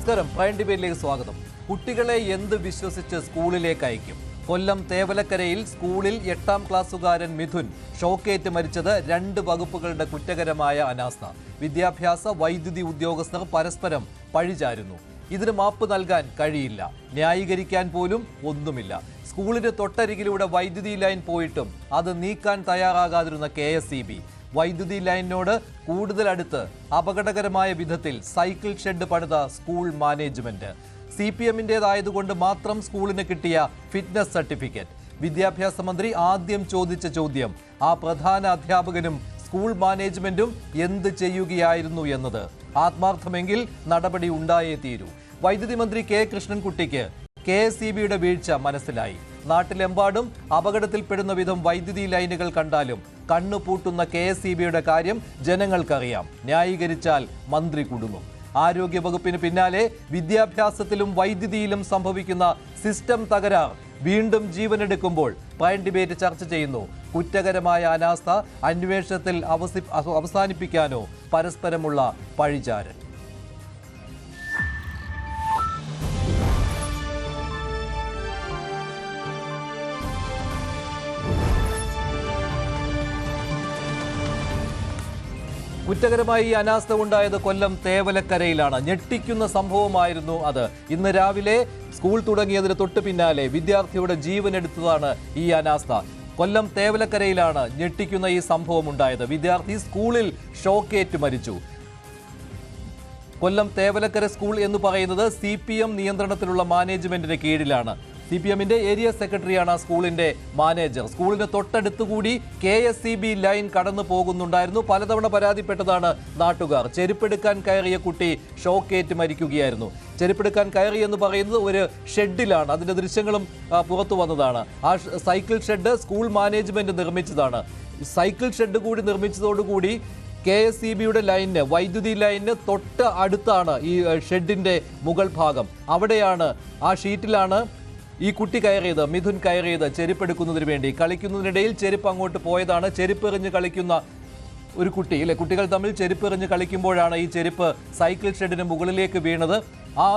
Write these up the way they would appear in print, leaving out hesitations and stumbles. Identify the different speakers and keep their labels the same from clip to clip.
Speaker 1: നമസ്കാരം. പ്രൈം ഡിബേറ്റിലേക്ക് സ്വാഗതം. കുട്ടികളെ എന്ത് വിശ്വസിച്ച് സ്കൂളിലേക്ക് അയക്കും? കൊല്ലം തേവലക്കരയിൽ സ്കൂളിൽ 8ാം ക്ലാസ്സുകാരൻ മിഥുൻ ഷോക്കേറ്റ് മരിച്ചത് 2 വകുപ്പുകളുടെ കുറ്റകരമായ അനാസ്ഥ. വിദ്യാഭ്യാസ വൈദ്യുതി ഉദ്യോഗസ്ഥർ പരസ്പരം പഴിചാരുന്നു. ഇതിന് മാപ്പ് നൽകാൻ കഴിയില്ല, ന്യായീകരിക്കാൻ പോലും ഒന്നുമില്ല. സ്കൂളിന് തൊട്ടരികിലൂടെ വൈദ്യുതി ലൈൻ പോയിട്ടും അത് നീക്കാൻ തയ്യാറാകാതിരുന്ന KSEB. വൈദ്യുതി ലൈനിനോട് കൂടുതൽ അടുത്ത് അപകടകരമായ വിധത്തിൽ സൈക്കിൾ ഷെഡ് പണിത സ്കൂൾ മാനേജ്മെന്റ്. CPM-ൻ്റേതായതുകൊണ്ട് മാത്രം സ്കൂളിന് കിട്ടിയ ഫിറ്റ്നസ് സർട്ടിഫിക്കറ്റ്. വിദ്യാഭ്യാസ മന്ത്രി ആദ്യം ചോദിച്ച ചോദ്യം ആ പ്രധാന അധ്യാപകനും സ്കൂൾ മാനേജ്മെന്റും എന്ത് ചെയ്യുകയായിരുന്നു എന്നത്. ആത്മാർത്ഥമെങ്കിൽ നടപടി ഉണ്ടായേ തീരൂ. വൈദ്യുതി മന്ത്രി K കൃഷ്ണൻകുട്ടിക്ക് KSEB-യുടെ വീഴ്ച മനസ്സിലായി. നാട്ടിലെമ്പാടും അപകടത്തിൽപ്പെടുന്ന വിധം വൈദ്യുതി ലൈനുകൾ കണ്ടാലും കണ്ണുപൂട്ടുന്ന KSEB-യുടെ കാര്യം ജനങ്ങൾക്കറിയാം. ന്യായീകരിച്ചാൽ മന്ത്രി കുടുങ്ങും. ആരോഗ്യവകുപ്പിന് പിന്നാലെ വിദ്യാഭ്യാസത്തിലും വൈദ്യുതിയിലും സംഭവിക്കുന്ന സിസ്റ്റം തകരാർ വീണ്ടും ജീവനെടുക്കുമ്പോൾ പ്രൈം ഡിബേറ്റ് ചർച്ച ചെയ്യുന്നു. കുറ്റകരമായ അനാസ്ഥ അന്വേഷണത്തിൽ അവസാനിപ്പിക്കാനോ പരസ്പരമുള്ള പഴിചാരൽ? കുറ്റകരമായി ഈ അനാസ്ഥ ഉണ്ടായത് കൊല്ലം തേവലക്കരയിലാണ്. ഞെട്ടിക്കുന്ന സംഭവമായിരുന്നു അത്. ഇന്ന് രാവിലെ സ്കൂൾ തുടങ്ങിയതിന് തൊട്ട് പിന്നാലെ വിദ്യാർത്ഥിയുടെ ജീവനെടുത്തതാണ് ഈ അനാസ്ഥ. കൊല്ലം തേവലക്കരയിലാണ് ഞെട്ടിക്കുന്ന ഈ സംഭവം ഉണ്ടായത്. വിദ്യാർത്ഥി സ്കൂളിൽ ഷോക്കേറ്റ് മരിച്ചു. കൊല്ലം തേവലക്കര സ്കൂൾ എന്ന് പറയുന്നത് CPM നിയന്ത്രണത്തിലുള്ള മാനേജ്മെന്റിന് കീഴിലാണ്. CPM-ന്റെ ഏരിയ സെക്രട്ടറിയാണ് സ്കൂളിന്റെ മാനേജർ. സ്കൂളിന് തൊട്ടടുത്തുകൂടി KSEB ലൈൻ കടന്നു പോകുന്നുണ്ടായിരുന്നു. പലതവണ പരാതിപ്പെട്ടതാണ് നാട്ടുകാർ. ചെരുപ്പെടുക്കാൻ കയറിയ കുട്ടി ഷോക്കേറ്റ് മരിക്കുകയായിരുന്നു. ചെരുപ്പെടുക്കാൻ കയറി എന്ന് പറയുന്നത് ഒരു ഷെഡിലാണ്. അതിന്റെ ദൃശ്യങ്ങളും പുറത്തു വന്നതാണ്. ആ സൈക്കിൾ ഷെഡ് സ്കൂൾ മാനേജ്മെന്റ് നിർമ്മിച്ചതാണ്. സൈക്കിൾ ഷെഡ് കൂടി നിർമ്മിച്ചതോടുകൂടി KSEB-യുടെ ലൈനിന്, വൈദ്യുതി ലൈനിന് തൊട്ട് അടുത്താണ് ഈ ഷെഡിന്റെ മുകൾ ഭാഗം. അവിടെയാണ്, ആ ഷീറ്റിലാണ് ഈ കുട്ടി കയറിയത്, മിഥുൻ കയറിയത് ചെരുപ്പെടുക്കുന്നതിന് വേണ്ടി. കളിക്കുന്നതിനിടയിൽ ചെരുപ്പ് അങ്ങോട്ട് പോയതാണ്. ചെരുപ്പെറിഞ്ഞ് കളിക്കുന്ന ഒരു കുട്ടി, അല്ലെ, കുട്ടികൾ തമ്മിൽ ചെരുപ്പെറിഞ്ഞ് കളിക്കുമ്പോഴാണ് ഈ ചെരുപ്പ് സൈക്കിൾ ഷെഡിന് മുകളിലേക്ക് വീണത്. ആ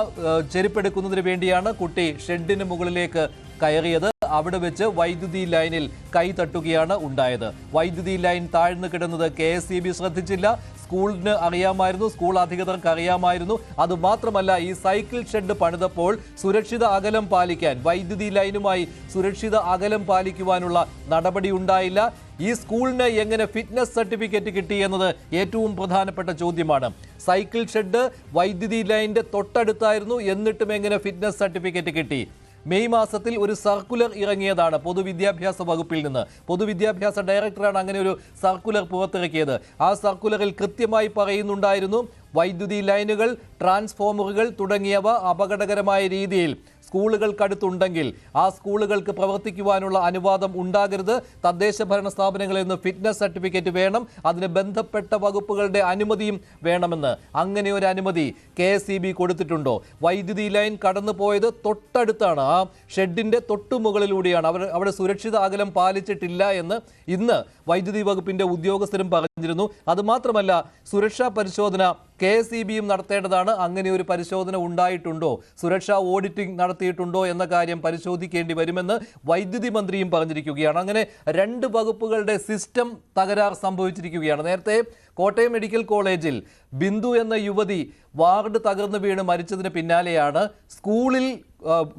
Speaker 1: ചെരുപ്പെടുക്കുന്നതിന് വേണ്ടിയാണ് കുട്ടി ഷെഡിന് മുകളിലേക്ക് കയറിയത്. അവിടെ വെച്ച് വൈദ്യുതി ലൈനിൽ കൈ തട്ടുകയാണ് ഉണ്ടായത്. വൈദ്യുതി ലൈൻ താഴ്ന്നു കിടന്നത് KSEB ശ്രദ്ധിച്ചില്ല. സ്കൂളിന് അറിയാമായിരുന്നു, സ്കൂൾ അധികൃതർക്ക് അറിയാമായിരുന്നു. അതുമാത്രമല്ല, ഈ സൈക്കിൾ ഷെഡ് പണിതപ്പോൾ സുരക്ഷിത അകലം പാലിക്കാൻ, വൈദ്യുതി ലൈനുമായി സുരക്ഷിത അകലം പാലിക്കുവാനുള്ള നടപടി ഉണ്ടായില്ല. ഈ സ്കൂളിന് എങ്ങനെ ഫിറ്റ്നസ് സർട്ടിഫിക്കറ്റ് കിട്ടി എന്നത് ഏറ്റവും പ്രധാനപ്പെട്ട ചോദ്യമാണ്. സൈക്കിൾ ഷെഡ് വൈദ്യുതി ലൈനിന്റെ തൊട്ടടുത്തായിരുന്നു, എന്നിട്ടും എങ്ങനെ ഫിറ്റ്നസ് സർട്ടിഫിക്കറ്റ് കിട്ടി? മെയ് മാസത്തിൽ ഒരു സർക്കുലർ ഇറങ്ങിയതാണ് പൊതുവിദ്യാഭ്യാസ വകുപ്പിൽ നിന്ന്. പൊതുവിദ്യാഭ്യാസ ഡയറക്ടറാണ് അങ്ങനെ ഒരു സർക്കുലർ പുറത്തിറക്കിയത്. ആ സർക്കുലറിൽ കൃത്യമായി പറയുന്നുണ്ടായിരുന്നു, വൈദ്യുതി ലൈനുകൾ, ട്രാൻസ്ഫോമറുകൾ തുടങ്ങിയവ അപകടകരമായ രീതിയിൽ സ്കൂളുകൾക്കടുത്തുണ്ടെങ്കിൽ ആ സ്കൂളുകൾക്ക് പ്രവർത്തിക്കുവാനുള്ള അനുവാദം ഉണ്ടാകരുത്. തദ്ദേശ ഭരണ സ്ഥാപനങ്ങളിൽ നിന്ന് ഫിറ്റ്നസ് സർട്ടിഫിക്കറ്റ് വേണം. അതിന് ബന്ധപ്പെട്ട വകുപ്പുകളുടെ അനുമതിയും വേണമെന്ന്. അങ്ങനെ ഒരു അനുമതി KSEB കൊടുത്തിട്ടുണ്ടോ? വൈദ്യുതി ലൈൻ കടന്നു പോയത് തൊട്ടടുത്താണ്, ആ ഷെഡിന്റെ തൊട്ടുമുകളിലൂടെയാണ്. അവിടെ സുരക്ഷിത അകലം പാലിച്ചിട്ടില്ല എന്ന് ഇന്ന് വൈദ്യുതി വകുപ്പിന്റെ ഉദ്യോഗസ്ഥരും പറഞ്ഞിരുന്നു. അതുമാത്രമല്ല, സുരക്ഷാ പരിശോധന KSEB-യും നടത്തേണ്ടതാണ്. അങ്ങനെ ഒരു പരിശോധന ഉണ്ടായിട്ടുണ്ടോ, സുരക്ഷാ ഓഡിറ്റിംഗ് നടത്തിയിട്ടുണ്ടോ എന്ന കാര്യം പരിശോധിക്കേണ്ടി വരുമെന്ന് വൈദ്യുതി മന്ത്രിയും പറഞ്ഞിരിക്കുകയാണ്. അങ്ങനെ 2 വകുപ്പുകളുടെ സിസ്റ്റം തകരാർ സംഭവിച്ചിരിക്കുകയാണ്. നേരത്തെ കോട്ടയം മെഡിക്കൽ കോളേജിൽ ബിന്ദു എന്ന യുവതി വാർഡ് തകർന്നു വീണ് മരിച്ചതിന് പിന്നാലെയാണ് സ്കൂളിൽ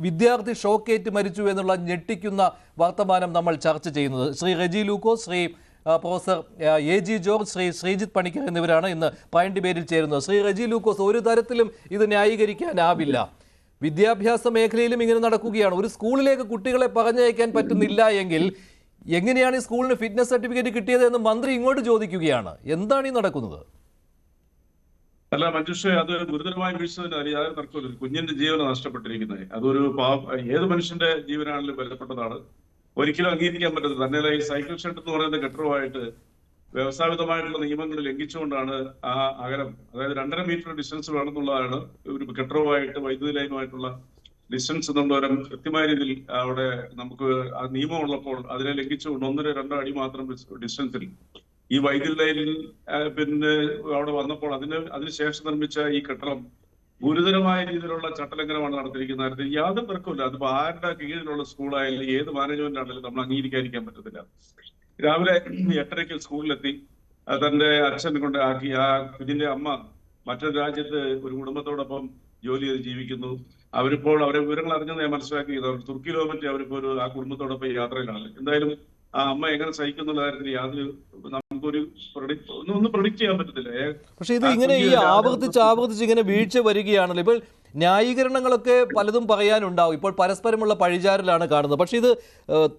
Speaker 1: വിദ്യാർത്ഥി ഷോക്കേറ്റ് മരിച്ചു എന്നുള്ള ഞെട്ടിക്കുന്ന വർത്തമാനം നമ്മൾ ചർച്ച ചെയ്യുന്നത്. Shri Reji Lukose, Shri professor AG George, Shri Sreejith Panicker എന്നിവരാണ് ഇന്ന് പ്രൈം ഡിബേറ്റിൽ ചേരുന്നത്. ശ്രീ റെജി ലൂക്കോസ്, ഒരു തരത്തിലും ഇത് ന്യായീകരിക്കാനാവില്ല. വിദ്യാഭ്യാസ മേഖലയിലും ഇങ്ങനെ നടക്കുകയാണ്. ഒരു സ്കൂളിലേക്ക് കുട്ടികളെ പറഞ്ഞയക്കാൻ പറ്റുന്നില്ല എങ്കിൽ എങ്ങനെയാണ് ഈ സ്കൂളിന് ഫിറ്റ്നസ് സർട്ടിഫിക്കറ്റ് കിട്ടിയത് എന്ന് മന്ത്രി ഇങ്ങോട്ട് ചോദിക്കുകയാണ്. എന്താണ് ഈ നടക്കുന്നത്?
Speaker 2: അല്ല മഞ്ജുഷ, അത് ഗുരുതരമായ വീഴ്ച യാതൊരു തർക്കമില്ല. കുഞ്ഞിന്റെ ജീവന നഷ്ടപ്പെട്ടിരിക്കുന്നത് അതൊരു ഏത് മനുഷ്യന്റെ ജീവനാണെങ്കിലും ബലപ്പെട്ടതാണ്. ഒരിക്കലും അംഗീകരിക്കാൻ പറ്റത്തില്ല. തന്നെ ഈ സൈക്കിൾ ഷെഡ് എന്ന് പറയുന്ന കെട്ടിടമായിട്ട് വ്യവസ്ഥാപിതമായിട്ടുള്ള നിയമങ്ങൾ ലംഘിച്ചുകൊണ്ടാണ് ആ അകലം, അതായത് 2.5 മീറ്റർ ഡിസ്റ്റൻസ് വേണമെന്നുള്ളതാണ് ഒരു കെട്ടിടവുമായിട്ട് വൈദ്യുതി ലൈനുമായിട്ടുള്ള ഡിസ്റ്റൻസ് എന്നുള്ളവരും കൃത്യമായ രീതിയിൽ അവിടെ നമുക്ക് ആ നിയമം ഉള്ളപ്പോൾ അതിനെ ലംഘിച്ചുകൊണ്ട് 1-2 അടി മാത്രം ഡിസ്റ്റൻസിൽ ഈ വൈദ്യുതി ലൈനിൽ പിന്നെ അവിടെ വന്നപ്പോൾ അതിനുശേഷം നിർമ്മിച്ച ഈ കെട്ടിടം ഗുരുതരമായ രീതിയിലുള്ള ചട്ടലംഘനമാണ് നടത്തിയിരിക്കുന്ന കാര്യത്തിൽ യാതൊരു തർക്കമില്ല. അതിപ്പോ ആരുടെ കീഴിലുള്ള സ്കൂളായാലും ഏത് മാനേജ്മെന്റ് ആണെങ്കിലും നമ്മൾ അംഗീകരിക്കാതിരിക്കാൻ പറ്റത്തില്ല. രാവിലെ 8:30 സ്കൂളിലെത്തി തന്റെ അച്ഛൻ കൊണ്ട് ആക്കി ആ കുഞ്ഞിന്റെ അമ്മ മറ്റൊരു രാജ്യത്ത് ഒരു കുടുംബത്തോടൊപ്പം ജോലി ചെയ്ത് ജീവിക്കുന്നു. അവരിപ്പോൾ അവരെ വിവരങ്ങൾ അറിഞ്ഞെന്ന് ഞാൻ മനസ്സിലാക്കിയത് അവർ തുർക്കിയിലോ മറ്റേ അവരിപ്പോൾ ആ കുടുംബത്തോടൊപ്പം യാത്രയിലാണ്. എന്തായാലും ആ അമ്മ എങ്ങനെ സഹിക്കുന്നുള്ള കാര്യത്തിൽ യാതൊരു നമുക്കൊരു ഒന്നും പ്രൊഡിക്ട് ചെയ്യാൻ പറ്റത്തില്ല.
Speaker 1: പക്ഷെ ഇത് ഇങ്ങനെ ഈ ആവർത്തിച്ച് ഇങ്ങനെ വീഴ്ച വരികയാണല്ലോ. ഇപ്പോൾ ന്യായീകരണങ്ങളൊക്കെ പലതും പറയാനുണ്ടാവും. ഇപ്പോൾ പരസ്പരമുള്ള പഴിചാരലാണ് കാണുന്നത്. പക്ഷെ ഇത്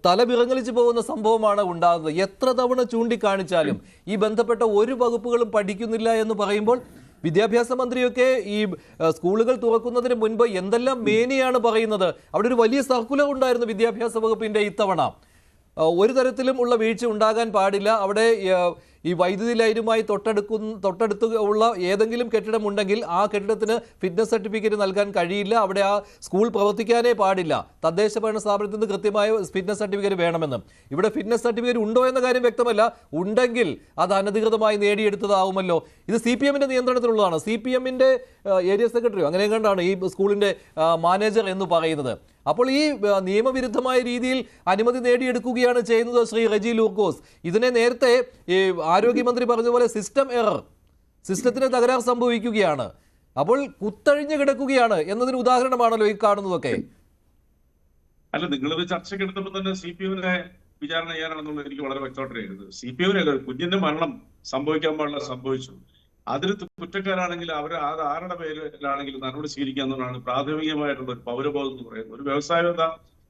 Speaker 1: തലവിറങ്ങലിച്ച് പോകുന്ന സംഭവമാണ് ഉണ്ടാകുന്നത്. എത്ര തവണ ചൂണ്ടിക്കാണിച്ചാലും ഈ ബന്ധപ്പെട്ട ഒരു വകുപ്പുകളും പഠിക്കുന്നില്ല എന്ന് പറയുമ്പോൾ വിദ്യാഭ്യാസ മന്ത്രിയൊക്കെ ഈ സ്കൂളുകൾ തുറക്കുന്നതിന് മുൻപ് എന്തെല്ലാം മേനിയാണ് പറയുന്നത്. അവിടെ ഒരു വലിയ സർക്കുലർ ഉണ്ടായിരുന്നു വിദ്യാഭ്യാസ വകുപ്പിന്റെ ഇത്തവണ. ഒരു തരത്തിലും ഉള്ള വീഴ്ച ഉണ്ടാകാൻ പാടില്ല. അവിടെ ഈ വൈദ്യുതി ലൈനുമായി തൊട്ടടുത്ത് ഉള്ള ഏതെങ്കിലും കെട്ടിടമുണ്ടെങ്കിൽ ആ കെട്ടിടത്തിന് ഫിറ്റ്നസ് സർട്ടിഫിക്കറ്റ് നൽകാൻ കഴിയില്ല. അവിടെ ആ സ്കൂൾ പ്രവർത്തിക്കാനേ പാടില്ല. തദ്ദേശ ഭരണ സ്ഥാപനത്തിൽ നിന്ന് കൃത്യമായ ഫിറ്റ്നസ് സർട്ടിഫിക്കറ്റ് വേണമെന്നും. ഇവിടെ ഫിറ്റ്നസ് സർട്ടിഫിക്കറ്റ് ഉണ്ടോ എന്ന കാര്യം വ്യക്തമല്ല. ഉണ്ടെങ്കിൽ അത് അനധികൃതമായി നേടിയെടുത്തതാവുമല്ലോ. ഇത് CPM-ന്റെ നിയന്ത്രണത്തിലുള്ളതാണ്. CPM-ന്റെ ഏരിയ സെക്രട്ടറിയോ അങ്ങനെ കണ്ടാണ് ഈ സ്കൂളിന്റെ മാനേജർ എന്ന് പറയുന്നത്. അപ്പോൾ ഈ നിയമവിരുദ്ധമായ രീതിയിൽ അനുമതി നേടിയെടുക്കുകയാണ് ചെയ്യുന്നത് ശ്രീ റെജി ലൂക്കോസ്. ഇതിനെ നേരത്തെ ഈ ആരോഗ്യമന്ത്രി പറഞ്ഞ പോലെ സിസ്റ്റം എറർ, സിസ്റ്റത്തിന് തകരാർ സംഭവിക്കുകയാണ്. അപ്പോൾ കുത്തഴിഞ്ഞു കിടക്കുകയാണ് എന്നതിന് ഉദാഹരണമാണല്ലോ ഈ കാണുന്നതൊക്കെ.
Speaker 2: അല്ല, നിങ്ങളിത് ചർച്ചയ്ക്ക് എടുത്തപ്പോൾ തന്നെ CPM-നെ വിചാരണ ചെയ്യാനാണെന്നുള്ളത് എനിക്ക് വളരെ വ്യക്തമായിട്ടായിരുന്നു. CPM-നല്ല, കുഞ്ഞിന്റെ മരണം സംഭവിക്കാൻ പാടില്ല, സംഭവിച്ചു. അതിൽ കുറ്റക്കാരാണെങ്കിൽ അത് ആരുടെ പേരിലാണെങ്കിലും നടപടി സ്വീകരിക്കാവുന്നതാണ് പ്രാഥമികമായിട്ടുള്ള ഒരു പൗരബോധം എന്ന് പറയുന്നത്. ഒരു വ്യവസായത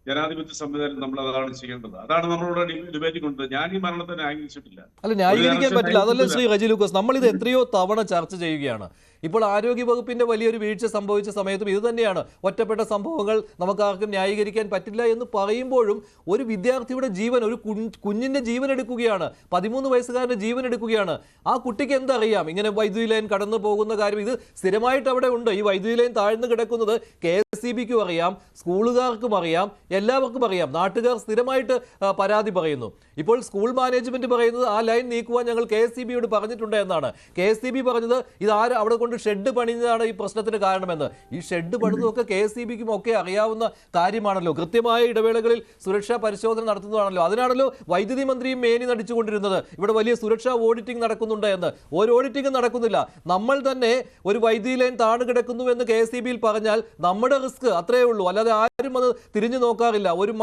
Speaker 2: ജനാധിപത്യ സംവിധാനം നമ്മൾ അതാണ് ചെയ്യേണ്ടത്. അതാണ് നമ്മളിവിടെ ഡിബേറ്റ് കൊണ്ടത്. ഞാൻ ഈ മരണത്തെ ന്യായീകരിച്ചിട്ടില്ല.
Speaker 1: അല്ല, ന്യായീകരിക്കാൻ പറ്റില്ല. അതല്ല ശ്രീ റെജി ലൂക്കോസ്, നമ്മളിത് എത്രയോ തവണ ചർച്ച ചെയ്യുകയാണ്. ഇപ്പോൾ ആരോഗ്യ വകുപ്പിന്റെ വലിയൊരു വീഴ്ച സംഭവിച്ച സമയത്തും ഇത് തന്നെയാണ്. ഒറ്റപ്പെട്ട സംഭവങ്ങൾ നമുക്ക് ആർക്കും ന്യായീകരിക്കാൻ പറ്റില്ല എന്ന് പറയുമ്പോഴും ഒരു വിദ്യാർത്ഥിയുടെ ജീവൻ, ഒരു കുഞ്ഞിന്റെ ജീവൻ എടുക്കുകയാണ്, 13 വയസ്സുകാരന്റെ ജീവൻ എടുക്കുകയാണ്. ആ കുട്ടിക്ക് എന്തറിയാം ഇങ്ങനെ വൈദ്യുതി ലൈൻ കടന്നു പോകുന്ന കാര്യം? ഇത് സ്ഥിരമായിട്ട് അവിടെ ഉണ്ട്. ഈ വൈദ്യുതി ലൈൻ താഴ്ന്നു കിടക്കുന്നത് KSEB-ക്കും അറിയാം, സ്കൂളുകാർക്കും അറിയാം, എല്ലാവർക്കും അറിയാം. നാട്ടുകാർ സ്ഥിരമായിട്ട് പരാതി പറയുന്നു. ഇപ്പോൾ സ്കൂൾ മാനേജ്മെന്റ് പറയുന്നത് ആ ലൈൻ നീക്കുവാൻ ഞങ്ങൾ KSEB-യോട് പറഞ്ഞിട്ടുണ്ട് എന്നാണ്. KSEB പറഞ്ഞത് ഇത് അവിടെ കൊണ്ട് ഷെഡ് പണിഞ്ഞതാണ് ഈ പ്രശ്നത്തിന് കാരണമെന്ന്. ഈ ഷെഡ് പണിതൊക്കെ KSEB-ക്കും ഒക്കെ അറിയാവുന്ന കാര്യമാണല്ലോ. കൃത്യമായ ഇടവേളകളിൽ സുരക്ഷാ പരിശോധന നടത്തുന്നതാണല്ലോ. അതിനാണല്ലോ വൈദ്യുതി മന്ത്രിയും മേനി നടിച്ചുകൊണ്ടിരുന്നത് ഇവിടെ വലിയ സുരക്ഷാ ഓഡിറ്റിംഗ് നടക്കുന്നുണ്ട് എന്ന്. ഒരു ഓഡിറ്റിംഗും നടക്കുന്നില്ല. നമ്മൾ തന്നെ ഒരു വൈദ്യുതി ലൈൻ താണു കിടക്കുന്നു എന്ന് KSEB-യിൽ പറഞ്ഞാൽ നമ്മുടെ റിസ്ക് അത്രയേ ഉള്ളൂ. അല്ലാതെ ആരും അത് തിരിഞ്ഞു നോക്കാറില്ല. ഒരു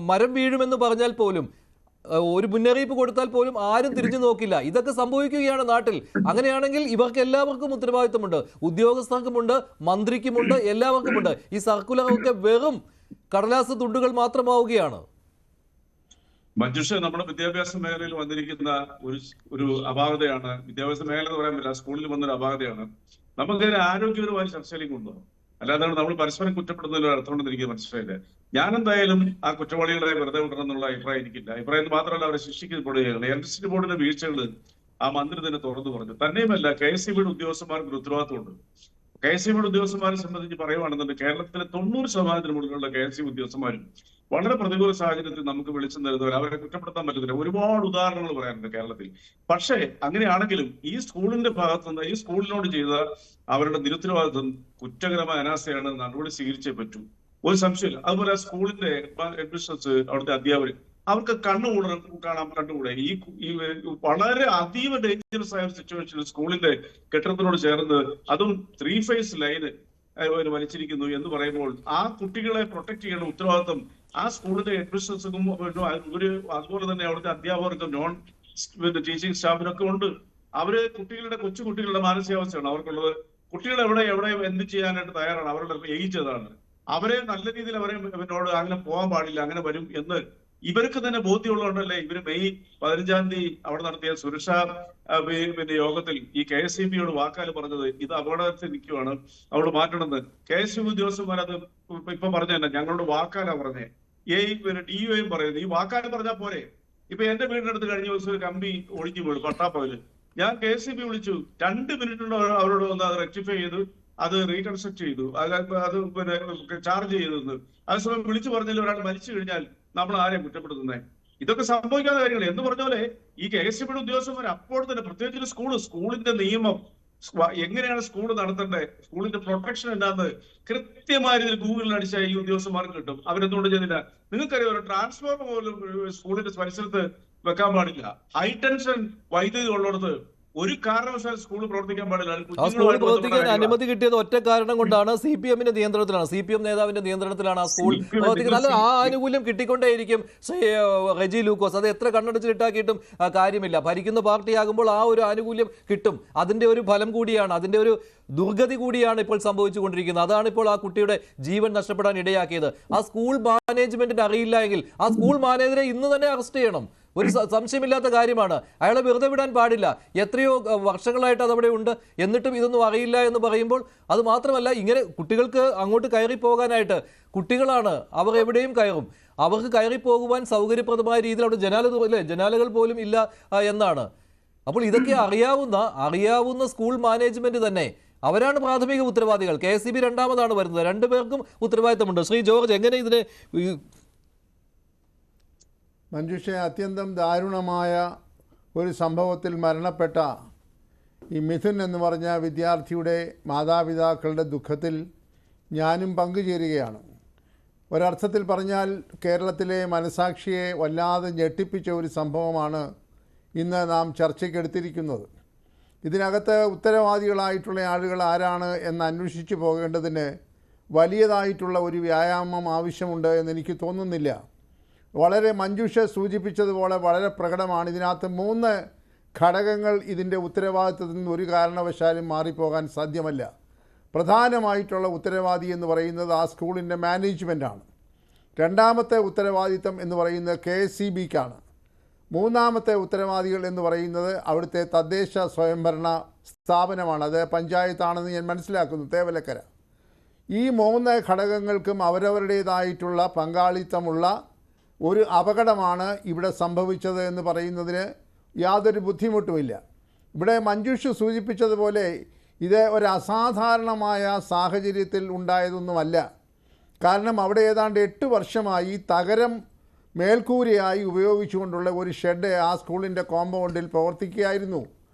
Speaker 1: മരം വീഴുമെന്ന് പറഞ്ഞാൽ പോലും, ഒരു മുന്നറിയിപ്പ് കൊടുത്താൽ പോലും ആരും തിരിഞ്ഞു നോക്കില്ല. ഇതൊക്കെ സംഭവിക്കുകയാണ് നാട്ടിൽ. അങ്ങനെയാണെങ്കിൽ ഇവർക്ക് എല്ലാവർക്കും ഉത്തരവാദിത്വമുണ്ട്. ഉദ്യോഗസ്ഥർക്കുമുണ്ട്, മന്ത്രിക്കുമുണ്ട്, എല്ലാവർക്കുമുണ്ട്. ഈ സർക്കുലറൊക്കെ വെറും കടലാസ് തുണ്ടുകൾ മാത്രമാവുകയാണ്.
Speaker 2: മഞ്ജുഷ, നമ്മുടെ വിദ്യാഭ്യാസ മേഖലയിൽ വന്നിരിക്കുന്ന ഒരു അപാകതയാണ്. വിദ്യാഭ്യാസ മേഖല എന്ന് പറയാൻ പറ്റില്ല, സ്കൂളിൽ വന്നൊരു അപാകതയാണ്. നമുക്കതിന് ആരോഗ്യപരമായ ചർച്ചയിലേക്ക് കൊണ്ടുപോകും. അല്ലാതെ നമ്മൾ പരസ്പരം കുറ്റപ്പെടുന്നതിൽ അർത്ഥമുണ്ടെന്ന് എനിക്ക് മനസ്സിലായില്ല. ഞാനെന്തായാലും ആ കുറ്റവാളികളെ വെറുതെ വിടണമെന്നുള്ള അഭിപ്രായം എനിക്കില്ല. അഭിപ്രായം മാത്രമല്ല, അവരെ ശിക്ഷിക്കപ്പെടുകയാണ്. ഇലക്ട്രിസിറ്റി ബോർഡിന്റെ വീഴ്ചകൾ ആ മന്ത്രി തന്നെ തുറന്നു പറഞ്ഞു. തന്നെയുമല്ല, KSEB-യുടെ ഉദ്യോഗസ്ഥന്മാർക്ക് ഒരു ഉത്തരവാദിത്വമുണ്ട്. KSEB-യുടെ ഉദ്യോഗസ്ഥന്മാരെ സംബന്ധിച്ച് പറയുവാണെന്നുണ്ടെങ്കിൽ കേരളത്തിലെ 90% മുകളിലുള്ള KSEB ഉദ്യോഗസ്ഥന്മാരും വളരെ പ്രതികൂല സാഹചര്യത്തിൽ നമുക്ക് വെളിച്ചം തരുന്നവർ, അവരെ കുറ്റപ്പെടുത്താൻ പറ്റുന്നില്ല. ഒരുപാട് ഉദാഹരണങ്ങൾ പറയാനുണ്ട് കേരളത്തിൽ. പക്ഷേ അങ്ങനെയാണെങ്കിലും ഈ സ്കൂളിന്റെ ഭാഗത്തുനിന്ന് ഈ സ്കൂളിനോട് ചെയ്ത അവരുടെ നിരുത്തരവാദിത്വം കുറ്റകരമായ അനാസ്ഥയാണ്. നടപടി സ്വീകരിച്ചേ പറ്റൂ, ഒരു സംശയമില്ല. അതുപോലെ സ്കൂളിന്റെ അഡ്മിനിസ്ട്രേറ്റേഴ്സ്, അവിടുത്തെ അധ്യാപകർ, അവർക്ക് കണ്ടുകൂടെ ഈ വളരെ അതീവ ഡേഞ്ചറസ് ആയ ഒരു സിറ്റുവേഷനിൽ സ്കൂളിന്റെ കെട്ടിടത്തിനോട് ചേർന്ന് അതും 3 ഫേസ് ലൈന് വലിച്ചിരിക്കുന്നു എന്ന് പറയുമ്പോൾ ആ കുട്ടികളെ പ്രൊട്ടക്ട് ചെയ്യേണ്ട ഉത്തരവാദിത്വം ആ സ്കൂളിന്റെ അഡ്മിനിസ്ട്രേറ്റർക്കും അതുപോലെ തന്നെ അവിടുത്തെ അധ്യാപകർക്കും നോൺ ടീച്ചിങ് സ്റ്റാഫിനൊക്കെ ഉണ്ട്. അവര് കൊച്ചു കുട്ടികളുടെ മാനസികാവസ്ഥയാണ് അവർക്കുള്ളത്. കുട്ടികൾ എവിടെ എന്ത് ചെയ്യാനായിട്ട് തയ്യാറാണ്, അവരുടെ ഏജ് അതാണ്. അവരെ നല്ല രീതിയിൽ അവരോട് അങ്ങനെ പോകാൻ പാടില്ല, അങ്ങനെ വരും എന്ന് ഇവർക്ക് തന്നെ ബോധ്യമുള്ളതുകൊണ്ടല്ലേ ഇവര് മെയ് 15-ാം തീയതി അവിടെ നടത്തിയ സുരക്ഷാ യോഗത്തിൽ ഈ KSEB-യോട് വാക്കാല് പറഞ്ഞത് ഇത് അപകടത്തിൽ നിൽക്കുവാണ്, അവിടെ മാറ്റണമെന്ന്. KSEB ഉദ്യോഗസ്ഥന്മാർ അത് ഇപ്പൊ പറഞ്ഞു തന്നെ ഞങ്ങളോട് വാക്കാലാ പറഞ്ഞേ. DUയും പറയുന്നത് ഈ വാക്കാല് പറഞ്ഞാൽ പോരെ. ഇപ്പൊ എന്റെ വീടിനടുത്ത് കഴിഞ്ഞ ദിവസം ഒരു കമ്പി ഒഴിഞ്ഞു വീണു പട്ടാപ്പകല്. ഞാൻ KSEB വിളിച്ചു, 2 മിനിറ്റുണ്ട് അവരോട് വന്ന് അത് റെക്ടിഫൈ ചെയ്തു, അത് റീകൺസ്ട്രക്ട് ചെയ്തു, അത് ചാർജ് ചെയ്തു. അതേസമയം വിളിച്ചു പറഞ്ഞാൽ ഒരാൾ മരിച്ചു കഴിഞ്ഞാൽ നമ്മൾ ആരെയും കുറ്റപ്പെടുത്തുന്നത്? ഇതൊക്കെ സംഭവിക്കാത്ത കാര്യങ്ങൾ. എന്ന് പറഞ്ഞ പോലെ ഈ KSEB-യുടെ ഉദ്യോഗസ്ഥന്മാർ അപ്പോൾ തന്നെ, പ്രത്യേകിച്ച് സ്കൂളിന്റെ നിയമം എങ്ങനെയാണ് സ്കൂൾ നടത്തേണ്ടത്, സ്കൂളിന്റെ പ്രൊട്ടക്ഷൻ എന്താന്ന് കൃത്യമായ രീതിയിൽ ഗൂഗിളിൽ അടിച്ചാൽ ഈ ഉദ്യോഗസ്ഥന്മാർക്ക് കിട്ടും. അവരെന്തുകൊണ്ട് ചെയ്യുന്നില്ല? നിങ്ങൾക്കറിയാം, ഒരു ട്രാൻസ്ഫോർമർ പോലും സ്കൂളിന്റെ പരിസരത്ത് വെക്കാൻ പാടില്ല. ഹൈ ടെൻഷൻ വൈദ്യുതി ഉള്ളിടത്ത് ഒരു കാരണവശാൽ സ്കൂൾ പ്രവർത്തിക്കാൻ പാടില്ല.
Speaker 1: ആ സ്കൂൾ പ്രവർത്തിക്കാൻ അനുമതി കിട്ടിയത് ഒറ്റ കാരണം കൊണ്ടാണ്, CPM-ന്റെ നിയന്ത്രണത്തിലാണ്, CPM നേതാവിന്റെ നിയന്ത്രണത്തിലാണ് ആ സ്കൂൾ പ്രവർത്തിക്കുന്നത്. അല്ല, ആ ആനുകൂല്യം കിട്ടിക്കൊണ്ടേയിരിക്കും റെജി ലൂക്കോസ്. അത് എത്ര കണ്ണടച്ചിട്ടാക്കിയിട്ടും കാര്യമില്ല. ഭരിക്കുന്ന പാർട്ടിയാകുമ്പോൾ ആ ഒരു ആനുകൂല്യം കിട്ടും. അതിന്റെ ഒരു ഫലം കൂടിയാണ്, അതിന്റെ ഒരു ദുർഗതി കൂടിയാണ് ഇപ്പോൾ സംഭവിച്ചുകൊണ്ടിരിക്കുന്നത്. അതാണ് ഇപ്പോൾ ആ കുട്ടിയുടെ ജീവൻ നഷ്ടപ്പെടാൻ ഇടയാക്കിയത്. ആ സ്കൂൾ മാനേജ്മെന്റിന് അറിയില്ല എങ്കിൽ ആ സ്കൂൾ മാനേജറെ ഇന്ന് തന്നെ അറസ്റ്റ് ചെയ്യണം. ഒരു സംശയമില്ലാത്ത കാര്യമാണ്. അയാളെ വെറുതെ വിടാൻ പാടില്ല. എത്രയോ വർഷങ്ങളായിട്ട് അതവിടെ ഉണ്ട്, എന്നിട്ടും ഇതൊന്നും അറിയില്ല എന്ന് പറയുമ്പോൾ, അത് മാത്രമല്ല, ഇങ്ങനെ കുട്ടികൾക്ക് അങ്ങോട്ട് കയറി പോകാനായിട്ട്, കുട്ടികളാണ്, അവർ എവിടെയും കയറും, അവർക്ക് കയറി പോകുവാൻ സൗകര്യപ്രദമായ രീതിയിൽ അവിടെ ജനാലകൾ പോലും ഇല്ല എന്നാണ്. അപ്പോൾ ഇതൊക്കെ അറിയാവുന്ന സ്കൂൾ മാനേജ്മെന്റ് തന്നെ, അവരാണ് പ്രാഥമിക ഉത്തരവാദികൾ. KSEB രണ്ടാമതാണ് വരുന്നത്. രണ്ടുപേർക്കും ഉത്തരവാദിത്തമുണ്ട്. ശ്രീ ജോർജ്, എങ്ങനെ ഇതിനെ?
Speaker 3: മഞ്ജുഷ, അത്യന്തം ദാരുണമായ ഒരു സംഭവത്തിൽ മരണപ്പെട്ട ഈ മിഥുൻ എന്ന് പറഞ്ഞ വിദ്യാർത്ഥിയുടെ മാതാപിതാക്കളുടെ ദുഃഖത്തിൽ ഞാനും പങ്കുചേരുകയാണ്. ഒരർത്ഥത്തിൽ പറഞ്ഞാൽ കേരളത്തിലെ മനസാക്ഷിയെ വല്ലാതെ ഞെട്ടിപ്പിച്ച ഒരു സംഭവമാണ് ഇന്ന് നാം ചർച്ചയ്ക്കെടുത്തിരിക്കുന്നത്. ഇതിനകത്ത് ഉത്തരവാദികളായിട്ടുള്ള ആളുകൾ ആരാണ് എന്ന് അന്വേഷിച്ചു പോകേണ്ടതിന് വലിയതായിട്ടുള്ള ഒരു വ്യായാമം ആവശ്യമുണ്ട് എന്നെനിക്ക് തോന്നുന്നില്ല. വളരെ മഞ്ജുഷ സൂചിപ്പിച്ചതുപോലെ വളരെ പ്രകടമാണ്. ഇതിനകത്ത് 3 ഘടകങ്ങൾ ഇതിൻ്റെ ഉത്തരവാദിത്തത്തിൽ നിന്ന് ഒരു കാരണവശാലും മാറിപ്പോകാൻ സാധ്യമല്ല. പ്രധാനമായിട്ടുള്ള ഉത്തരവാദി എന്ന് പറയുന്നത് ആ സ്കൂളിൻ്റെ മാനേജ്മെൻറ്റാണ്. രണ്ടാമത്തെ ഉത്തരവാദിത്തം എന്ന് പറയുന്നത് KSEBക്കാണ്. മൂന്നാമത്തെ ഉത്തരവാദികൾ എന്ന് പറയുന്നത് അവിടുത്തെ തദ്ദേശ സ്വയംഭരണ സ്ഥാപനമാണ്. അത് പഞ്ചായത്താണെന്ന് ഞാൻ മനസ്സിലാക്കുന്നു, തേവലക്കര. ഈ 3 ഘടകങ്ങൾക്കും അവരവരുടേതായിട്ടുള്ള പങ്കാളിത്തമുള്ള ഒരു അപകടമാണ് ഇവിടെ സംഭവിച്ചത് എന്ന് പറയുന്നതിന് യാതൊരു ബുദ്ധിമുട്ടുമില്ല. ഇവിടെ മഞ്ജുഷ് സൂചിപ്പിച്ചതുപോലെ ഇത് ഒരു അസാധാരണമായ സാഹചര്യത്തിൽ ഉണ്ടായതൊന്നുമല്ല. കാരണം അവിടെ ഏതാണ്ട് 8 വർഷമായി തകരം മേൽക്കൂരയായി ഉപയോഗിച്ചുകൊണ്ടുള്ള ഒരു ഷെഡ് ആ സ്കൂളിൻ്റെ കോമ്പൗണ്ടിൽ പ്രവർത്തിക്കുകയായിരുന്നു.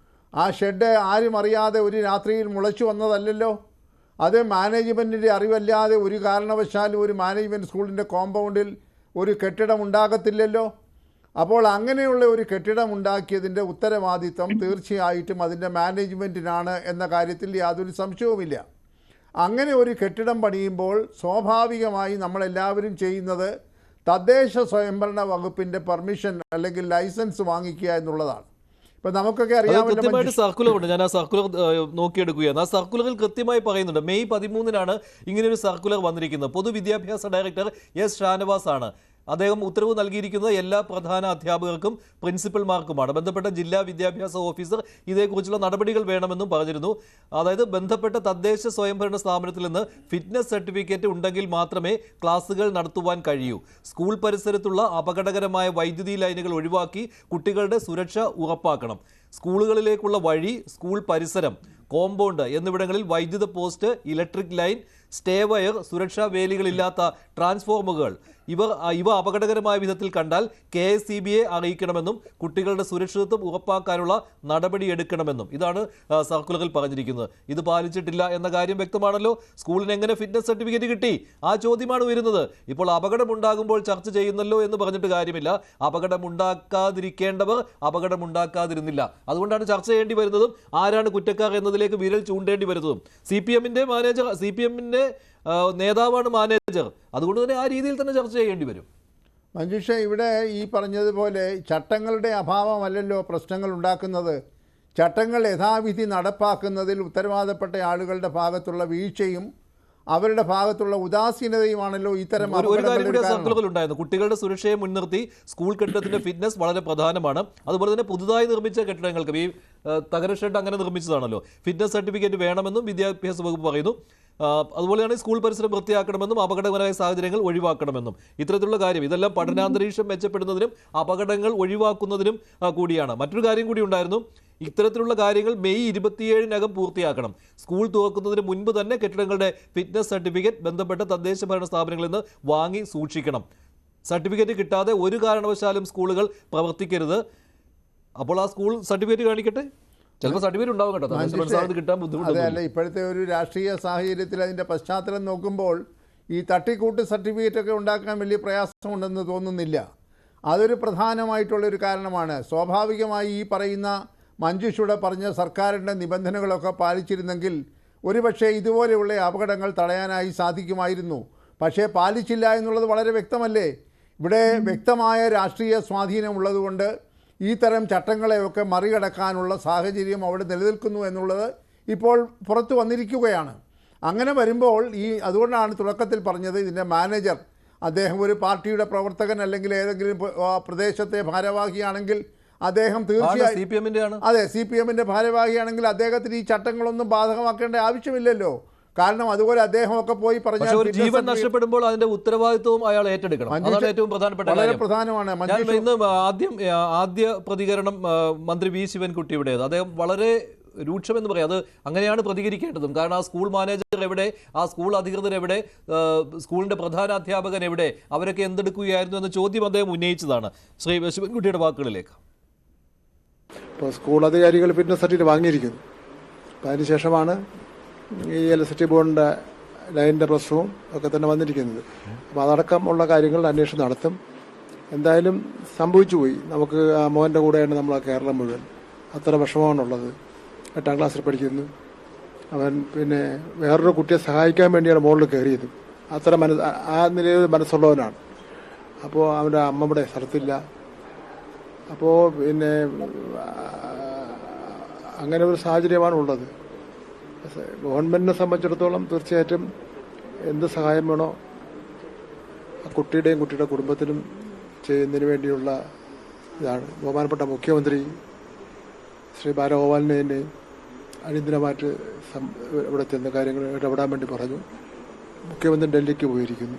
Speaker 3: ആ ഷെഡ് ആരും അറിയാതെ ഒരു രാത്രിയിൽ മുളച്ചു വന്നതല്ലല്ലോ. അത് മാനേജ്മെൻറ്റിൻ്റെ അറിവല്ലാതെ ഒരു കാരണവശാലും ഒരു മാനേജ്മെൻറ്റ് സ്കൂളിൻ്റെ കോമ്പൗണ്ടിൽ ഒരു കെട്ടിടം ഉണ്ടാകത്തില്ലല്ലോ. അപ്പോൾ അങ്ങനെയുള്ള ഒരു കെട്ടിടം ഉണ്ടാക്കിയതിൻ്റെ ഉത്തരവാദിത്തം തീർച്ചയായിട്ടും അതിൻ്റെ മാനേജ്മെൻറ്റിനാണ് എന്ന കാര്യത്തിൽ യാതൊരു സംശയവുമില്ല. അങ്ങനെ ഒരു കെട്ടിടം പണിയുമ്പോൾ സ്വാഭാവികമായി നമ്മളെല്ലാവരും ചെയ്യുന്നത് തദ്ദേശ സ്വയംഭരണ വകുപ്പിൻ്റെ പെർമിഷൻ അല്ലെങ്കിൽ ലൈസൻസ് വാങ്ങിക്കുക എന്നുള്ളതാണ്. ഇപ്പം നമുക്കൊക്കെ അറിയാവുന്ന
Speaker 1: സർക്കുലർ ഉണ്ട്. ഞാൻ ആ സർക്കുലർ നോക്കിയെടുക്കുകയാണ്. ആ സർക്കുലറിൽ കൃത്യമായി പറയുന്നുണ്ട്, മെയ് 13-നാണ് ഇങ്ങനെയൊരു സർക്കുലർ വന്നിരിക്കുന്നത്. പൊതുവിദ്യാഭ്യാസ ഡയറക്ടർ S. ഷാനവാസ് ആണ്. അദ്ദേഹം ഉത്തരവ് നൽകിയിരിക്കുന്നത് എല്ലാ പ്രധാന അധ്യാപകർക്കും പ്രിൻസിപ്പൽമാർക്കുമാണ്. ബന്ധപ്പെട്ട ജില്ലാ വിദ്യാഭ്യാസ ഓഫീസർ ഇതേക്കുറിച്ചുള്ള നടപടികൾ വേണമെന്നും പറഞ്ഞിരുന്നു. അതായത് ബന്ധപ്പെട്ട തദ്ദേശ സ്വയംഭരണ സ്ഥാപനത്തിൽ നിന്ന് ഫിറ്റ്നസ് സർട്ടിഫിക്കറ്റ് ഉണ്ടെങ്കിൽ മാത്രമേ ക്ലാസുകൾ നടത്തുവാൻ കഴിയൂ. സ്കൂൾ പരിസരത്തുള്ള അപകടകരമായ വൈദ്യുതി ലൈനുകൾ ഒഴിവാക്കി കുട്ടികളുടെ സുരക്ഷ ഉറപ്പാക്കണം. സ്കൂളുകളിലേക്കുള്ള വഴി, സ്കൂൾ പരിസരം, കോമ്പൗണ്ട് എന്നിവിടങ്ങളിൽ വൈദ്യുത post, electric line, stay wire, സുരക്ഷാ വേലികളില്ലാത്ത ട്രാൻസ്ഫോർമറുകൾ ഇവ അപകടകരമായ വിധത്തിൽ കണ്ടാൽ KSEBയെ അറിയിക്കണമെന്നും കുട്ടികളുടെ സുരക്ഷിതത്വം ഉറപ്പാക്കാനുള്ള നടപടിയെടുക്കണമെന്നും ഇതാണ് സർക്കുലറിൽ പറഞ്ഞിരിക്കുന്നത്. ഇത് പാലിച്ചിട്ടില്ല എന്ന കാര്യം വ്യക്തമാണല്ലോ. സ്കൂളിന് എങ്ങനെ ഫിറ്റ്നസ് സർട്ടിഫിക്കറ്റ് കിട്ടി? ആ ചോദ്യമാണ് വരുന്നത്. ഇപ്പോൾ അപകടമുണ്ടാകുമ്പോൾ ചർച്ച ചെയ്യുന്നല്ലോ എന്ന് പറഞ്ഞിട്ട് കാര്യമില്ല. അപകടമുണ്ടാക്കാതിരിക്കേണ്ടവർ അപകടമുണ്ടാക്കാതിരുന്നില്ല. അതുകൊണ്ടാണ് ചർച്ച ചെയ്യേണ്ടി വരുന്നതും ആരാണ് കുറ്റക്കാർ എന്നതിലേക്ക് വിരൽ ചൂണ്ടേണ്ടി വരുന്നതും. CPM-ന്റെ നേതാവാണ് മാനേജർ. അതുകൊണ്ട് തന്നെ ആ രീതിയിൽ തന്നെ ചർച്ച ചെയ്യേണ്ടി വരും.
Speaker 3: മഞ്ജുഷ, ഇവിടെ ഈ പറഞ്ഞതുപോലെ ചട്ടങ്ങളുടെ അഭാവമല്ലല്ലോ പ്രശ്നങ്ങൾ ഉണ്ടാക്കുന്നത്. ചട്ടങ്ങൾ യഥാവിധി നടപ്പാക്കുന്നതിൽ ഉത്തരവാദപ്പെട്ട ആളുകളുടെ ഭാഗത്തുള്ള വീഴ്ചയും അവരുടെ ഭാഗത്തുള്ള ഉദാസീനതയുമാണല്ലോ ഇത്തരം
Speaker 1: ഉണ്ടായിരുന്നു. കുട്ടികളുടെ സുരക്ഷയെ മുൻനിർത്തി സ്കൂൾ കെട്ടിടത്തിന്റെ ഫിറ്റ്നസ് വളരെ പ്രധാനമാണ്. അതുപോലെ തന്നെ പുതുതായി നിർമ്മിച്ച കെട്ടിടങ്ങൾക്ക്, ഈ തകര ഷെഡ് അങ്ങനെ നിർമ്മിച്ചതാണല്ലോ, ഫിറ്റ്നസ് സർട്ടിഫിക്കറ്റ് വേണമെന്നും വിദ്യാഭ്യാസ വകുപ്പ് പറയുന്നു. അതുപോലെ തന്നെ സ്കൂൾ പരിസരം വൃത്തിയാക്കണമെന്നും അപകടകരമായ സാഹചര്യങ്ങൾ ഒഴിവാക്കണമെന്നും ഇത്തരത്തിലുള്ള കാര്യം, ഇതെല്ലാം പഠനാന്തരീക്ഷം മെച്ചപ്പെടുന്നതിനും അപകടങ്ങൾ ഒഴിവാക്കുന്നതിനും കൂടിയാണ്. മറ്റൊരു കാര്യം കൂടി ഉണ്ടായിരുന്നു. ഇത്തരത്തിലുള്ള കാര്യങ്ങൾ മെയ് 27-നകം പൂർത്തിയാക്കണം. സ്കൂൾ തുറക്കുന്നതിന് മുൻപ് തന്നെ കെട്ടിടങ്ങളുടെ ഫിറ്റ്നസ് സർട്ടിഫിക്കറ്റ് ബന്ധപ്പെട്ട തദ്ദേശ ഭരണ സ്ഥാപനങ്ങളിൽ നിന്ന് വാങ്ങി സൂക്ഷിക്കണം. സർട്ടിഫിക്കറ്റ് കിട്ടാതെ ഒരു കാരണവശാലും സ്കൂളുകൾ പ്രവർത്തിക്കരുത്. അപ്പോൾ ആ സ്കൂൾ സർട്ടിഫിക്കറ്റ് കാണിക്കട്ടെ. ചിലപ്പോൾ സർട്ടിഫിക്കറ്റ് ഉണ്ടാവും കേട്ടോ, തദ്ദേശ കിട്ടാൻ
Speaker 3: അതെ,
Speaker 1: ബുദ്ധിമുട്ട്.
Speaker 3: അല്ല, ഇപ്പോഴത്തെ ഒരു രാഷ്ട്രീയ സാഹചര്യത്തിൽ അതിൻ്റെ പശ്ചാത്തലം നോക്കുമ്പോൾ ഈ തട്ടിക്കൂട്ട് സർട്ടിഫിക്കറ്റൊക്കെ ഉണ്ടാക്കാൻ വലിയ പ്രയാസമുണ്ടെന്ന് തോന്നുന്നില്ല. അതൊരു പ്രധാനമായിട്ടുള്ളൊരു കാരണമാണ്. സ്വാഭാവികമായി ഈ പറയുന്ന മഞ്ജുഷയുടെ പറഞ്ഞ സർക്കാരിൻ്റെ നിബന്ധനകളൊക്കെ പാലിച്ചിരുന്നെങ്കിൽ ഒരുപക്ഷെ ഇതുപോലെയുള്ള അപകടങ്ങൾ തടയാനായി സാധിക്കുമായിരുന്നു. പക്ഷേ പാലിച്ചില്ല എന്നുള്ളത് വളരെ വ്യക്തമല്ലേ. ഇവിടെ വ്യക്തമായ രാഷ്ട്രീയ സ്വാധീനമുള്ളതുകൊണ്ട് ഈ തരം ചട്ടങ്ങളെയൊക്കെ മറികടക്കാനുള്ള സാഹചര്യം അവിടെ നിലനിൽക്കുന്നു എന്നുള്ളത് ഇപ്പോൾ പുറത്തു വന്നിരിക്കുകയാണ്. അങ്ങനെ വരുമ്പോൾ അതുകൊണ്ടാണ് തുടക്കത്തിൽ പറഞ്ഞത് ഇതിൻ്റെ മാനേജർ അദ്ദേഹം ഒരു പാർട്ടിയുടെ പ്രവർത്തകൻ അല്ലെങ്കിൽ ഏതെങ്കിലും പ്രദേശത്തെ ഭാരവാഹിയാണെങ്കിൽ അദ്ദേഹം തീർച്ചയായും അതെ CPM-ന്റെ ഭാരവാഹിയാണെങ്കിൽ അദ്ദേഹത്തിന് ഈ ചട്ടങ്ങളൊന്നും ബാധകമാക്കേണ്ട ആവശ്യമില്ലല്ലോ. കാരണം അതുപോലെ അദ്ദേഹമൊക്കെ പോയി പറഞ്ഞാൽ
Speaker 1: ജീവൻ നഷ്ടപ്പെടുമ്പോൾ അതിന്റെ ഉത്തരവാദിത്വവും അയാൾ ഏറ്റെടുക്കണം. അതാണ് ഏറ്റവും പ്രധാനപ്പെട്ട കാര്യം.
Speaker 3: പ്രധാനമാണ്.
Speaker 1: ഇന്ന് ആദ്യ പ്രതികരണം മന്ത്രി വി ശിവൻകുട്ടിയുടേത്. അദ്ദേഹം വളരെ രൂക്ഷമെന്ന് പറയാം. അത് അങ്ങനെയാണ് പ്രതികരിക്കേണ്ടതും. കാരണം ആ സ്കൂൾ മാനേജർ എവിടെ, ആ സ്കൂൾ അധികൃതർ എവിടെ, സ്കൂളിന്റെ പ്രധാന അധ്യാപകൻ എവിടെ, അവരൊക്കെ എന്തെടുക്കുകയായിരുന്നു എന്ന ചോദ്യം അദ്ദേഹം ഉന്നയിച്ചതാണ്. ശ്രീ ശിവൻകുട്ടിയുടെ വാക്കുകളിലേക്ക്.
Speaker 4: ഇപ്പോൾ സ്കൂൾ അധികാരികൾ ഫിറ്റ്നസ് സർട്ടിഫിക്കറ്റ് വാങ്ങിയിരിക്കുന്നു. അപ്പോൾ അതിനുശേഷമാണ് ഈ ഇലക്ട്രിസിറ്റി ബോർഡിൻ്റെ ലൈനിൻ്റെ പ്രശ്നവും ഒക്കെ തന്നെ വന്നിരിക്കുന്നത്. അപ്പോൾ അതടക്കമുള്ള കാര്യങ്ങളുടെ അന്വേഷണം നടത്തും. എന്തായാലും സംഭവിച്ചു പോയി. നമുക്ക് ആ മോൻ്റെ കൂടെയാണ് നമ്മൾ ആ കേരളം മുഴുവൻ. അത്ര വിഷമമാണുള്ളത്. 8ാം ക്ലാസ്സിൽ പഠിക്കുന്നു. അവൻ പിന്നെ വേറൊരു കുട്ടിയെ സഹായിക്കാൻ വേണ്ടിയാണ് മുകളിൽ കയറിയത്. അത്ര ആ നിലയിൽ മനസ്സുള്ളവനാണ്. അപ്പോൾ അവൻ്റെ അമ്മയുടെ സ്ഥലത്തില്ല. അപ്പോൾ പിന്നെ അങ്ങനെ ഒരു സാഹചര്യമാണ് ഉള്ളത്. ഗവൺമെൻറ്റിനെ സംബന്ധിച്ചിടത്തോളം തീർച്ചയായിട്ടും എന്ത് സഹായം വേണോ ആ കുട്ടിയുടെയും കുട്ടിയുടെ കുടുംബത്തിനും ചെയ്യുന്നതിന് വേണ്ടിയുള്ള ഇതാണ്. ബഹുമാനപ്പെട്ട മുഖ്യമന്ത്രി ശ്രീ ബാലഗോപാലിനെ അടിയന്തരമായിട്ട് ഇവിടെ ചെന്ന കാര്യങ്ങൾ ഇടപെടാൻ വേണ്ടി പറഞ്ഞു. മുഖ്യമന്ത്രി ഡൽഹിക്ക് പോയിരിക്കുന്നു.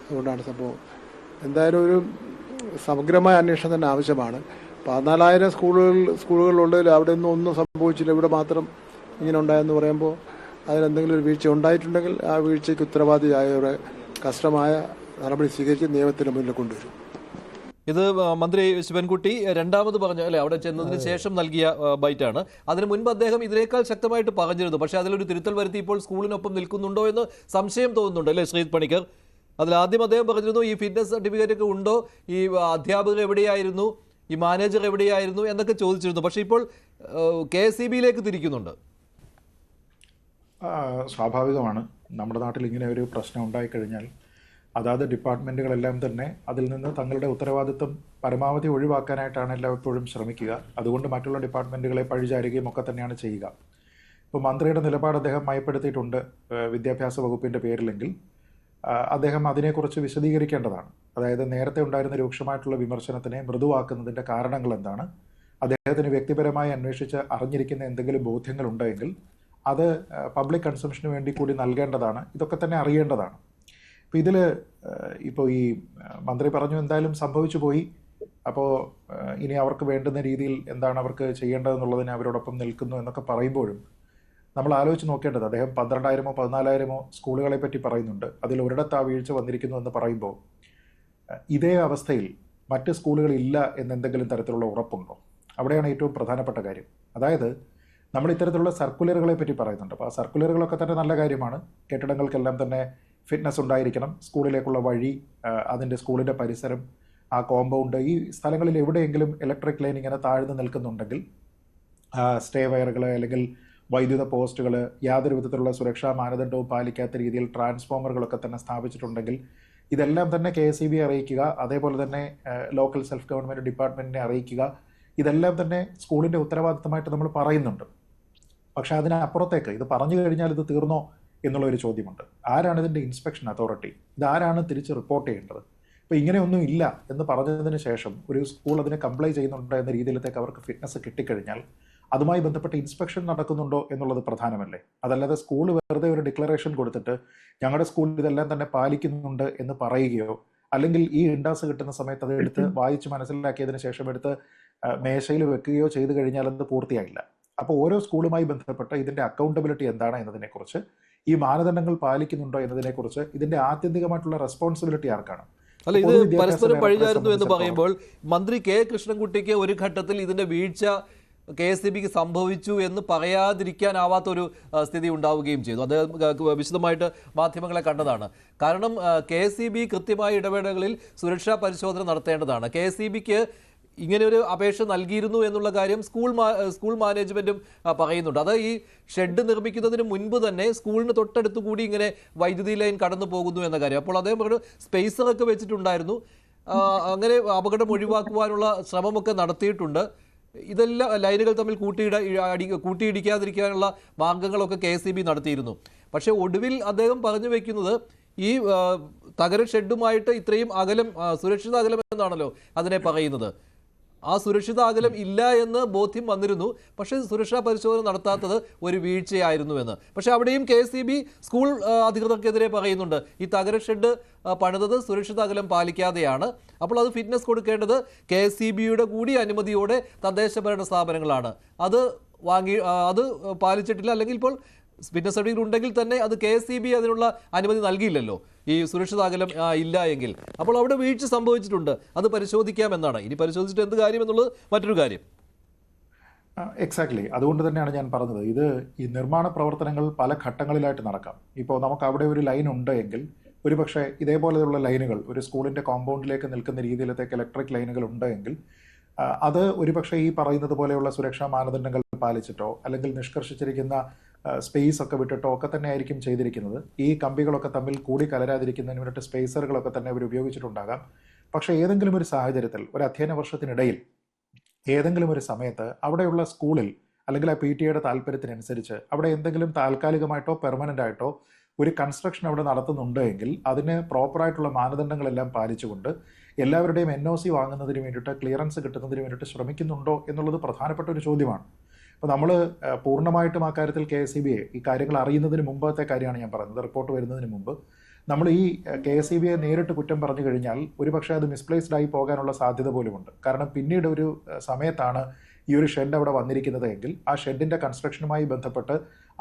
Speaker 4: അതുകൊണ്ടാണ് സംഭവം. എന്തായാലും ഒരു സമഗ്രമായ അന്വേഷണം തന്നെ ആവശ്യമാണ്. 14,000 സ്കൂളുകളുള്ളതിൽ അവിടെ ഒന്നും സംഭവിച്ചില്ല, ഇവിടെ മാത്രം ഇങ്ങനെ ഉണ്ടായെന്ന് പറയുമ്പോൾ അതിലെന്തെങ്കിലും ഒരു വീഴ്ച ഉണ്ടായിട്ടുണ്ടെങ്കിൽ ആ വീഴ്ചയ്ക്ക് ഉത്തരവാദിയായവരെ കർശനമായ നടപടി സ്വീകരിച്ച് നിയമത്തിന് മുന്നിൽ കൊണ്ടുവരും.
Speaker 1: ഇത് മന്ത്രി ശിവൻകുട്ടി രണ്ടാമത് പറഞ്ഞ അല്ലെ, അവിടെ ചെന്നതിന് ശേഷം നൽകിയ ബൈറ്റാണ്. അതിനു മുൻപ് അദ്ദേഹം ഇതിനേക്കാൾ ശക്തമായിട്ട് പറഞ്ഞിരുന്നു. പക്ഷേ അതിലൊരു തിരുത്തൽ വരുത്തി ഇപ്പോൾ സ്കൂളിനൊപ്പം നിൽക്കുന്നുണ്ടോ എന്ന് സംശയം തോന്നുന്നുണ്ട് അല്ലേ ശ്രീജിത് പണിക്കർ? അതിലാദ്യം അദ്ദേഹം പറഞ്ഞിരുന്നു ഈ ഫിറ്റ്നസ് സർട്ടിഫിക്കറ്റ് ഒക്കെ ഉണ്ടോ, ഈ അധ്യാപകർ എവിടെയായിരുന്നു, ഈ മാനേജർ എവിടെയായിരുന്നു എന്നൊക്കെ ചോദിച്ചിരുന്നു. പക്ഷേ ഇപ്പോൾ KSEB-യിലേക്ക് തിരിക്കുന്നുണ്ട്.
Speaker 5: സ്വാഭാവികമാണ്. നമ്മുടെ നാട്ടിൽ ഇങ്ങനെ ഒരു പ്രശ്നം ഉണ്ടായിക്കഴിഞ്ഞാൽ അതാത് ഡിപ്പാർട്ട്മെൻറ്റുകളെല്ലാം തന്നെ അതിൽ നിന്ന് തങ്ങളുടെ ഉത്തരവാദിത്വം പരമാവധി ഒഴിവാക്കാനായിട്ടാണ് എല്ലായ്പ്പോഴും ശ്രമിക്കുക. അതുകൊണ്ട് മറ്റുള്ള ഡിപ്പാർട്ട്മെൻറ്റുകളെ പഴിചാരുകയും ഒക്കെ തന്നെയാണ് ചെയ്യുക. ഇപ്പോൾ മന്ത്രിയുടെ നിലപാട് അദ്ദേഹം മയപ്പെടുത്തിയിട്ടുണ്ട് വിദ്യാഭ്യാസ വകുപ്പിൻ്റെ പേരിലെങ്കിൽ അദ്ദേഹം അതിനെക്കുറിച്ച് വിശദീകരിക്കേണ്ടതാണ്. അതായത് നേരത്തെ ഉണ്ടായിരുന്ന രൂക്ഷമായിട്ടുള്ള വിമർശനത്തിനെ മൃദുവാക്കുന്നതിൻ്റെ കാരണങ്ങൾ എന്താണ്, അദ്ദേഹത്തിന് വ്യക്തിപരമായി അന്വേഷിച്ച് അറിഞ്ഞിരിക്കുന്ന എന്തെങ്കിലും ബോധ്യങ്ങളുണ്ടെങ്കിൽ അത് പബ്ലിക് കൺസംഷന് വേണ്ടി കൂടി നൽകേണ്ടതാണ്. ഇതൊക്കെ തന്നെ അറിയേണ്ടതാണ്. അപ്പോൾ ഇതിൽ ഇപ്പോൾ ഈ മന്ത്രി പറഞ്ഞു എന്തായാലും സംഭവിച്ചു പോയി, അപ്പോൾ ഇനി അവർക്ക് വേണ്ടുന്ന രീതിയിൽ എന്താണ് അവർക്ക് ചെയ്യേണ്ടതെന്നുള്ളതിന് അവരോടൊപ്പം നിൽക്കുന്നു എന്നൊക്കെ പറയുമ്പോഴും നമ്മൾ ആലോചിച്ച് നോക്കേണ്ടത്, അദ്ദേഹം 12,000-ഓ 14,000-ഓ സ്കൂളുകളെ പറ്റി പറയുന്നുണ്ട്. അതിൽ ഒരിടത്ത് ആ വീഴ്ച വന്നിരിക്കുന്നു എന്ന് പറയുമ്പോൾ ഇതേ അവസ്ഥയിൽ മറ്റ് സ്കൂളുകളില്ല എന്നെന്തെങ്കിലും തരത്തിലുള്ള ഉറപ്പുണ്ടോ? അവിടെയാണ് ഏറ്റവും പ്രധാനപ്പെട്ട കാര്യം. അതായത് നമ്മൾ ഇത്തരത്തിലുള്ള സർക്കുലറുകളെ പറ്റി പറയുന്നുണ്ട്. അപ്പോൾ ആ സർക്കുലറുകളൊക്കെ തന്നെ നല്ല കാര്യമാണ്. കെട്ടിടങ്ങൾക്കെല്ലാം തന്നെ ഫിറ്റ്നസ് ഉണ്ടായിരിക്കണം, സ്കൂളിലേക്കുള്ള വഴി, അതിൻ്റെ സ്കൂളിൻ്റെ പരിസരം, ആ കോമ്പൗണ്ട്, ഈ സ്ഥലങ്ങളിൽ എവിടെയെങ്കിലും ഇലക്ട്രിക് ലൈൻ ഇങ്ങനെ താഴ്ന്നു നിൽക്കുന്നുണ്ടെങ്കിൽ സ്റ്റേ വയറുകൾ അല്ലെങ്കിൽ വൈദ്യുത പോസ്റ്റുകൾ, യാതൊരു വിധത്തിലുള്ള സുരക്ഷാ മാനദണ്ഡവും പാലിക്കാത്ത രീതിയിൽ ട്രാൻസ്ഫോമറുകളൊക്കെ തന്നെ സ്ഥാപിച്ചിട്ടുണ്ടെങ്കിൽ ഇതെല്ലാം തന്നെ KSEB-യെ അറിയിക്കുക. അതേപോലെ തന്നെ ലോക്കൽ സെൽഫ് ഗവൺമെൻറ് ഡിപ്പാർട്ട്മെൻറ്റിനെ അറിയിക്കുക. ഇതെല്ലാം തന്നെ സ്കൂളിൻ്റെ ഉത്തരവാദിത്തമായിട്ട് നമ്മൾ പറയുന്നുണ്ട്. പക്ഷേ അതിനപ്പുറത്തേക്ക് ഇത് പറഞ്ഞു കഴിഞ്ഞാൽ ഇത് തീർന്നോ എന്നുള്ളൊരു ചോദ്യമുണ്ട്. ആരാണ് ഇതിൻ്റെ ഇൻസ്പെക്ഷൻ അതോറിറ്റി? ഇതാരാണ് തിരിച്ച് റിപ്പോർട്ട് ചെയ്യേണ്ടത്? ഇപ്പോൾ ഇങ്ങനെയൊന്നും ഇല്ല എന്ന് പറഞ്ഞതിന് ശേഷം ഒരു സ്കൂൾ അതിനെ കംപ്ലൈ ചെയ്യുന്നുണ്ട് എന്ന രീതിയിലത്തേക്ക് അവർക്ക് ഫിറ്റ്നസ് കിട്ടിക്കഴിഞ്ഞാൽ അതുമായി ബന്ധപ്പെട്ട് ഇൻസ്പെക്ഷൻ നടക്കുന്നുണ്ടോ എന്നുള്ളത് പ്രധാനമല്ലേ? അതല്ലാതെ സ്കൂൾ വെറുതെ ഒരു ഡിക്ലറേഷൻ കൊടുത്തിട്ട് ഞങ്ങളുടെ സ്കൂൾ ഇതെല്ലാം തന്നെ പാലിക്കുന്നുണ്ട് എന്ന് പറയുകയോ അല്ലെങ്കിൽ ഈ ഇൻഡാസ് കിട്ടുന്ന സമയത്ത് അത് എടുത്ത് വായിച്ച് മനസ്സിലാക്കിയതിന് ശേഷം എടുത്ത് മേശയിൽ വെക്കുകയോ ചെയ്തു കഴിഞ്ഞാൽ അത് പൂർത്തിയായില്ല. അപ്പോൾ ഓരോ സ്കൂളുമായി ബന്ധപ്പെട്ട് ഇതിൻ്റെ അക്കൗണ്ടബിലിറ്റി എന്താണ് എന്നതിനെക്കുറിച്ച്, ഈ മാനദണ്ഡങ്ങൾ പാലിക്കുന്നുണ്ടോ എന്നതിനെക്കുറിച്ച് ഇതിൻ്റെ ആത്യന്തികമായിട്ടുള്ള റെസ്പോൺസിബിലിറ്റി ആർക്കാണ്?
Speaker 1: അല്ല, ഇത് പരസ്പരം പഴിചാരുന്നു എന്ന് പറയുമ്പോൾ മന്ത്രി K. കൃഷ്ണൻകുട്ടിക്ക് ഒരു ഘട്ടത്തിൽ ഇതിന്റെ വീഴ്ച KSEBക്ക് സംഭവിച്ചു എന്ന് പറയാതിരിക്കാനാവാത്തൊരു സ്ഥിതി ഉണ്ടാവുകയും ചെയ്തു. അദ്ദേഹം വിശദമായിട്ട് മാധ്യമങ്ങളെ കണ്ടതാണ്. കാരണം KSEB കൃത്യമായ ഇടവേളകളിൽ സുരക്ഷാ പരിശോധന നടത്തേണ്ടതാണ്. KSEBക്ക് ഇങ്ങനെ ഒരു അപേക്ഷ നൽകിയിരുന്നു എന്നുള്ള കാര്യം സ്കൂൾ മാനേജ്മെന്റും പറയുന്നുണ്ട്. അത് ഈ ഷെഡ് നിർമ്മിക്കുന്നതിന് മുൻപ് തന്നെ സ്കൂളിന് തൊട്ടടുത്ത് കൂടി ഇങ്ങനെ വൈദ്യുതി ലൈൻ കടന്നു പോകുന്നു എന്ന കാര്യം. അപ്പോൾ അദ്ദേഹം പറഞ്ഞു സ്പേസറൊക്കെ വെച്ചിട്ടുണ്ടായിരുന്നു, അങ്ങനെ അപകടം ഒഴിവാക്കുവാനുള്ള ശ്രമമൊക്കെ നടത്തിയിട്ടുണ്ട്. ഇതെല്ലാം ലൈനുകൾ തമ്മിൽ കൂട്ടിയിടിക്കാതിരിക്കാനുള്ള മാർഗങ്ങളൊക്കെ KSEB നടത്തിയിരുന്നു. പക്ഷേ ഒടുവിൽ അദ്ദേഹം പറഞ്ഞു വെക്കുന്നത് ഈ തകര ഷെഡുമായിട്ട് ഇത്രയും അകലം, സുരക്ഷിത അകലം എന്നാണല്ലോ അതിനെ പറയുന്നത്, ആ സുരക്ഷിത അകലം ഇല്ല എന്ന് ബോധ്യം വന്നിരുന്നു. പക്ഷേ സുരക്ഷാ പരിശോധന നടത്താത്തത് ഒരു വീഴ്ചയായിരുന്നുവെന്ന്. പക്ഷേ അവിടെയും KSEB സ്കൂൾ അധികൃതർക്കെതിരെ പറയുന്നുണ്ട് ഈ തകര ഷെഡ് പണിതത് സുരക്ഷിത അകലം പാലിക്കാതെയാണ്. അപ്പോൾ അത് ഫിറ്റ്നസ് കൊടുക്കേണ്ടത് KSEBയുടെ കൂടി അനുമതിയോടെ തദ്ദേശഭരണ സ്ഥാപനങ്ങളാണ്. അത് പാലിച്ചിട്ടില്ല. അല്ലെങ്കിൽ ഇപ്പോൾ ഫിറ്റ്നസ് സർട്ടിഫിക്കറ്റ് ഉണ്ടെങ്കിൽ തന്നെ അത് KSEB അതിനുള്ള അനുമതി നൽകിയില്ലല്ലോ ഈ സുരക്ഷിത അകലം ഇല്ല എങ്കിൽ. അപ്പോൾ അവിടെ വീഴ്ച സംഭവിച്ചിട്ടുണ്ട്, അത് പരിശോധിക്കാമെന്നാണ്. ഇനി പരിശോധിച്ചിട്ട് എന്ത് കാര്യം എന്നുള്ളത് മറ്റൊരു കാര്യം.
Speaker 5: എക്സാക്ട്ലി, അതുകൊണ്ട് തന്നെയാണ് ഞാൻ പറഞ്ഞത്, ഇത് ഈ നിർമ്മാണ പ്രവർത്തനങ്ങൾ പല ഘട്ടങ്ങളിലായിട്ട് നടക്കാം. ഇപ്പോൾ നമുക്ക് അവിടെ ഒരു ലൈൻ ഉണ്ട് എങ്കിൽ ഒരുപക്ഷെ ഇതേപോലെയുള്ള ലൈനുകൾ ഒരു സ്കൂളിൻ്റെ കോമ്പൗണ്ടിലേക്ക് നിൽക്കുന്ന രീതിയിലത്തേക്ക് ഇലക്ട്രിക് ലൈനുകൾ ഉണ്ട് എങ്കിൽ അത് ഒരുപക്ഷെ ഈ പറയുന്നത് പോലെയുള്ള സുരക്ഷാ മാനദണ്ഡങ്ങൾ പാലിച്ചിട്ടോ അല്ലെങ്കിൽ നിഷ്കർഷിച്ചിരിക്കുന്ന സ്പേസ് ഒക്കെ വിട്ടിട്ടോ ഒക്കെ തന്നെ ആയിരിക്കും ചെയ്തിരിക്കുന്നത്. ഈ കമ്പികളൊക്കെ തമ്മിൽ കൂടി കലരാതിരിക്കുന്നതിന് വേണ്ടിയിട്ട് സ്പേസറുകളൊക്കെ തന്നെ അവർ ഉപയോഗിച്ചിട്ടുണ്ടാകാം. പക്ഷേ ഏതെങ്കിലും ഒരു സാഹചര്യത്തിൽ ഒരു അധ്യയന വർഷത്തിനിടയിൽ ഏതെങ്കിലും ഒരു സമയത്ത് അവിടെയുള്ള സ്കൂളിൽ അല്ലെങ്കിൽ ആ PTA താല്പര്യത്തിനനുസരിച്ച് അവിടെ എന്തെങ്കിലും താൽക്കാലികമായിട്ടോ പെർമനൻ്റ് ആയിട്ടോ ഒരു കൺസ്ട്രക്ഷൻ അവിടെ നടത്തുന്നുണ്ട് എങ്കിൽ അതിന് പ്രോപ്പറായിട്ടുള്ള മാനദണ്ഡങ്ങളെല്ലാം പാലിച്ചുകൊണ്ട് എല്ലാവരുടെയും NOC വാങ്ങുന്നതിന് വേണ്ടിയിട്ട്, ക്ലിയറൻസ് കിട്ടുന്നതിന് വേണ്ടിയിട്ട് ശ്രമിക്കുന്നുണ്ടോ എന്നുള്ളത് പ്രധാനപ്പെട്ട ഒരു ചോദ്യമാണ്. അപ്പോൾ നമ്മൾ പൂർണ്ണമായിട്ടും ആ കാര്യത്തിൽ KSEBയെ ഈ കാര്യങ്ങൾ അറിയുന്നതിന് മുമ്പത്തെ കാര്യമാണ് ഞാൻ പറയുന്നത്. റിപ്പോർട്ട് വരുന്നതിന് മുമ്പ് നമ്മൾ ഈ KSEBയെ നേരിട്ട് കുറ്റം പറഞ്ഞു കഴിഞ്ഞാൽ ഒരുപക്ഷെ അത് മിസ്പ്ലേസ്ഡ് ആയി പോകാനുള്ള സാധ്യത പോലുമുണ്ട്. കാരണം പിന്നീട് ഒരു സമയത്താണ് ഈ ഒരു ഷെഡ് അവിടെ വന്നിരിക്കുന്നത് എങ്കിൽ ആ ഷെഡിൻ്റെ കൺസ്ട്രക്ഷനുമായി ബന്ധപ്പെട്ട്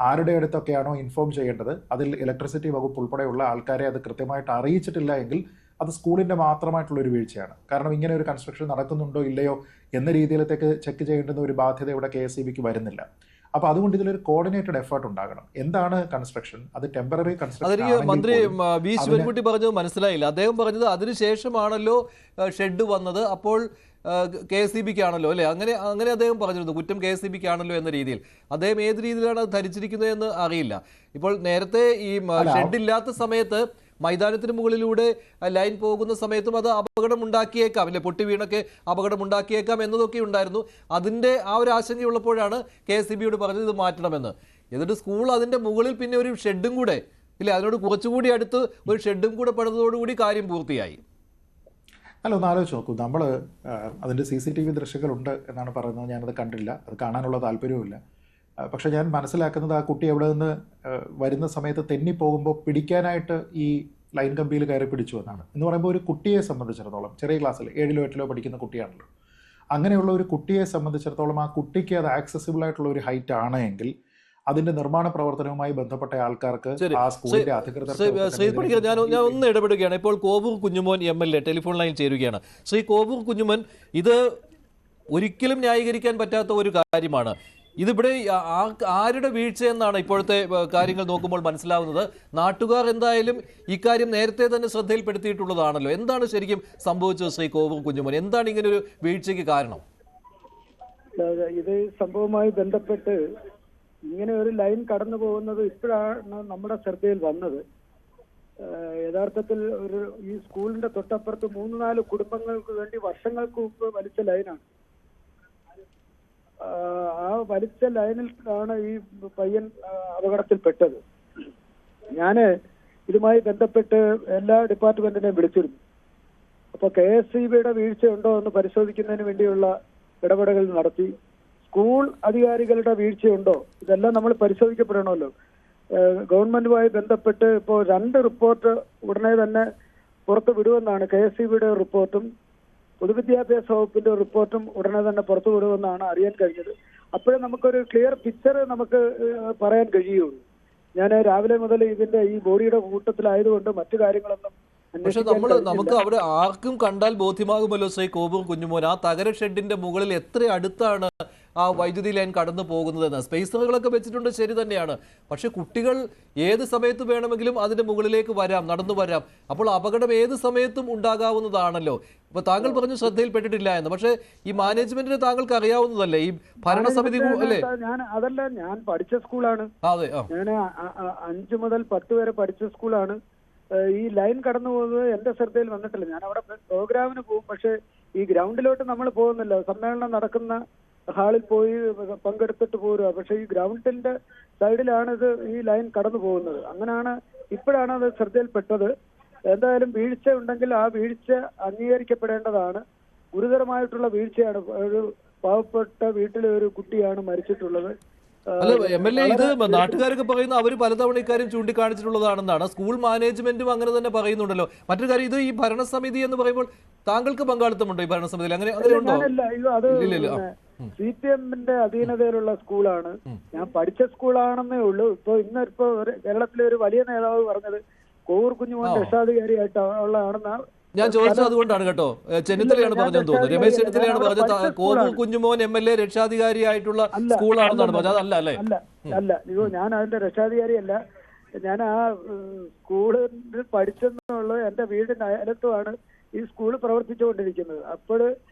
Speaker 5: ആരുടെ അടുത്തൊക്കെയാണോ ഇൻഫോം ചെയ്യേണ്ടത് അതിൽ ഇലക്ട്രിസിറ്റി വകുപ്പ് ഉൾപ്പെടെയുള്ള ആൾക്കാരെ അത് കൃത്യമായിട്ട് അറിയിച്ചിട്ടില്ല എങ്കിൽ അത് സ്കൂളിൻ്റെ മാത്രമായിട്ടുള്ളൊരു വീഴ്ചയാണ്. കാരണം ഇങ്ങനെ ഒരു കൺസ്ട്രക്ഷൻ നടക്കുന്നുണ്ടോ ഇല്ലയോ എന്ന രീതിയിലത്തേക്ക് ചെക്ക് ചെയ്യേണ്ടുന്ന ഒരു ബാധ്യത ഇവിടെ KSEBക്ക് വരുന്നില്ല. അപ്പോൾ അതുകൊണ്ട് ഇതിലൊരു കോർഡിനേറ്റഡ് എഫേർട്ട് ഉണ്ടാകണം. എന്താണ് കൺസ്ട്രക്ഷൻ? അത് ടെമ്പററി കൺസ്ട്രക്ഷൻ.
Speaker 1: മന്ത്രി വി ശിവൻകുട്ടി പറഞ്ഞത് മനസ്സിലായില്ല. അദ്ദേഹം പറഞ്ഞത് അതിനുശേഷമാണല്ലോ ഷെഡ് വന്നത്, അപ്പോൾ KSEBക്കാണല്ലോ അല്ലേ, അങ്ങനെ അദ്ദേഹം പറഞ്ഞിരുന്നു. കുറ്റം KSEBക്കാണല്ലോ എന്ന രീതിയിൽ. അദ്ദേഹം ഏത് രീതിയിലാണ് അത് ധരിച്ചിരിക്കുന്നത് എന്ന് അറിയില്ല. ഇപ്പോൾ നേരത്തെ ഈ ഷെഡ് ഇല്ലാത്ത സമയത്ത് മൈതാനത്തിന് മുകളിലൂടെ ലൈൻ പോകുന്ന സമയത്തും അത് അപകടം ഉണ്ടാക്കിയേക്കാം അല്ലെ, പൊട്ടി വീണൊക്കെ അപകടം ഉണ്ടാക്കിയേക്കാം എന്നതൊക്കെ ഉണ്ടായിരുന്നു. അതിൻ്റെ ആ ഒരു ആശങ്കയുള്ളപ്പോഴാണ് KSEBയോട് പറഞ്ഞത് ഇത് മാറ്റണമെന്ന്. എന്നിട്ട് സ്കൂൾ അതിൻ്റെ മുകളിൽ പിന്നെ ഒരു ഷെഡും കൂടെ ഇല്ലേ, അതിനോട് കുറച്ചുകൂടി അടുത്ത് ഒരു ഷെഡും കൂടെ പണിതതോടുകൂടി കാര്യം പൂർത്തിയായി.
Speaker 5: അല്ല, ഒന്ന് ആലോചിച്ച് നോക്കൂ. നമ്മൾ അതിൻ്റെ CCTV ദൃശ്യങ്ങളുണ്ട് എന്നാണ് പറയുന്നത്. ഞാനത് കണ്ടില്ല, അത് കാണാനുള്ള താല്പര്യവുമില്ല. പക്ഷേ ഞാൻ മനസ്സിലാക്കുന്നത് ആ കുട്ടി അവിടെ നിന്ന് വരുന്ന സമയത്ത് തെന്നിപ്പോകുമ്പോൾ പിടിക്കാനായിട്ട് ഈ ലൈൻ കമ്പിയിൽ കയറി പിടിച്ചു എന്നാണ്. എന്ന് പറയുമ്പോൾ ഒരു കുട്ടിയെ സംബന്ധിച്ചിടത്തോളം, ചെറിയ ക്ലാസ്സിൽ 7ലോ 8ലോ പഠിക്കുന്ന കുട്ടിയാണല്ലോ, അങ്ങനെയുള്ള ഒരു കുട്ടിയെ സംബന്ധിച്ചിടത്തോളം ആ കുട്ടിക്ക് അത് ആക്സസിബിൾ ആയിട്ടുള്ള ഒരു ഹൈറ്റ് ആണ് എങ്കിൽ അതിന്റെ നിർമ്മാണ പ്രവർത്തനവുമായി ബന്ധപ്പെട്ട ആൾക്കാർക്ക് ആ സ്കൂളിന്റെ അധികൃതർ.
Speaker 1: ഞാൻ ഒന്ന് ഇടപെടുകയാണ്. ഇപ്പോൾ Kovoor Kunjumon MLA telephone line ചേരുകയാണ്. ശ്രീ കോവൂർ കുഞ്ഞുമോൻ, ഇത് ഒരിക്കലും ന്യായീകരിക്കാൻ പറ്റാത്ത ഒരു കാര്യമാണ്. ഇതിവിടെ ആരുടെ വീഴ്ച എന്നാണ് ഇപ്പോഴത്തെ കാര്യങ്ങൾ നോക്കുമ്പോൾ മനസ്സിലാവുന്നത്. നാട്ടുകാർ എന്തായാലും ഇക്കാര്യം നേരത്തെ തന്നെ ശ്രദ്ധയിൽപ്പെടുത്തിയിട്ടുള്ളതാണല്ലോ. എന്താണ് ശരിക്കും സംഭവിച്ചത് ശ്രീ കോവൂർ കുഞ്ഞുമോൻ? എന്താണ് ഇങ്ങനെ ഒരു വീഴ്ചയ്ക്ക് കാരണം?
Speaker 6: ഇത് സംഭവവുമായി ബന്ധപ്പെട്ട് ഇങ്ങനെ ഒരു ലൈൻ കടന്നു പോകുന്നത് ഇപ്പോഴാണ് നമ്മുടെ ശ്രദ്ധയിൽ വന്നത്. യഥാർത്ഥത്തിൽ ഈ സ്കൂളിന്റെ തൊട്ടപ്പുറത്ത് 3-4 കുടുംബങ്ങൾക്ക് വേണ്ടി വർഷങ്ങൾക്ക് മുമ്പ് വലിച്ച ലൈനാണ്. ആ വലിച്ച ലൈനിലാണ് ഈ പയ്യൻ അപകടത്തിൽപ്പെട്ടത്. ഞാന് ഇതുമായി ബന്ധപ്പെട്ട് എല്ലാ ഡിപ്പാർട്ട്മെന്റിനെയും വിളിച്ചിരുന്നു. അപ്പൊ KSEBയുടെ വീഴ്ചയുണ്ടോ എന്ന് പരിശോധിക്കുന്നതിന് വേണ്ടിയുള്ള ഇടപെടലുകൾ നടത്തി. സ്കൂൾ അധികാരികളുടെ വീഴ്ചയുണ്ടോ, ഇതെല്ലാം നമ്മൾ പരിശോധിക്കപ്പെടണമല്ലോ. ഗവൺമെന്റുമായി ബന്ധപ്പെട്ട് ഇപ്പോൾ 2 റിപ്പോർട്ട് ഉടനെ തന്നെ പുറത്തു വിടുമെന്നാണ്. KSEBയുടെ റിപ്പോർട്ടും പൊതുവിദ്യാഭ്യാസ വകുപ്പിന്റെ റിപ്പോർട്ടും ഉടനെ തന്നെ പുറത്തു വിടുമെന്നാണ് അറിയാൻ കഴിഞ്ഞത്. അപ്പോഴേ നമുക്കൊരു ക്ലിയർ പിക്ചർ നമുക്ക് പറയാൻ കഴിയുള്ളൂ. ഞാൻ രാവിലെ മുതൽ ഇതിന്റെ ഈ ബോഡിയുടെ കൂട്ടത്തിലായതുകൊണ്ട് മറ്റു കാര്യങ്ങളൊന്നും.
Speaker 1: പക്ഷെ നമുക്ക് അവിടെ ആർക്കും കണ്ടാൽ ബോധ്യമാകുമല്ലോ ശ്രീ കോവൂർ കുഞ്ഞുമോൻ, ആ തകര ഷെഡിന്റെ മുകളിൽ എത്ര അടുത്താണ് ആ വൈദ്യുതി ലൈൻ കടന്നു പോകുന്നതെന്ന്. സ്പേസറുകളൊക്കെ വെച്ചിട്ടുണ്ട്, ശരി തന്നെയാണ്. പക്ഷെ കുട്ടികൾ ഏത് സമയത്ത് വേണമെങ്കിലും അതിന്റെ മുകളിലേക്ക് വരാം, നടന്നു വരാം. അപ്പോൾ അപകടം ഏത് സമയത്തും ഉണ്ടാകാവുന്നതാണല്ലോ. ഇപ്പൊ താങ്കൾ പറഞ്ഞു ശ്രദ്ധയിൽപ്പെട്ടിട്ടില്ല എന്ന്, പക്ഷെ ഈ മാനേജ്മെന്റിന് താങ്കൾക്ക് അറിയാവുന്നതല്ലേ ഈ ഭരണസമിതി അല്ലേ?
Speaker 6: ഞാൻ പഠിച്ച സ്കൂളാണ്.
Speaker 1: അതെ,
Speaker 6: ഞാൻ 5 മുതൽ 10 വരെ പഠിച്ച സ്കൂളാണ്. ഈ ലൈൻ കടന്നു പോകുന്നത് എന്റെ ശ്രദ്ധയിൽ വന്നിട്ടില്ല. ഞാൻ അവിടെ പ്രോഗ്രാമിന് പോകും, പക്ഷെ ഈ ഗ്രൗണ്ടിലോട്ട് നമ്മൾ പോകുന്നില്ല. സമ്മേളനം നടക്കുന്ന ഹാളിൽ പോയി പങ്കെടുത്തിട്ട് പോരുക. പക്ഷെ ഈ ഗ്രൗണ്ടിന്റെ സൈഡിലാണ് ഇത് ഈ ലൈൻ കടന്നു പോകുന്നത്. അങ്ങനെയാണ്, ഇപ്പോഴാണ് അത് ശ്രദ്ധയിൽപ്പെട്ടത്. എന്തായാലും വീഴ്ച ഉണ്ടെങ്കിൽ ആ വീഴ്ച അംഗീകരിക്കപ്പെടേണ്ടതാണ്. ഗുരുതരമായിട്ടുള്ള വീഴ്ചയാണ്. ഒരു പാവപ്പെട്ട വീട്ടിലെ ഒരു കുട്ടിയാണ് മരിച്ചിട്ടുള്ളത്.
Speaker 1: അല്ല MLA, ഇത് നാട്ടുകാരൊക്കെ പറയുന്ന അവർ പലതവണ ഇക്കാര്യം ചൂണ്ടിക്കാണിച്ചിട്ടുള്ളതാണെന്നാണ്. സ്കൂൾ മാനേജ്മെന്റും അങ്ങനെ തന്നെ പറയുന്നുണ്ടല്ലോ. മറ്റൊരു കാര്യം, ഇത് ഈ ഭരണസമിതി എന്ന് പറയുമ്പോൾ താങ്കൾക്ക് പങ്കാളിത്തമുണ്ടോ ഈ ഭരണസമിതിയിൽ? അങ്ങനെ ഉണ്ടോ?
Speaker 6: അത് CPM-ന്റെ അധീനതയിലുള്ള സ്കൂളാണ്. ഞാൻ പഠിച്ച സ്കൂളാണെന്നേ ഉള്ളൂ. ഇന്നിപ്പോ കേരളത്തിലെ ഒരു വലിയ നേതാവ് പറഞ്ഞത് കോവൂർ കുഞ്ഞുമോൻ രക്ഷാധികാരിയായിട്ട് ഉള്ളതാണെന്നാണ്
Speaker 1: ഞാൻ ചോദിച്ചത്. അതുകൊണ്ടാണ് കേട്ടോ, ചെന്നിത്തലയാണ് പറഞ്ഞതെന്ന് തോന്നുന്നു. രമേശ് ചെന്നിത്തലയാണ് പറഞ്ഞത് കോവൂർ കുഞ്ഞുമോൻ MLA രക്ഷാധികാരിയായിട്ടുള്ള സ്കൂളാണെന്നാണ് പറഞ്ഞത്. അതല്ല അല്ലേ?
Speaker 6: അല്ല, ഞാൻ അതിന്റെ രക്ഷാധികാരിയല്ല. ഞാൻ ആ സ്കൂളിൽ പഠിച്ചെന്നുള്ളത് എന്റെ വീടിന്റെ അയലത്തുമാണ് ഈ സ്കൂൾ പ്രവർത്തിച്ചുകൊണ്ടിരിക്കുന്നത്. അപ്പോൾ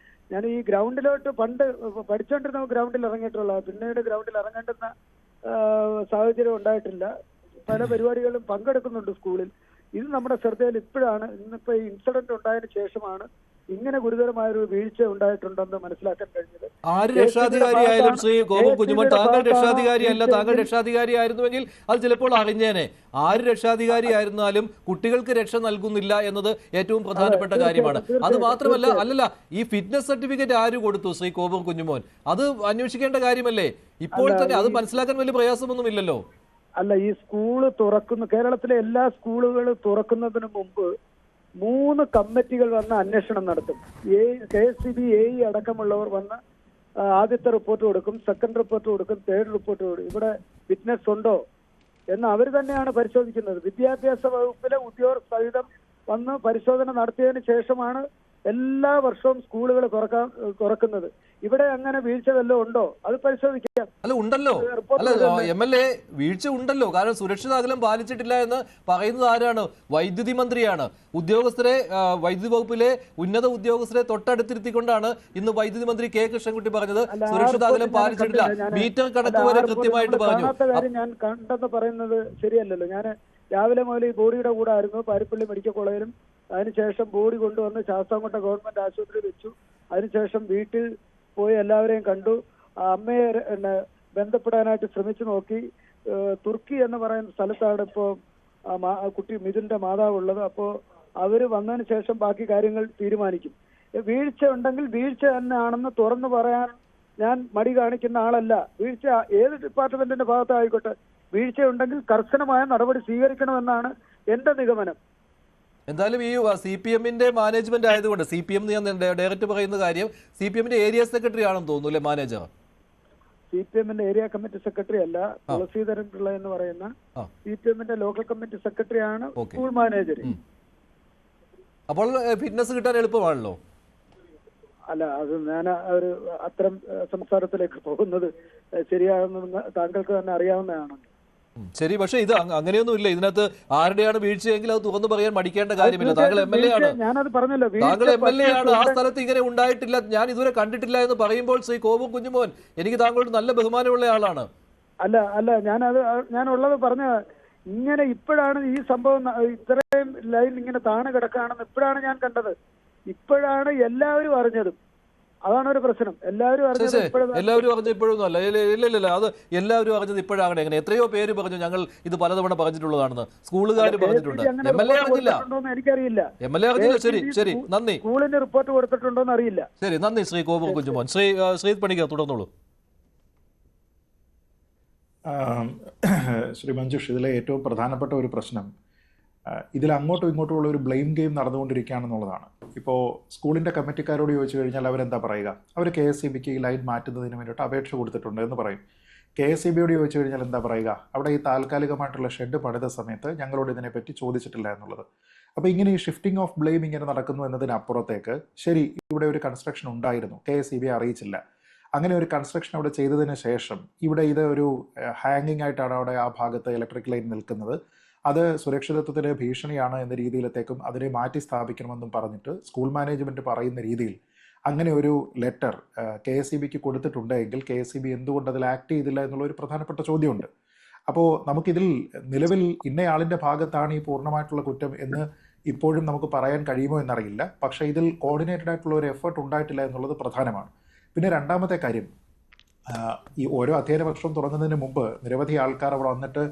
Speaker 6: ഞാൻ ഈ ഗ്രൗണ്ടിലോട്ട് പണ്ട് പഠിച്ചുകൊണ്ടിരുന്ന ഗ്രൗണ്ടിൽ ഇറങ്ങിയിട്ടുള്ള, പിന്നീട് ഗ്രൗണ്ടിൽ ഇറങ്ങേണ്ടുന്ന സാഹചര്യം ഉണ്ടായിട്ടില്ല. പല പരിപാടികളും പങ്കെടുക്കുന്നുണ്ട് സ്കൂളിൽ. ഇത് നമ്മുടെ ശ്രദ്ധയിൽ ഇപ്പോഴാണ്, ഇന്നിപ്പോ ഈ ഇൻസിഡന്റ് ഉണ്ടായതിനു ശേഷമാണ് ഇങ്ങനെ ഗുരുതരമായൊരു വീഴ്ച ഉണ്ടായിട്ടുണ്ടെന്ന് മനസ്സിലാക്കാൻ കഴിഞ്ഞത്.
Speaker 1: ആര് രക്ഷാധികാരിയായാലും ശ്രീ കോവൂർ കുഞ്ഞുമോൻ, താങ്കൾ രക്ഷാധികാരിയല്ല. താങ്കൾ രക്ഷാധികാരി ആയിരുന്നുവെങ്കിൽ അത് ചിലപ്പോൾ അറിഞ്ഞേനെ. ആര് രക്ഷാധികാരി ആയിരുന്നാലും കുട്ടികൾക്ക് രക്ഷ നൽകുന്നില്ല എന്നത് ഏറ്റവും പ്രധാനപ്പെട്ട കാര്യമാണ്. അത് മാത്രമല്ല, അല്ലല്ല, ഈ ഫിറ്റ്നസ് സർട്ടിഫിക്കറ്റ് ആര് കൊടുത്തു ശ്രീ കോവൂർ കുഞ്ഞുമോൻ? അത് അന്വേഷിക്കേണ്ട കാര്യമല്ലേ? ഇപ്പോൾ തന്നെ അത് മനസ്സിലാക്കാൻ വലിയ പ്രയാസമൊന്നുമില്ലല്ലോ.
Speaker 6: അല്ല, ഈ സ്കൂള് കേരളത്തിലെ എല്ലാ സ്കൂളുകൾ തുറക്കുന്നതിന് മുമ്പ് 3 കമ്മിറ്റികൾ വന്ന് അന്വേഷണം നടത്തും. KSCB AE അടക്കമുള്ളവർ വന്ന് ആദ്യത്തെ റിപ്പോർട്ട് കൊടുക്കും, സെക്കൻഡ് റിപ്പോർട്ട് കൊടുക്കും, തേർഡ് റിപ്പോർട്ട് കൊടുക്കും. ഇവിടെ ഫിറ്റ്നസ് ഉണ്ടോ എന്ന് അവർ തന്നെയാണ് പരിശോധിക്കുന്നത്. വിദ്യാഭ്യാസ വകുപ്പിലെ ഉദ്യോഗസ്ഥർ സഹിതം വന്ന് പരിശോധന നടത്തിയതിന് ശേഷമാണ് എല്ലാ വർഷവും സ്കൂളുകൾ തുറക്കുന്നത്. ഇവിടെ അങ്ങനെ വീഴ്ച വല്ലതും ഉണ്ടോ അത് പരിശോധിക്കാം.
Speaker 1: അല്ല, ഉണ്ടല്ലോ. അല്ല MLA, വീഴ്ച ഉണ്ടല്ലോ. കാരണം സുരക്ഷിത അകലം പാലിച്ചിട്ടില്ല എന്ന് പറയുന്നത് ആരാണ്? വൈദ്യുതി മന്ത്രിയാണ്. ഉദ്യോഗസ്ഥരെ, വൈദ്യുതി വകുപ്പിലെ ഉന്നത ഉദ്യോഗസ്ഥരെ തൊട്ടടുത്തിരുത്തിക്കൊണ്ടാണ് ഇന്ന് വൈദ്യുതി മന്ത്രി K കൃഷ്ണൻകുട്ടി പറഞ്ഞത് സുരക്ഷിത അകലം പാലിച്ചിട്ടില്ല. മീറ്റർ കണക്ക് വരെ കൃത്യമായിട്ട് പറഞ്ഞു.
Speaker 6: ഞാൻ കണ്ടെന്ന് പറയുന്നത് ശരിയല്ലല്ലോ. ഞാൻ രാവിലെ മുതൽ ഈ ബോഡിയുടെ കൂടെ ആയിരുന്നു പാരിപ്പള്ളി മെഡിക്കൽ കോളേജിലും. അതിനുശേഷം ബോഡി കൊണ്ടുവന്ന് ശാസ്താംകോട്ട ഗവൺമെന്റ് ആശുപത്രിയിൽ വെച്ചു. അതിനുശേഷം വീട്ടിൽ പോയി എല്ലാവരെയും കണ്ടു. അമ്മയെ ബന്ധപ്പെടാനായിട്ട് ശ്രമിച്ചു നോക്കി. തുർക്കി എന്ന് പറയുന്ന സ്ഥലത്താണ് ഇപ്പോൾ കുട്ടി മിഥുന്റെ മാതാവ് ഉള്ളത്. അപ്പോൾ അവര് വന്നതിന് ശേഷം ബാക്കി കാര്യങ്ങൾ തീരുമാനിക്കും. വീഴ്ച ഉണ്ടെങ്കിൽ വീഴ്ച തന്നെയാണെന്ന് തുറന്നു പറയാൻ ഞാൻ മടി കാണിക്കുന്ന ആളല്ല. വീഴ്ച ഏത് ഡിപ്പാർട്ട്മെന്റിന്റെ ഭാഗത്തായിക്കോട്ടെ, വീഴ്ചയുണ്ടെങ്കിൽ കർശനമായ നടപടി സ്വീകരിക്കണമെന്നാണ് എന്റെ നിഗമനം.
Speaker 1: എന്തായാലും ഈ CPM-ന്റെ മാനേജ്മെന്റ് ആയതുകൊണ്ട്, CPM ഡയറക്റ്റ് പറയുന്ന കാര്യം, CPM-ന്റെ ഏരിയ സെക്രട്ടറി ആണെന്ന് തോന്നുന്നു അല്ലെ മാനേജർ?
Speaker 6: CPM-ന്റെ ഏരിയ കമ്മിറ്റി സെക്രട്ടറി അല്ല, തുളസീധരൻ പിള്ള എന്ന് പറയുന്ന CPM-ന്റെ ലോക്കൽ കമ്മിറ്റി സെക്രട്ടറി ആണ് സ്കൂൾ മാനേജർ.
Speaker 1: അപ്പോൾ ഫിറ്റ്നസ് കിട്ടാൻ എളുപ്പമാണല്ലോ.
Speaker 6: അല്ല, അത് ഞാൻ ഒരു അത്തരം സംസാരത്തിലേക്ക് പോകുന്നത് ശരിയാണെന്ന് താങ്കൾക്ക് തന്നെ അറിയാവുന്നതാണ്.
Speaker 1: ശരി, പക്ഷേ ഇത് അങ്ങനെയൊന്നും ഇല്ല. ഇതിനകത്ത് ആരുടെയാണ് വീഴ്ചയെങ്കിൽ അത് തുറന്നു പറയാൻ മടിക്കേണ്ട കാര്യമില്ല. താങ്കൾ MLA ആണ്.
Speaker 6: ഞാനത് പറഞ്ഞല്ലോ,
Speaker 1: താങ്കൾ MLA ആണ്. ആ സ്ഥലത്ത് ഇങ്ങനെ ഉണ്ടായിട്ടില്ല, ഞാൻ ഇതുവരെ കണ്ടിട്ടില്ല എന്ന് പറയുമ്പോൾ ശ്രീ കോവൂർ കുഞ്ഞുമോൻ, എനിക്ക് താങ്കളോട് നല്ല ബഹുമാനമുള്ള ആളാണ്.
Speaker 6: അല്ല, ഞാൻ ഉള്ളത് പറഞ്ഞ ഇങ്ങനെ ഇപ്പോഴാണ് ഈ സംഭവം, ഇത്രയും ലൈൻ ഇങ്ങനെ താണു കിടക്കുകയാണെന്ന് ഇപ്പോഴാണ് ഞാൻ കണ്ടത്. ഇപ്പോഴാണ് എല്ലാവരും അറിഞ്ഞതും. അതാണ് ഒരു പ്രശ്നം. എല്ലാവരും അറിഞ്ഞത്
Speaker 1: ഇപ്പോഴൊന്നും അല്ല. ഇല്ല, അത് എല്ലാവരും അറിഞ്ഞത് ഇപ്പോഴാണ്. എങ്ങനെ എത്രയോ പേര് പറഞ്ഞു ഞങ്ങൾ ഇത് പലതവണ പറഞ്ഞിട്ടുള്ളതാണെന്ന്. സ്കൂളുകാർ പറഞ്ഞിട്ടുണ്ട്. MLA അറിഞ്ഞില്ല.
Speaker 6: എനിക്കറിയില്ല.
Speaker 1: MLA അറിഞ്ഞില്ല. ശരി, നന്ദി.
Speaker 6: സ്കൂളിന് റിപ്പോർട്ട് കൊടുത്തിട്ടുണ്ടോന്ന് അറിയില്ല.
Speaker 1: ശരി, നന്ദി ശ്രീ കോവൂർ കുഞ്ഞുമോൻ. ശ്രീ പണിക്കർ തുടർന്നോളൂ.
Speaker 5: ശ്രീ മഞ്ജുഷ്, ഇതിലെ ഏറ്റവും പ്രധാനപ്പെട്ട ഒരു പ്രശ്നം ഇതിൽ അങ്ങോട്ടും ഇങ്ങോട്ടുമുള്ള ഒരു ബ്ലെയിം ഗെയിം നടന്നുകൊണ്ടിരിക്കുകയാണെന്നുള്ളതാണ്. ഇപ്പോൾ സ്കൂളിൻ്റെ കമ്മിറ്റിക്കാരോട് ചോദിച്ചു കഴിഞ്ഞാൽ അവരെന്താ പറയുക? അവർ KSCBക്ക് ഈ ലൈൻ മാറ്റുന്നതിന് വേണ്ടിയിട്ട് അപേക്ഷ കൊടുത്തിട്ടുണ്ട് എന്ന് പറയും. KSCBയോട് ചോദിച്ചു കഴിഞ്ഞാൽ എന്താ പറയുക? അവിടെ ഈ താൽക്കാലികമായിട്ടുള്ള ഷെഡ് പണിത സമയത്ത് ഞങ്ങളോട് ഇതിനെപ്പറ്റി ചോദിച്ചിട്ടില്ല എന്നുള്ളത്. അപ്പോൾ ഇങ്ങനെ ഈ ഷിഫ്റ്റിംഗ് ഓഫ് ബ്ലെയിം ഇങ്ങനെ നടക്കുന്നു എന്നതിനപ്പുറത്തേക്ക്, ശരി, ഇവിടെ ഒരു കൺസ്ട്രക്ഷൻ ഉണ്ടായിരുന്നു, KSCB അറിയിച്ചില്ല. അങ്ങനെ ഒരു കൺസ്ട്രക്ഷൻ അവിടെ ചെയ്തതിന് ശേഷം ഇവിടെ ഇത് ഒരു ഹാങ്ങിങ് ആയിട്ടാണ് അവിടെ ആ ഭാഗത്ത് ഇലക്ട്രിക് ലൈൻ നിൽക്കുന്നത്. അത് സുരക്ഷിതത്വത്തിന് ഭീഷണിയാണ് എന്ന രീതിയിലത്തേക്കും അതിനെ മാറ്റി സ്ഥാപിക്കണമെന്നും പറഞ്ഞിട്ട് സ്കൂൾ മാനേജ്മെൻറ്റ് പറയുന്ന രീതിയിൽ അങ്ങനെ ഒരു ലെറ്റർ KSEBക്ക് കൊടുത്തിട്ടുണ്ടെങ്കിൽ KSEB എന്തുകൊണ്ട് അതിൽ ആക്ട് ചെയ്തില്ല എന്നുള്ള ഒരു പ്രധാനപ്പെട്ട ചോദ്യമുണ്ട്. അപ്പോൾ നമുക്കിതിൽ നിലവിൽ ഇന്നയാളിൻ്റെ ഭാഗത്താണ് ഈ പൂർണ്ണമായിട്ടുള്ള കുറ്റം എന്ന് ഇപ്പോഴും നമുക്ക് പറയാൻ കഴിയുമോ എന്നറിയില്ല. പക്ഷേ ഇതിൽ കോർഡിനേറ്റഡ് ആയിട്ടുള്ള ഒരു എഫേർട്ട് ഉണ്ടായിട്ടില്ല എന്നുള്ളത് പ്രധാനമാണ്. പിന്നെ രണ്ടാമത്തെ കാര്യം, ഈ ഓരോ അധ്യയന വർഷം തുടങ്ങുന്നതിന് മുമ്പ് നിരവധി ആൾക്കാർ അവിടെ വന്നിട്ട്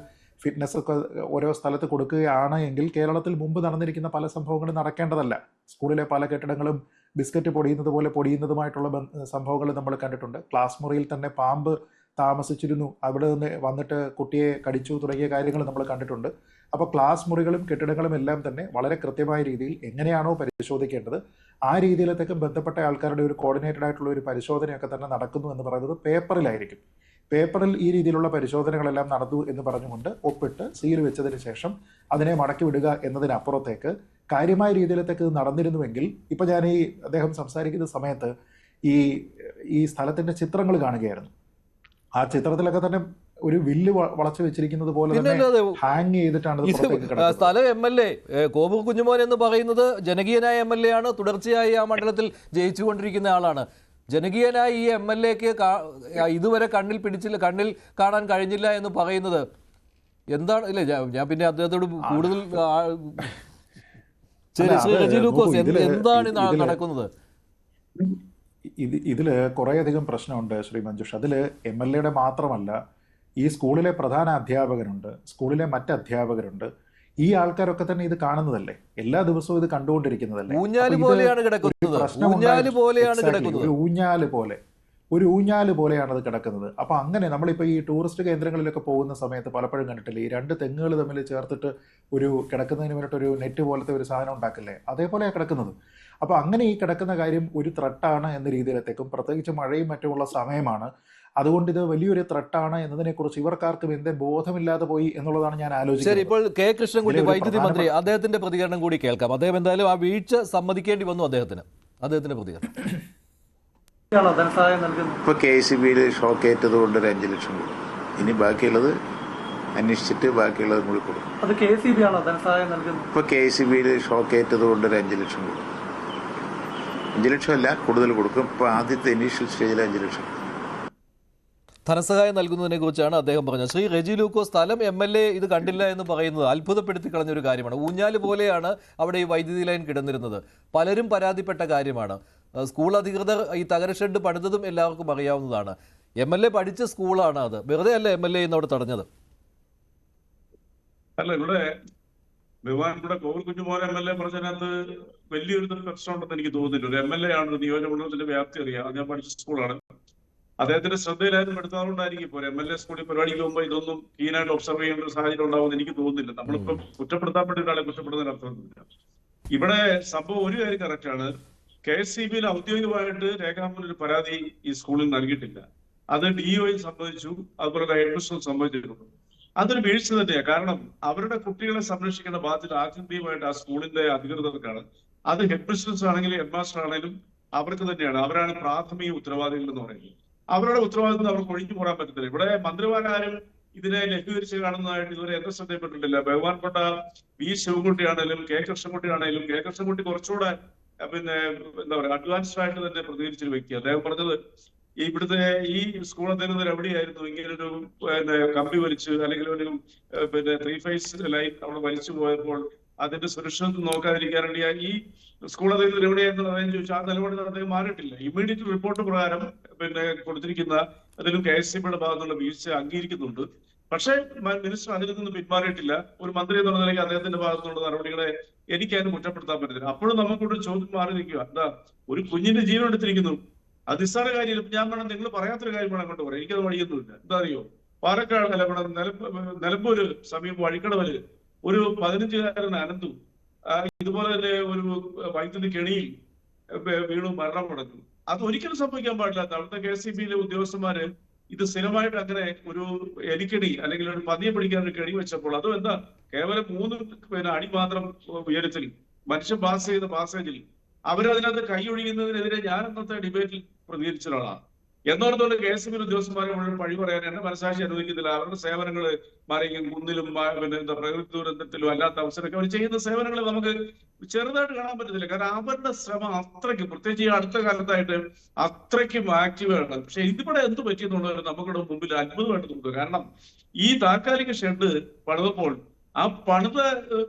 Speaker 5: ഫിറ്റ്നസ് ഒക്കെ ഓരോ സ്ഥലത്ത് കൊടുക്കുകയാണ് എങ്കിൽ കേരളത്തിൽ മുമ്പ് നടന്നിരിക്കുന്ന പല സംഭവങ്ങളും നടക്കേണ്ടതല്ല. സ്കൂളിലെ പല കെട്ടിടങ്ങളും ബിസ്ക്കറ്റ് പൊടിയുന്നത് പോലെ പൊടിയുന്നതുമായിട്ടുള്ള സംഭവങ്ങൾ നമ്മൾ കണ്ടിട്ടുണ്ട്. ക്ലാസ് മുറിയിൽ തന്നെ പാമ്പ് താമസിച്ചിരുന്നു, അവിടെ നിന്ന് വന്നിട്ട് കുട്ടിയെ കടിച്ചു തുടങ്ങിയ കാര്യങ്ങൾ നമ്മൾ കണ്ടിട്ടുണ്ട്. അപ്പോൾ ക്ലാസ് മുറികളും കെട്ടിടങ്ങളും എല്ലാം തന്നെ വളരെ കൃത്യമായ രീതിയിൽ എങ്ങനെയാണോ പരിശോധിക്കേണ്ടത് ആ രീതിയിലത്തേക്കും ബന്ധപ്പെട്ട ആൾക്കാരുടെ ഒരു കോർഡിനേറ്റഡ് ആയിട്ടുള്ള ഒരു പരിശോധനയൊക്കെ തന്നെ നടക്കുന്നു എന്ന് പറയുന്നത് പേപ്പറിലായിരിക്കും. പേപ്പറിൽ ഈ രീതിയിലുള്ള പരിശോധനകളെല്ലാം നടന്നു എന്ന് പറഞ്ഞുകൊണ്ട് ഒപ്പിട്ട് സീൽ വെച്ചതിന് ശേഷം അതിനെ മടക്കി വിടുക എന്നതിനപ്പുറത്തേക്ക് കാര്യമായ രീതിയിലത്തേക്ക് നടന്നിരുന്നുവെങ്കിൽ ഇപ്പം ഞാൻ ഈ അദ്ദേഹം സംസാരിക്കുന്ന സമയത്ത് ഈ സ്ഥലത്തിൻ്റെ ചിത്രങ്ങൾ കാണുകയായിരുന്നു. ആ ചിത്രത്തിലൊക്കെ തന്നെ ഒരു വില്ല് വളച്ചു വെച്ചിരിക്കുന്നത് പോലെ തന്നെ ഹാങ് ചെയ്തിട്ടാണ്
Speaker 1: സ്ഥലം. MLA കോവൂർ കുഞ്ഞുമോൻ എന്ന് പറയുന്നത് ജനകീയനായ MLA ആണ്. തുടർച്ചയായി ആ മണ്ഡലത്തിൽ ജയിച്ചുകൊണ്ടിരിക്കുന്ന ആളാണ്. ജനകീയനായ ഈ MLAക്ക് ഇതുവരെ കണ്ണിൽ കാണാൻ കഴിഞ്ഞില്ല എന്ന് പറയുന്നത് എന്താണ്? ഇല്ലേ, ഞാൻ പിന്നെ അദ്ദേഹത്തോട് കൂടുതൽ എന്താണ് നടക്കുന്നത്?
Speaker 5: ഇതിൽ കുറേയധികം പ്രശ്നമുണ്ട് ശ്രീ മഞ്ജുഷ്. അതിൽ MLAയുടെ മാത്രമല്ല, ഈ സ്കൂളിലെ പ്രധാന അധ്യാപകരുണ്ട്, സ്കൂളിലെ മറ്റ് അധ്യാപകരുണ്ട്. ഈ ആൾക്കാരൊക്കെ തന്നെ ഇത് കാണുന്നതല്ലേ, എല്ലാ ദിവസവും ഇത് കണ്ടുകൊണ്ടിരിക്കുന്നതല്ലേ. ഒരു ഊഞ്ഞാല് പോലെയാണ് അത് കിടക്കുന്നത്. അപ്പൊ അങ്ങനെ നമ്മളിപ്പോൾ ഈ ടൂറിസ്റ്റ് കേന്ദ്രങ്ങളിലൊക്കെ പോകുന്ന സമയത്ത് പലപ്പോഴും കണ്ടിട്ടില്ലേ, ഈ രണ്ട് തെങ്ങുകൾ തമ്മിൽ ചേർത്തിട്ട് ഒരു കിടക്കുന്നതിന് വേണ്ടിയിട്ട് ഒരു നെറ്റ് പോലത്തെ ഒരു സാധനം ഉണ്ടാക്കില്ലേ, അതേപോലെയാണ് കിടക്കുന്നത്. അപ്പോൾ അങ്ങനെ ഈ കിടക്കുന്ന കാര്യം ഒരു ത്രെട്ടാണ് എന്ന രീതിയിലത്തേക്കും, പ്രത്യേകിച്ച് മഴയും മറ്റുമുള്ള സമയമാണ്, അതുകൊണ്ട് ഇത് വലിയൊരു ത്രെട്ടാണ് എന്നതിനെക്കുറിച്ച് ഇവർക്കാർക്കും എന്തേ ബോധമില്ലാതെ പോയി എന്നുള്ളതാണ് ഞാൻ ആലോചിക്കുന്നത്.
Speaker 1: ഇപ്പോൾ K. കൃഷ്ണൻകുട്ടി വൈദ്യുതി മന്ത്രി, അദ്ദേഹത്തിന്റെ പ്രതികരണം കൂടി കേൾക്കാം. അദ്ദേഹം എന്തായാലും ആ വീഴ്ച സമ്മതിക്കേണ്ടി വന്നു അദ്ദേഹത്തിന്റെ പ്രതികരണം.
Speaker 7: ഇപ്പോൾ KSEBയിൽ ഷോക്ക് ഏറ്റത് കൊണ്ട് ഒരു 5 ലക്ഷം കൊടുക്കും. ഇനി ബാക്കിയുള്ളത് അന്വേഷിച്ചിട്ട് ബാക്കിയുള്ളത് കൂടി കൊടുക്കും. ഇപ്പോൾ KSEBയിൽ ഷോക്ക് ഏറ്റത് കൊണ്ട് ഒരു 5 ലക്ഷം കൊടുക്കും. 5 ലക്ഷമല്ല, കൂടുതൽ കൊടുക്കും. ഇപ്പോൾ ആദ്യത്തെ ഇനീഷ്യൽ സ്റ്റേജിൽ 5 ലക്ഷം
Speaker 1: ധനസഹായം നൽകുന്നതിനെ കുറിച്ചാണ് അദ്ദേഹം പറഞ്ഞത്. ശ്രീ റെജി ലൂക്കോ, സ്ഥലം MLA ഇത് കണ്ടില്ല എന്ന് പറയുന്നത് അത്ഭുതപ്പെടുത്തി കളഞ്ഞൊരു കാര്യമാണ്. ഊഞ്ഞാല് പോലെയാണ് അവിടെ ഈ വൈദ്യുതി ലൈൻ കിടന്നിരുന്നത്. പലരും പരാതിപ്പെട്ട കാര്യമാണ്. സ്കൂൾ അധികൃതർ ഈ തകര ഷെഡ് പണിതതും എല്ലാവർക്കും അറിയാവുന്നതാണ്. MLA പഠിച്ച സ്കൂളാണ് അത്. വെറുതെ അല്ല MLA ഇന്ന് അവിടെ തടഞ്ഞത്.
Speaker 2: അല്ല, ഇവിടെ ബഹുമാനപ്പെട്ട കോവൂർ കുഞ്ഞുമോൻ MLA പറഞ്ഞതിനകത്ത് വലിയൊരു പ്രശ്നമുണ്ടെന്ന് എനിക്ക് തോന്നുന്നില്ല. ഒരു MLA ആണ്, നിയോജകമണ്ഡലത്തിന്റെ വ്യാപ്തി അറിയാം. ഞാൻ പഠിച്ച സ്കൂളാണ്. അദ്ദേഹത്തിന്റെ ശ്രദ്ധയിലായിരുന്നു എടുത്തതുകൊണ്ടായിരിക്കും ഇപ്പോൾ MLA സ്കൂളിൽ പരിപാടിക്ക് പോകുമ്പോൾ ഇതൊന്നും കീനായിട്ട് ഒബ്സർവ് ചെയ്യേണ്ട ഒരു സാഹചര്യം ഉണ്ടാവുമെന്ന് എനിക്ക് തോന്നുന്നില്ല. നമ്മളിപ്പം കുറ്റപ്പെടുത്താൻ വേണ്ടി ഒരാളെ കുറ്റപ്പെടുന്നതിന് അർത്ഥമൊന്നുമില്ല. ഇവിടെ സംഭവം ഒരു കാര്യം കറക്റ്റാണ്. KSEBയിൽ ഔദ്യോഗികമായിട്ട് രേഖാമൂലം ഒരു പരാതി ഈ സ്കൂളിൽ നൽകിയിട്ടില്ല. അത് DOയിൽ സംബന്ധിച്ചു, അതുപോലെ ഹെഡ്മിസ്റ്ററും സംബന്ധിച്ചിട്ടുണ്ട്. അതൊരു വീഴ്ച തന്നെയാണ്. കാരണം അവരുടെ കുട്ടികളെ സംരക്ഷിക്കേണ്ട ബാധ്യത ആത്യന്തികമായിട്ട് ആ സ്കൂളിന്റെ അധികൃതർക്കാണ്. അത് ഹെഡ്മിസ്റ്റേഴ്സ് ആണെങ്കിലും ഹെഡ് മാസ്റ്റർ ആണെങ്കിലും അവർക്ക് തന്നെയാണ്. അവരാണ് പ്രാഥമിക ഉത്തരവാദികൾ എന്ന് പറയുന്നത്. അവരുടെ ഉത്തരവാദിത്വം അവർക്ക് ഒഴിഞ്ഞു പോകാൻ പറ്റത്തില്ല. ഇവിടെ മന്ത്രിമാരാരും ഇതിനെ ലഘൂകരിച്ച് കാണുന്നതായിട്ട് ഇതുവരെ എന്നെ ശ്രദ്ധയപ്പെട്ടിട്ടില്ല. ബഹുമാനപ്പെട്ട V. ശിവൻകുട്ടി ആണെങ്കിലും K. കൃഷ്ണൻകുട്ടി ആണെങ്കിലും, K. കൃഷ്ണൻകുട്ടി കുറച്ചുകൂടെ പിന്നെ എന്താ പറയുക അഡ്വാൻസ്ഡ് ആയിട്ട് തന്നെ പ്രതികരിച്ചൊരു വ്യക്തി. അദ്ദേഹം പറഞ്ഞത് ഇവിടുത്തെ ഈ സ്കൂൾ അധികൃതർ എവിടെയായിരുന്നു ഇങ്ങനൊരു കമ്പി വലിച്ച് അല്ലെങ്കിൽ ഒരു 3 ഫേസ് ലൈൻ അവിടെ വലിച്ചു പോയപ്പോൾ അതിന്റെ സുരക്ഷിതത്വം നോക്കാതിരിക്കാൻ വേണ്ടി ഈ സ്കൂൾ അധികൃതർ എവിടെയായിരുന്നു അദ്ദേഹം ചോദിച്ചാൽ ആ നിലപാടിൽ അദ്ദേഹം മാറിയിട്ടില്ല. ഇമ്മീഡിയറ്റ് റിപ്പോർട്ട് പ്രകാരം കൊടുത്തിരിക്കുന്ന അതിലും KSEBയുടെ ഭാഗത്തുള്ള വീഴ്ച അംഗീകരിക്കുന്നുണ്ട്. പക്ഷേ മിനിസ്റ്റർ അതിൽ നിന്ന് പിന്മാറിയിട്ടില്ല. ഒരു മന്ത്രി എന്നുള്ള നിലയ്ക്ക് അദ്ദേഹത്തിന്റെ ഭാഗത്തുള്ള നടപടികളെ എനിക്ക് അതിന് കുറ്റപ്പെടുത്താൻ പറ്റത്തില്ല. അപ്പോഴും നമുക്കൊരു ചോദ്യം മാറി നിൽക്കുക, എന്താ ഒരു കുഞ്ഞിന്റെ ജീവൻ എടുത്തിരിക്കുന്നു, അത് നിസ്സാര കാര്യം. ഞാൻ വേണം നിങ്ങൾ പറയാത്തൊരു കാര്യം വേണം അങ്ങോട്ട് പറയാം. എനിക്കത് വഴിയൊന്നുമില്ല. എന്താ അറിയോ, പാലക്കാട് നിലമ്പൂര് സമീപം വഴിക്കടവല് ഒരു 15-കാരൻ അനന്തു ഇതുപോലെ തന്നെ ഒരു വൈദ്യുതി കെണിയിൽ വീണു മരണമടഞ്ഞു. അത് ഒരിക്കലും സംഭവിക്കാൻ പാടില്ലാത്ത അവിടുത്തെ KSEBയിലെ ഉദ്യോഗസ്ഥന്മാര് ഇത് സ്ഥിരമായിട്ട് അങ്ങനെ ഒരു എലിക്കെണി അല്ലെങ്കിൽ ഒരു പതിയെ പിടിക്കാൻ ഒരു കെണി വെച്ചപ്പോൾ അതും എന്താ കേവലം 3 അടി മാത്രം ഉയരത്തിൽ മനുഷ്യൻ പാസ് ചെയ്ത പാസേജിൽ അവരതിനകത്ത് കൈ ഒഴിയുന്നതിനെതിരെ ഞാൻ അന്നത്തെ ഡിബേറ്റിൽ പ്രതികരിച്ച ഒരാളാണ്. എന്നോർത്തുകൊണ്ട് KSEB ഉദ്യോഗസ്ഥന്മാരെ മുഴുവൻ പഴി പറയാൻ എന്നെ മനസാക്ഷി അനുവദിക്കുന്നില്ല. അവരുടെ സേവനങ്ങൾ കുന്നിലും പിന്നെ എന്താ പ്രകൃതി ദുരന്തത്തിലും അല്ലാത്ത അവസരമൊക്കെ അവർ ചെയ്യുന്ന സേവനങ്ങൾ നമുക്ക് ചെറുതായിട്ട് കാണാൻ പറ്റത്തില്ല. കാരണം അവരുടെ ശ്രമം അത്രയ്ക്ക്, പ്രത്യേകിച്ച് ഈ അടുത്ത കാലത്തായിട്ട് അത്രയ്ക്കും ആക്റ്റീവാണ്. പക്ഷെ ഇതിവിടെ എന്ത് പറ്റിയെന്നുള്ളത് നമുക്കിവിടെ മുമ്പിൽ അത്ഭുതമായിട്ട് തോന്നുന്നു. കാരണം ഈ താൽക്കാലിക ഷെഡ് പണിതപ്പോൾ ആ പണിത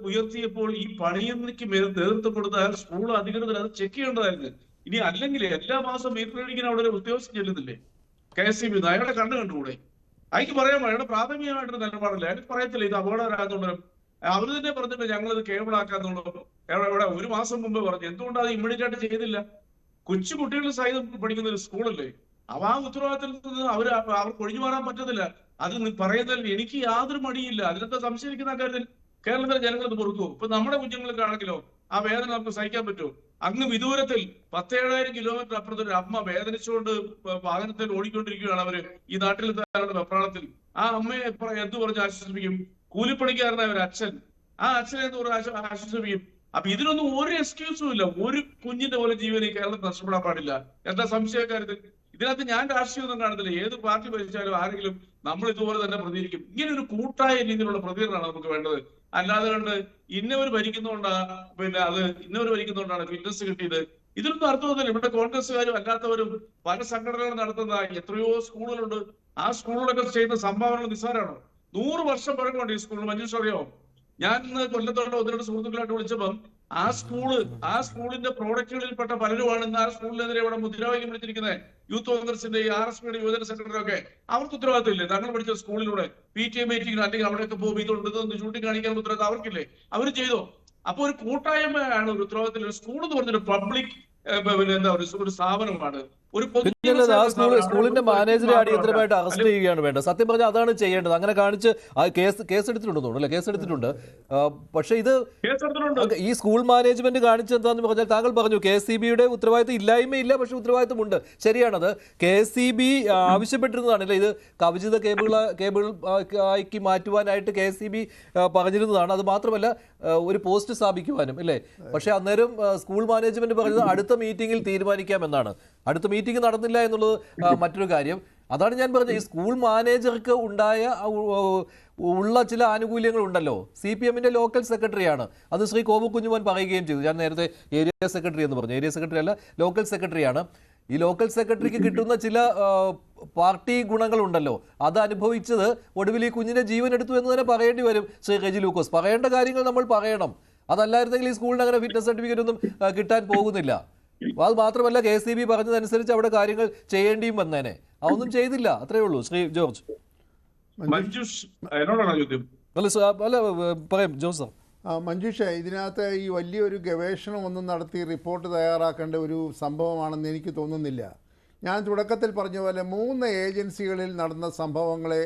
Speaker 2: ഉയർത്തിയപ്പോൾ ഈ പണിയക്ക് നേതൃത്വം കൊടുത്ത സ്കൂൾ അധികൃതർ അത് ചെക്ക് ചെയ്യേണ്ടതായിരുന്നു. ഇനി അല്ലെങ്കിൽ എല്ലാ മാസം മീറ്റർ റീഡിങ്ങിന് അവിടെ ഒരു ഉദ്യോഗസ്ഥൻ ചെല്ലുന്നില്ലേ KSEB, അയാളുടെ കണ്ടുകൂടെ? അയാൾക്ക് പറയാൻ അയാളുടെ പ്രാഥമികമായിട്ടൊരു നിലപാടില്ല. അയാൾക്ക് പറയത്തില്ല ഇത് അപകടകരമാകുന്നുണ്ടോ. അവർ തന്നെ പറഞ്ഞിട്ട് ഞങ്ങളിത് കേബിൾ ആക്കാന്നുള്ളൂ. ഇവിടെ ഒരു മാസം മുമ്പ് പറഞ്ഞു. എന്തുകൊണ്ട് അത് ഇമ്മീഡിയറ്റ് ആയിട്ട് ചെയ്തില്ല? കൊച്ചു കുട്ടികൾ സഹിതം പഠിക്കുന്ന ഒരു സ്കൂളല്ലേ. ആ ഉത്തരവാദിത്തത്തിൽ നിന്ന് അവർക്ക് ഒഴിഞ്ഞു മാറാൻ പറ്റത്തില്ല. അത് പറയുന്നതിൽ എനിക്ക് യാതൊരു മടിയില്ല. അതിനകത്ത് സംശയിക്കുന്ന കാര്യത്തിൽ കേരളത്തിലെ ജനങ്ങൾ ഇത് പൊറുക്കുമോ? ഇപ്പൊ നമ്മുടെ കുഞ്ഞുങ്ങൾക്കാണെങ്കിലോ ആ വേദന നമുക്ക് സഹിക്കാൻ പറ്റുമോ? അങ്ങ് വിദൂരത്തിൽ 17,000 കിലോമീറ്റർ അപ്പുറത്ത് ഒരു അമ്മ വേദനിച്ചുകൊണ്ട് വാഹനത്തിൽ ഓടിക്കൊണ്ടിരിക്കുകയാണ്. അവര് ഈ നാട്ടിൽ വെപ്രാളത്തിൽ. ആ അമ്മയെ എന്ത് പറഞ്ഞ് ആശ്വസിപ്പിക്കും? കൂലിപ്പണിക്കാരനായ ഒരു അച്ഛൻ, ആ അച്ഛനെ എന്ത് പറഞ്ഞ് ആശ്വസിപ്പിക്കും? അപ്പൊ ഇതിനൊന്നും ഒരു എക്സ്ക്യൂസും ഇല്ല. ഒരു കുഞ്ഞിന്റെ പോലെ ജീവൻ ഈ കേരളത്തിൽ നഷ്ടപ്പെടാൻ പാടില്ല. എന്താ സംശയക്കാര്യത്തിൽ? ഇതിനകത്ത് ഞാൻ രാഷ്ട്രീയമൊന്നും കാണുന്നില്ല. ഏത് പാർട്ടി ഭരിച്ചാലും ആരെങ്കിലും നമ്മൾ ഇതുപോലെ തന്നെ പ്രതികരിക്കും. ഇങ്ങനെ ഒരു കൂട്ടായ രീതിയിലുള്ള പ്രതികരണമാണ് നമുക്ക് വേണ്ടത്. അല്ലാതെ കണ്ട് ഇന്നവർ ഭരിക്കുന്നതുകൊണ്ടാ പിന്നെ അത് ഇന്നവർ ഭരിക്കുന്നതുകൊണ്ടാണ് ഫിറ്റ്നസ് കിട്ടിയത്. ഇതിനൊന്നും അർത്ഥമൊന്നുമില്ല. ഇവിടെ കോൺഗ്രസ്സുകാരും അല്ലാത്തവരും പല സംഘടനകളും നടത്തുന്ന എത്രയോ സ്കൂളുകളുണ്ട്. ആ സ്കൂളുകളൊക്കെ ചെയ്യുന്ന സംഭാവനകൾ നിസ്സാരമാണോ? 100 വർഷം പഴക്കമുണ്ട് ഈ സ്കൂളിൽ. മഞ്ജുഷ് അറിയോ? ഞാൻ ഇന്ന് കൊല്ലത്തോടെ 1-2 സുഹൃത്തുക്കളായിട്ട് വിളിച്ചപ്പം ആ സ്കൂളിന്റെ പ്രോഡക്റ്റുകളിൽപ്പെട്ട പലരുമാണ് ഇന്ന് ആ സ്കൂളിനെതിരെ ഇവിടെ മുദ്രാവാക്യം വിളിച്ചിരിക്കുന്നത്. യൂത്ത് കോൺഗ്രസിന്റെ RSPയുടെ യുവജന സെക്രട്ടറി ഒക്കെ അവർക്ക് ഉത്തരവാദിത്തമില്ലേ? തങ്ങൾ പഠിച്ച സ്കൂളിലൂടെ PTA മീറ്റിംഗിന് അല്ലെങ്കിൽ അവിടെയൊക്കെ പോകുമ്പോൾ ഇതുണ്ടെന്ന് ചൂണ്ടിക്കാണിക്കാൻ ഉത്തരവാദിത്തം അവർക്കില്ലേ? അവർ ചെയ്തോ? അപ്പൊ ഒരു കൂട്ടായ്മയാണ് ഒരു ഉത്തരവാദിത്തം. ഒരു സ്കൂൾ എന്ന് പറഞ്ഞൊരു പബ്ലിക് എന്താ ഒരു സ്ഥാപനമാണ്. ഒരു
Speaker 1: സ്കൂളിന്റെ മാനേജറെ അടിയന്തരമായിട്ട് അറസ്റ്റ് ചെയ്യുകയാണ് വേണ്ടത്. സത്യം പറഞ്ഞാൽ അതാണ് ചെയ്യേണ്ടത്. അങ്ങനെ കാണിച്ച് കേസ് എടുത്തിട്ടുണ്ടെന്ന് തോന്നുന്നു അല്ലെ? കേസ് എടുത്തിട്ടുണ്ട്. പക്ഷെ ഇത് ഈ സ്കൂൾ മാനേജ്മെന്റ് കാണിച്ചെന്താന്ന് പറഞ്ഞാൽ താങ്കൾ പറഞ്ഞു KSEBയുടെ ഉത്തരവാദിത്തം ഇല്ലായ്മയില്ല, പക്ഷെ ഉത്തരവാദിത്തമുണ്ട്. ശരിയാണത്. KSEB ആവശ്യപ്പെട്ടിരുന്നതാണ് അല്ലെ ഇത് കവചിത കേബിൾ ആക്കി മാറ്റുവാനായിട്ട് KSEB പറഞ്ഞിരുന്നതാണ്. അത് മാത്രമല്ല ഒരു പോസ്റ്റ് സ്ഥാപിക്കുവാനും അല്ലേ. പക്ഷെ അന്നേരം സ്കൂൾ മാനേജ്മെന്റ് പറഞ്ഞത് അടുത്ത മീറ്റിംഗിൽ തീരുമാനിക്കാമെന്നാണ്. അടുത്ത മീറ്റിംഗ് നടന്നില്ല എന്നുള്ളത് മറ്റൊരു കാര്യം. അതാണ് ഞാൻ പറഞ്ഞത്. ഈ സ്കൂൾ മാനേജർക്ക് ഉള്ള ചില ആനുകൂല്യങ്ങൾ ഉണ്ടല്ലോ. CPMന്റെ ലോക്കൽ സെക്രട്ടറിയാണ്. അത് ശ്രീ കോവുകുഞ്ഞുമോൻ പറയുകയും ചെയ്തു. ഞാൻ നേരത്തെ ഏരിയ സെക്രട്ടറി എന്ന് പറഞ്ഞു. ഏരിയ സെക്രട്ടറി അല്ല, ലോക്കൽ സെക്രട്ടറിയാണ്. ഈ ലോക്കൽ സെക്രട്ടറിക്ക് കിട്ടുന്ന ചില പാർട്ടി ഗുണങ്ങളുണ്ടല്ലോ, അത് അനുഭവിച്ചത് ഒടുവിൽ ഈ കുഞ്ഞിന്റെ ജീവൻ എടുത്തു എന്ന് തന്നെ പറയേണ്ടി വരും. ശ്രീ റെജി ലൂക്കോസ്, പറയേണ്ട കാര്യങ്ങൾ നമ്മൾ പറയണം. അതല്ലായിരുന്നെങ്കിൽ ഈ സ്കൂളിന് അങ്ങനെ ഫിറ്റ്നസ് സർട്ടിഫിക്കറ്റ് ഒന്നും കിട്ടാൻ പോകുന്നില്ല. അത് മാത്രമല്ല KSEB പറഞ്ഞതനുസരിച്ച് അവിടെ കാര്യങ്ങൾ ചെയ്യേണ്ടിയും വന്നേനെ. അതൊന്നും ചെയ്തില്ല. അത്രേ ഉള്ളൂ. ശ്രീ ജോർജ്. അല്ല പറയാം ജോർജ് സാർ.
Speaker 3: മഞ്ജുഷ, ഇതിനകത്ത് ഈ വലിയൊരു ഗവേഷണം ഒന്നും നടത്തി റിപ്പോർട്ട് തയ്യാറാക്കേണ്ട ഒരു സംഭവമാണെന്ന് എനിക്ക് തോന്നുന്നില്ല. ഞാൻ തുടക്കത്തിൽ പറഞ്ഞ പോലെ 3 ഏജൻസികളിൽ നടന്ന സംഭവങ്ങളെ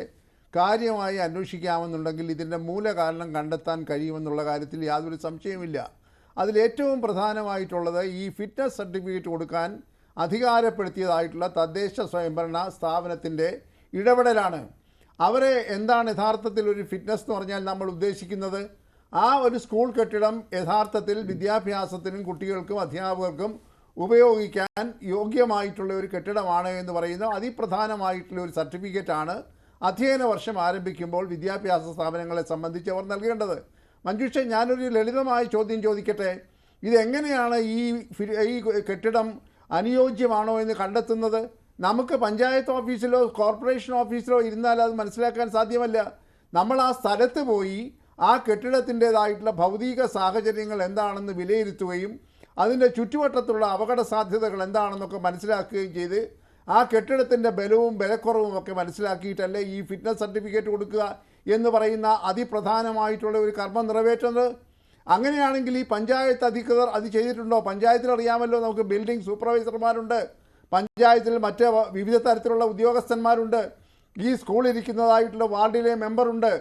Speaker 3: കാര്യമായി അന്വേഷിക്കാമെന്നുണ്ടെങ്കിൽ ഇതിൻ്റെ മൂലകാരണം കണ്ടെത്താൻ കഴിയുമെന്നുള്ള കാര്യത്തിൽ യാതൊരു സംശയമില്ല. അതിലേറ്റവും പ്രധാനമായിട്ടുള്ളത് ഈ ഫിറ്റ്നസ് സർട്ടിഫിക്കറ്റ് കൊടുക്കാൻ അധികാരപ്പെടുത്തിയതായിട്ടുള്ള തദ്ദേശ സ്വയംഭരണ സ്ഥാപനത്തിൻ്റെ ഇടപെടലാണ്. അവരെ എന്താണ് യഥാർത്ഥത്തിൽ ഒരു ഫിറ്റ്നസ് എന്ന് പറഞ്ഞാൽ നമ്മൾ ഉദ്ദേശിക്കുന്നത്? ആ ഒരു സ്കൂൾ കെട്ടിടം യഥാർത്ഥത്തിൽ വിദ്യാഭ്യാസത്തിനും കുട്ടികൾക്കും അധ്യാപകർക്കും ഉപയോഗിക്കാൻ യോഗ്യമായിട്ടുള്ള ഒരു കെട്ടിടമാണ് എന്ന് പറയുന്ന അതിപ്രധാനമായിട്ടുള്ള ഒരു സർട്ടിഫിക്കറ്റാണ് അധ്യയന വർഷം ആരംഭിക്കുമ്പോൾ വിദ്യാഭ്യാസ സ്ഥാപനങ്ങളെ സംബന്ധിച്ച് അവർ നൽകേണ്ടത്. മഞ്ജുഷ, ഞാനൊരു ലളിതമായ ചോദ്യം ചോദിക്കട്ടെ. ഇതെങ്ങനെയാണ് ഈ കെട്ടിടം അനുയോജ്യമാണോ എന്ന് കണ്ടെത്തുന്നത്? നമുക്ക് പഞ്ചായത്ത് ഓഫീസിലോ കോർപ്പറേഷൻ ഓഫീസിലോ ഇരുന്നാൽ അത് മനസ്സിലാക്കാൻ സാധ്യമല്ല. നമ്മൾ ആ സ്ഥലത്ത് പോയി ആ കെട്ടിടത്തിൻ്റേതായിട്ടുള്ള ഭൗതിക സാഹചര്യങ്ങൾ എന്താണെന്ന് വിലയിരുത്തുകയും അതിൻ്റെ ചുറ്റുവട്ടത്തുള്ള അപകട സാധ്യതകൾ എന്താണെന്നൊക്കെ മനസ്സിലാക്കുകയും ചെയ്ത് ആ കെട്ടിടത്തിൻ്റെ ബലവും ബലക്കുറവും ഒക്കെ മനസ്സിലാക്കിയിട്ടല്ലേ ഈ ഫിറ്റ്നസ് സർട്ടിഫിക്കറ്റ് കൊടുക്കുക എന്ന് പറയുന്ന അതിപ്രധാനമായിട്ടുള്ള ഒരു കർമ്മം നിറവേറ്റുന്നത്. അങ്ങനെയാണെങ്കിൽ ഈ പഞ്ചായത്ത് അധികൃതർ അത് ചെയ്തിട്ടുണ്ടോ? പഞ്ചായത്തിൽ അറിയാമല്ലോ, നമുക്ക് ബിൽഡിംഗ് സൂപ്പർവൈസർമാരുണ്ട്, പഞ്ചായത്തിൽ മറ്റ് വിവിധ തരത്തിലുള്ള ഉദ്യോഗസ്ഥന്മാരുണ്ട്, ഈ സ്കൂളിരിക്കുന്നതായിട്ടുള്ള വാർഡിലെ മെമ്പറുണ്ട്.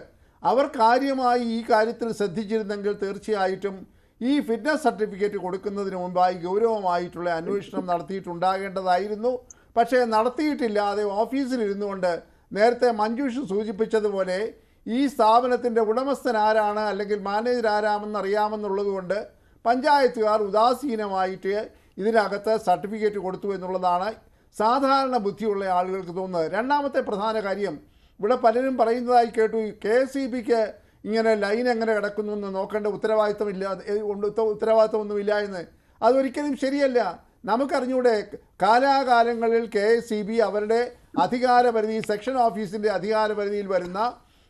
Speaker 3: അവർ കാര്യമായി ഈ കാര്യത്തിൽ ശ്രദ്ധിച്ചിരുന്നെങ്കിൽ തീർച്ചയായിട്ടും ഈ ഫിറ്റ്നസ് സർട്ടിഫിക്കറ്റ് കൊടുക്കുന്നതിന് മുമ്പായി ഗൗരവമായിട്ടുള്ള അന്വേഷണം നടത്തിയിട്ടുണ്ടാകേണ്ടതായിരുന്നു. പക്ഷേ നടത്തിയിട്ടില്ലാതെ ഓഫീസിലിരുന്നു കൊണ്ട് നേരത്തെ മഞ്ജുഷ് സൂചിപ്പിച്ചതുപോലെ ഈ സ്ഥാപനത്തിൻ്റെ ഉടമസ്ഥൻ ആരാണ് അല്ലെങ്കിൽ മാനേജർ ആരാമെന്ന് അറിയാമെന്നുള്ളത് കൊണ്ട് പഞ്ചായത്തുകാർ ഉദാസീനമായിട്ട് ഇതിനകത്ത് സർട്ടിഫിക്കറ്റ് കൊടുത്തു എന്നുള്ളതാണ് സാധാരണ ബുദ്ധിയുള്ള ആളുകൾക്ക് തോന്നുന്നത്. രണ്ടാമത്തെ പ്രധാന കാര്യം, ഇവിടെ പലരും പറയുന്നതായി കേട്ടു, KSEBക്ക് ഇങ്ങനെ ലൈൻ എങ്ങനെ കിടക്കുന്നു എന്ന് നോക്കേണ്ട ഉത്തരവാദിത്തമൊന്നുമില്ല എന്ന്. അതൊരിക്കലും ശരിയല്ല. നമുക്കറിഞ്ഞൂടെ, കാലാകാലങ്ങളിൽ KSEB അവരുടെ അധികാരപരിധി, സെക്ഷൻ ഓഫീസിൻ്റെ അധികാരപരിധിയിൽ വരുന്ന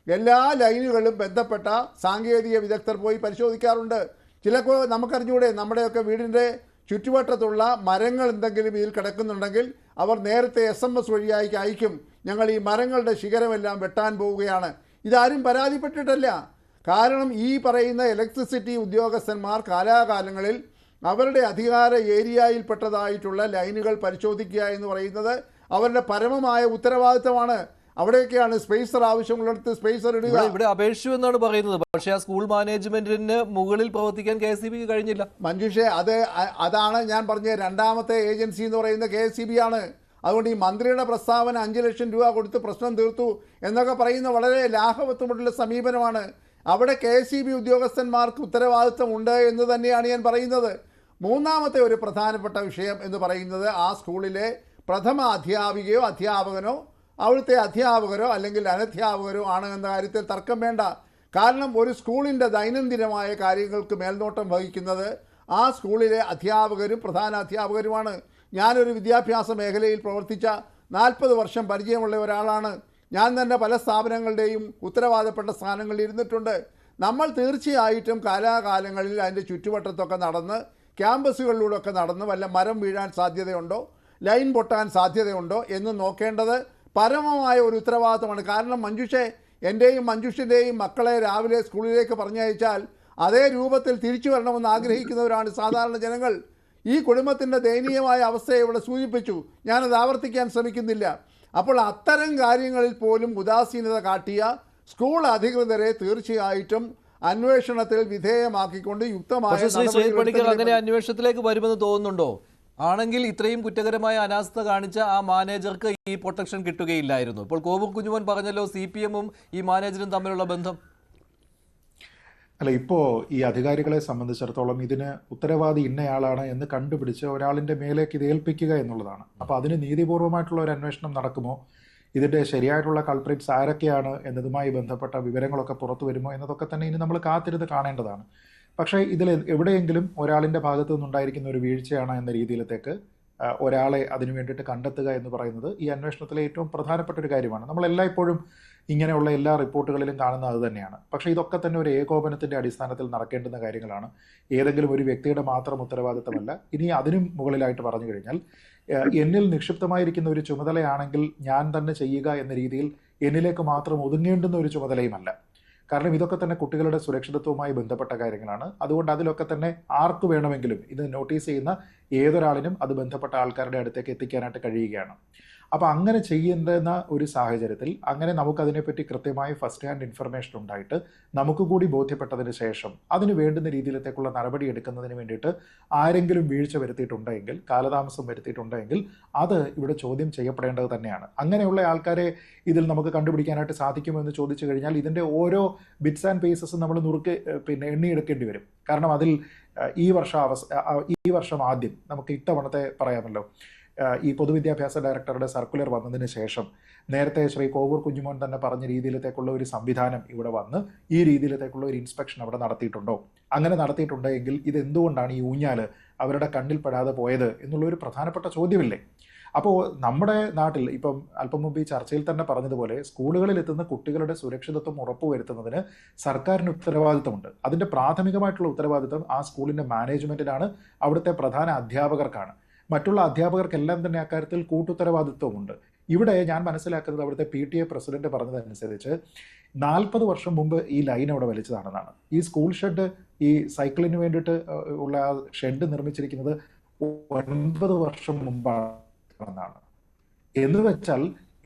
Speaker 3: എല്ലാ ലൈനുകളും ബന്ധപ്പെട്ട സാങ്കേതിക വിദഗ്ധർ പോയി പരിശോധിക്കാറുണ്ട്. ചിലപ്പോൾ നമുക്കറിഞ്ഞൂടെ, നമ്മുടെയൊക്കെ വീടിൻ്റെ ചുറ്റുവട്ടത്തുള്ള മരങ്ങൾ എന്തെങ്കിലും ഇതിൽ കിടക്കുന്നുണ്ടെങ്കിൽ അവർ നേരത്തെ SMS വഴിയായി അയക്കും, ഞങ്ങൾ ഈ മരങ്ങളുടെ ശിഖരമെല്ലാം വെട്ടാൻ പോവുകയാണ്. ഇതാരും പരാതിപ്പെട്ടിട്ടല്ല. കാരണം ഈ പറയുന്ന ഇലക്ട്രിസിറ്റി ഉദ്യോഗസ്ഥന്മാർ കാലാകാലങ്ങളിൽ അവരുടെ അധികാര ഏരിയയിൽപ്പെട്ടതായിട്ടുള്ള ലൈനുകൾ പരിശോധിക്കുക എന്ന് പറയുന്നത് അവരുടെ പരമമായ ഉത്തരവാദിത്തമാണ്. അവിടെയൊക്കെയാണ് സ്പേസർ ആവശ്യമുള്ളിടത്ത് സ്പേസർ ഇടുക.
Speaker 1: ഇവിടെ അപേക്ഷിച്ചു എന്നാണ് പറയുന്നത്. പക്ഷേ ആ സ്കൂൾ മാനേജ്മെന്റിന് മുകളിൽ പ്രവർത്തിക്കാൻ KSEBക്ക് കഴിഞ്ഞില്ല.
Speaker 3: മഞ്ജുഷേ, അതാണ് ഞാൻ പറഞ്ഞ രണ്ടാമത്തെ ഏജൻസി എന്ന് പറയുന്ന KSEB ആണ്. അതുകൊണ്ട് ഈ മന്ത്രിയുടെ പ്രസ്താവന 5 ലക്ഷം രൂപ കൊടുത്ത് പ്രശ്നം തീർത്തു എന്നൊക്കെ പറയുന്ന വളരെ ലാഘവത്വമുള്ള സമീപനമാണ്. അവിടെ KSEB ഉദ്യോഗസ്ഥന്മാർക്ക് ഉത്തരവാദിത്തമുണ്ട് എന്ന് തന്നെയാണ് ഞാൻ പറയുന്നത്. മൂന്നാമത്തെ ഒരു പ്രധാനപ്പെട്ട വിഷയം എന്ന് പറയുന്നത്, ആ സ്കൂളിലെ പ്രഥമ അധ്യാപികയോ അധ്യാപകനോ അവിടുത്തെ അധ്യാപകരോ അല്ലെങ്കിൽ അനധ്യാപകരോ ആണ് എന്ന കാര്യത്തിൽ തർക്കം വേണ്ട. കാരണം ഒരു സ്കൂളിൻ്റെ ദൈനംദിനമായ കാര്യങ്ങൾക്ക് മേൽനോട്ടം വഹിക്കുന്നത് ആ സ്കൂളിലെ അധ്യാപകരും പ്രധാന അധ്യാപകരുമാണ്. ഞാനൊരു വിദ്യാഭ്യാസ മേഖലയിൽ പ്രവർത്തിച്ച 40 വർഷം പരിചയമുള്ള ഒരാളാണ്. ഞാൻ തന്നെ പല സ്ഥാപനങ്ങളുടെയും ഉത്തരവാദപ്പെട്ട സ്ഥാനങ്ങളിൽ ഇരുന്നിട്ടുണ്ട്. നമ്മൾ തീർച്ചയായിട്ടും കാലാകാലങ്ങളിൽ അതിൻ്റെ ചുറ്റുവട്ടത്തൊക്കെ നടന്ന്, ക്യാമ്പസുകളിലൂടെയൊക്കെ നടന്ന് വല്ല മരം വീഴാൻ സാധ്യതയുണ്ടോ, ലൈൻ പൊട്ടാൻ സാധ്യതയുണ്ടോ എന്ന് നോക്കേണ്ടത് പരമമായ ഒരു ഉത്തരവാദിത്തമാണ്. കാരണം മഞ്ജുഷേ, എൻ്റെയും മഞ്ജുഷിൻ്റെയും മക്കളെ രാവിലെ സ്കൂളിലേക്ക് പറഞ്ഞയച്ചാൽ അതേ രൂപത്തിൽ തിരിച്ചു വരണമെന്ന് ആഗ്രഹിക്കുന്നവരാണ് സാധാരണ ജനങ്ങൾ. ഈ കുടുംബത്തിൻ്റെ ദയനീയമായ അവസ്ഥയെ ഇവിടെ സൂചിപ്പിച്ചു, ഞാനത് ആവർത്തിക്കാൻ ശ്രമിക്കുന്നില്ല. അപ്പോൾ അത്തരം കാര്യങ്ങളിൽ പോലും ഉദാസീനത കാട്ടിയ സ്കൂൾ അധികൃതരെ തീർച്ചയായിട്ടും അന്വേഷണത്തിൽ വിധേയമാക്കിക്കൊണ്ട് യുക്തമായ
Speaker 1: അങ്ങനെ അന്വേഷണത്തിലേക്ക് വരുമെന്ന് തോന്നുന്നുണ്ടോ? ആണെങ്കിൽ ഇത്രയും കുറ്റകരമായ അനാസ്ഥ കാണിച്ച ആ മാനേജർക്ക് ഈ പ്രൊട്ടക്ഷൻ കിട്ടുകയില്ലായിരുന്നു. ഇപ്പോൾ കോവൂർ കുഞ്ഞുമോൻ പറഞ്ഞല്ലോ, CPM-ഉം ഈ മാനേജറും തമ്മിലുള്ള ബന്ധം.
Speaker 5: അല്ല, ഇപ്പോൾ ഈ അധികാരികളെ സംബന്ധിച്ചിടത്തോളം ഇതിന് ഉത്തരവാദി ഇന്നയാളാണ് എന്ന് കണ്ടുപിടിച്ച് ഒരാളിൻ്റെ മേലേക്ക് ഇത് ഏൽപ്പിക്കുക എന്നുള്ളതാണ്. അപ്പോൾ അതിന് നീതിപൂർവമായിട്ടുള്ള ഒരു അന്വേഷണം നടക്കുമോ, ഇതിൻ്റെ ശരിയായിട്ടുള്ള കൾപ്രിറ്റ്സ് ആരൊക്കെയാണ് എന്നതുമായി ബന്ധപ്പെട്ട വിവരങ്ങളൊക്കെ പുറത്തു വരുമോ എന്നതൊക്കെ തന്നെ ഇനി നമ്മൾ കാത്തിരുന്ന് കാണേണ്ടതാണ്. പക്ഷേ ഇതിൽ എവിടെയെങ്കിലും ഒരാളിൻ്റെ ഭാഗത്തു നിന്നുണ്ടായിരിക്കുന്ന ഒരു വീഴ്ചയാണ് എന്ന രീതിയിലത്തേക്ക് ഒരാളെ അതിനു വേണ്ടിയിട്ട് കണ്ടെത്തുക എന്ന് പറയുന്നത് ഈ അന്വേഷണത്തിലെ ഏറ്റവും പ്രധാനപ്പെട്ട ഒരു കാര്യമാണ്. നമ്മളെല്ലായ്പ്പോഴും ഇങ്ങനെയുള്ള എല്ലാ റിപ്പോർട്ടുകളിലും കാണുന്നത് അത് തന്നെയാണ്. പക്ഷേ ഇതൊക്കെ തന്നെ ഒരു ഏകോപനത്തിൻ്റെ അടിസ്ഥാനത്തിൽ നടക്കേണ്ടുന്ന കാര്യങ്ങളാണ്. ഏതെങ്കിലും ഒരു വ്യക്തിയുടെ മാത്രം ഉത്തരവാദിത്തമല്ല. ഇനി അതിനും മുകളിലായിട്ട് പറഞ്ഞു കഴിഞ്ഞാൽ, എന്നിൽ നിക്ഷിപ്തമായിരിക്കുന്ന ഒരു ചുമതലയാണെങ്കിൽ ഞാൻ തന്നെ ചെയ്യുക എന്ന രീതിയിൽ എന്നിലേക്ക് മാത്രം ഒതുങ്ങേണ്ടുന്ന ഒരു ചുമതലയുമല്ല. കാരണം ഇതൊക്കെ തന്നെ കുട്ടികളുടെ സുരക്ഷിതത്വവുമായി ബന്ധപ്പെട്ട കാര്യങ്ങളാണ്. അതുകൊണ്ട് അതിലൊക്കെ തന്നെ ആർക്ക് വേണമെങ്കിലും ഇത് നോട്ടീസ് ചെയ്യുന്ന ഏതൊരാളിനും അത് ബന്ധപ്പെട്ട ആൾക്കാരുടെ അടുത്തേക്ക് എത്തിക്കാനായിട്ട് കഴിയുകയാണ്. അപ്പോൾ അങ്ങനെ ചെയ്യുന്ന ഒരു സാഹചര്യത്തിൽ അങ്ങനെ നമുക്കതിനെപ്പറ്റി കൃത്യമായി ഫസ്റ്റ് ഹാൻഡ് ഇൻഫർമേഷൻ ഉണ്ടായിട്ട് നമുക്ക് കൂടി ബോധ്യപ്പെട്ടതിന് ശേഷം അതിന് വേണ്ടുന്ന രീതിയിലത്തേക്കുള്ള നടപടി എടുക്കുന്നതിന് വേണ്ടിയിട്ട് ആരെങ്കിലും വീഴ്ച വരുത്തിയിട്ടുണ്ടെങ്കിൽ, കാലതാമസം വരുത്തിയിട്ടുണ്ടെങ്കിൽ അത് ഇവിടെ ചോദ്യം ചെയ്യപ്പെടേണ്ടത് തന്നെയാണ്. അങ്ങനെയുള്ള ആൾക്കാരെ ഇതിൽ നമുക്ക് കണ്ടുപിടിക്കാനായിട്ട് സാധിക്കുമോ എന്ന് ചോദിച്ചു കഴിഞ്ഞാൽ ഇതിൻ്റെ ഓരോ ബിറ്റ്സ് ആൻഡ് പീസസും നമ്മൾ എണ്ണിയെടുക്കേണ്ടി വരും. കാരണം അതിൽ ഈ വർഷം ആദ്യം നമുക്ക് ഇത്തവണത്തെ പറയാമല്ലോ, ഈ പൊതുവിദ്യാഭ്യാസ ഡയറക്ടറുടെ സർക്കുലർ വന്നതിന് ശേഷം നേരത്തെ ശ്രീ കോവൂർ കുഞ്ഞുമോൻ തന്നെ പറഞ്ഞ രീതിയിലത്തേക്കുള്ള ഒരു സംവിധാനം ഇവിടെ വന്ന് ഈ രീതിയിലത്തേക്കുള്ള ഒരു ഇൻസ്പെക്ഷൻ അവിടെ നടത്തിയിട്ടുണ്ടോ? അങ്ങനെ നടത്തിയിട്ടുണ്ടെങ്കിൽ ഇത് എന്തുകൊണ്ടാണ് ഈ ഊഞ്ഞാൽ അവരുടെ കണ്ണിൽ പെടാതെ പോയത് എന്നുള്ളൊരു പ്രധാനപ്പെട്ട ചോദ്യമില്ലേ? അപ്പോൾ നമ്മുടെ നാട്ടിൽ ഇപ്പം അല്പം മുമ്പ് ഈ ചർച്ചയിൽ തന്നെ പറഞ്ഞതുപോലെ സ്കൂളുകളിൽ എത്തുന്ന കുട്ടികളുടെ സുരക്ഷിതത്വം ഉറപ്പുവരുത്തുന്നതിന് സർക്കാരിന് ഉത്തരവാദിത്തമുണ്ട്. അതിൻ്റെ പ്രാഥമികമായിട്ടുള്ള ഉത്തരവാദിത്തം ആ സ്കൂളിൻ്റെ മാനേജ്മെൻറ്റിനാണ്, അവിടുത്തെ പ്രധാന അധ്യാപകർക്കാണ്. മറ്റുള്ള അധ്യാപകർക്കെല്ലാം തന്നെ അക്കാര്യത്തിൽ കൂട്ടുത്തരവാദിത്വമുണ്ട്. ഇവിടെ ഞാൻ മനസ്സിലാക്കുന്നത് അവിടുത്തെ PTA പ്രസിഡന്റ് പറഞ്ഞതനുസരിച്ച് 40 വർഷം മുമ്പ് ഈ ലൈൻ അവിടെ വലിച്ചതാണെന്നാണ്. ഈ സ്കൂൾ ഷെഡ്, ഈ സൈക്കിളിന് വേണ്ടിയിട്ട് ഉള്ള ആ ഷെഡ് നിർമ്മിച്ചിരിക്കുന്നത് 9 വർഷം മുമ്പാണെന്നാണ്. എന്ന് വെച്ചാൽ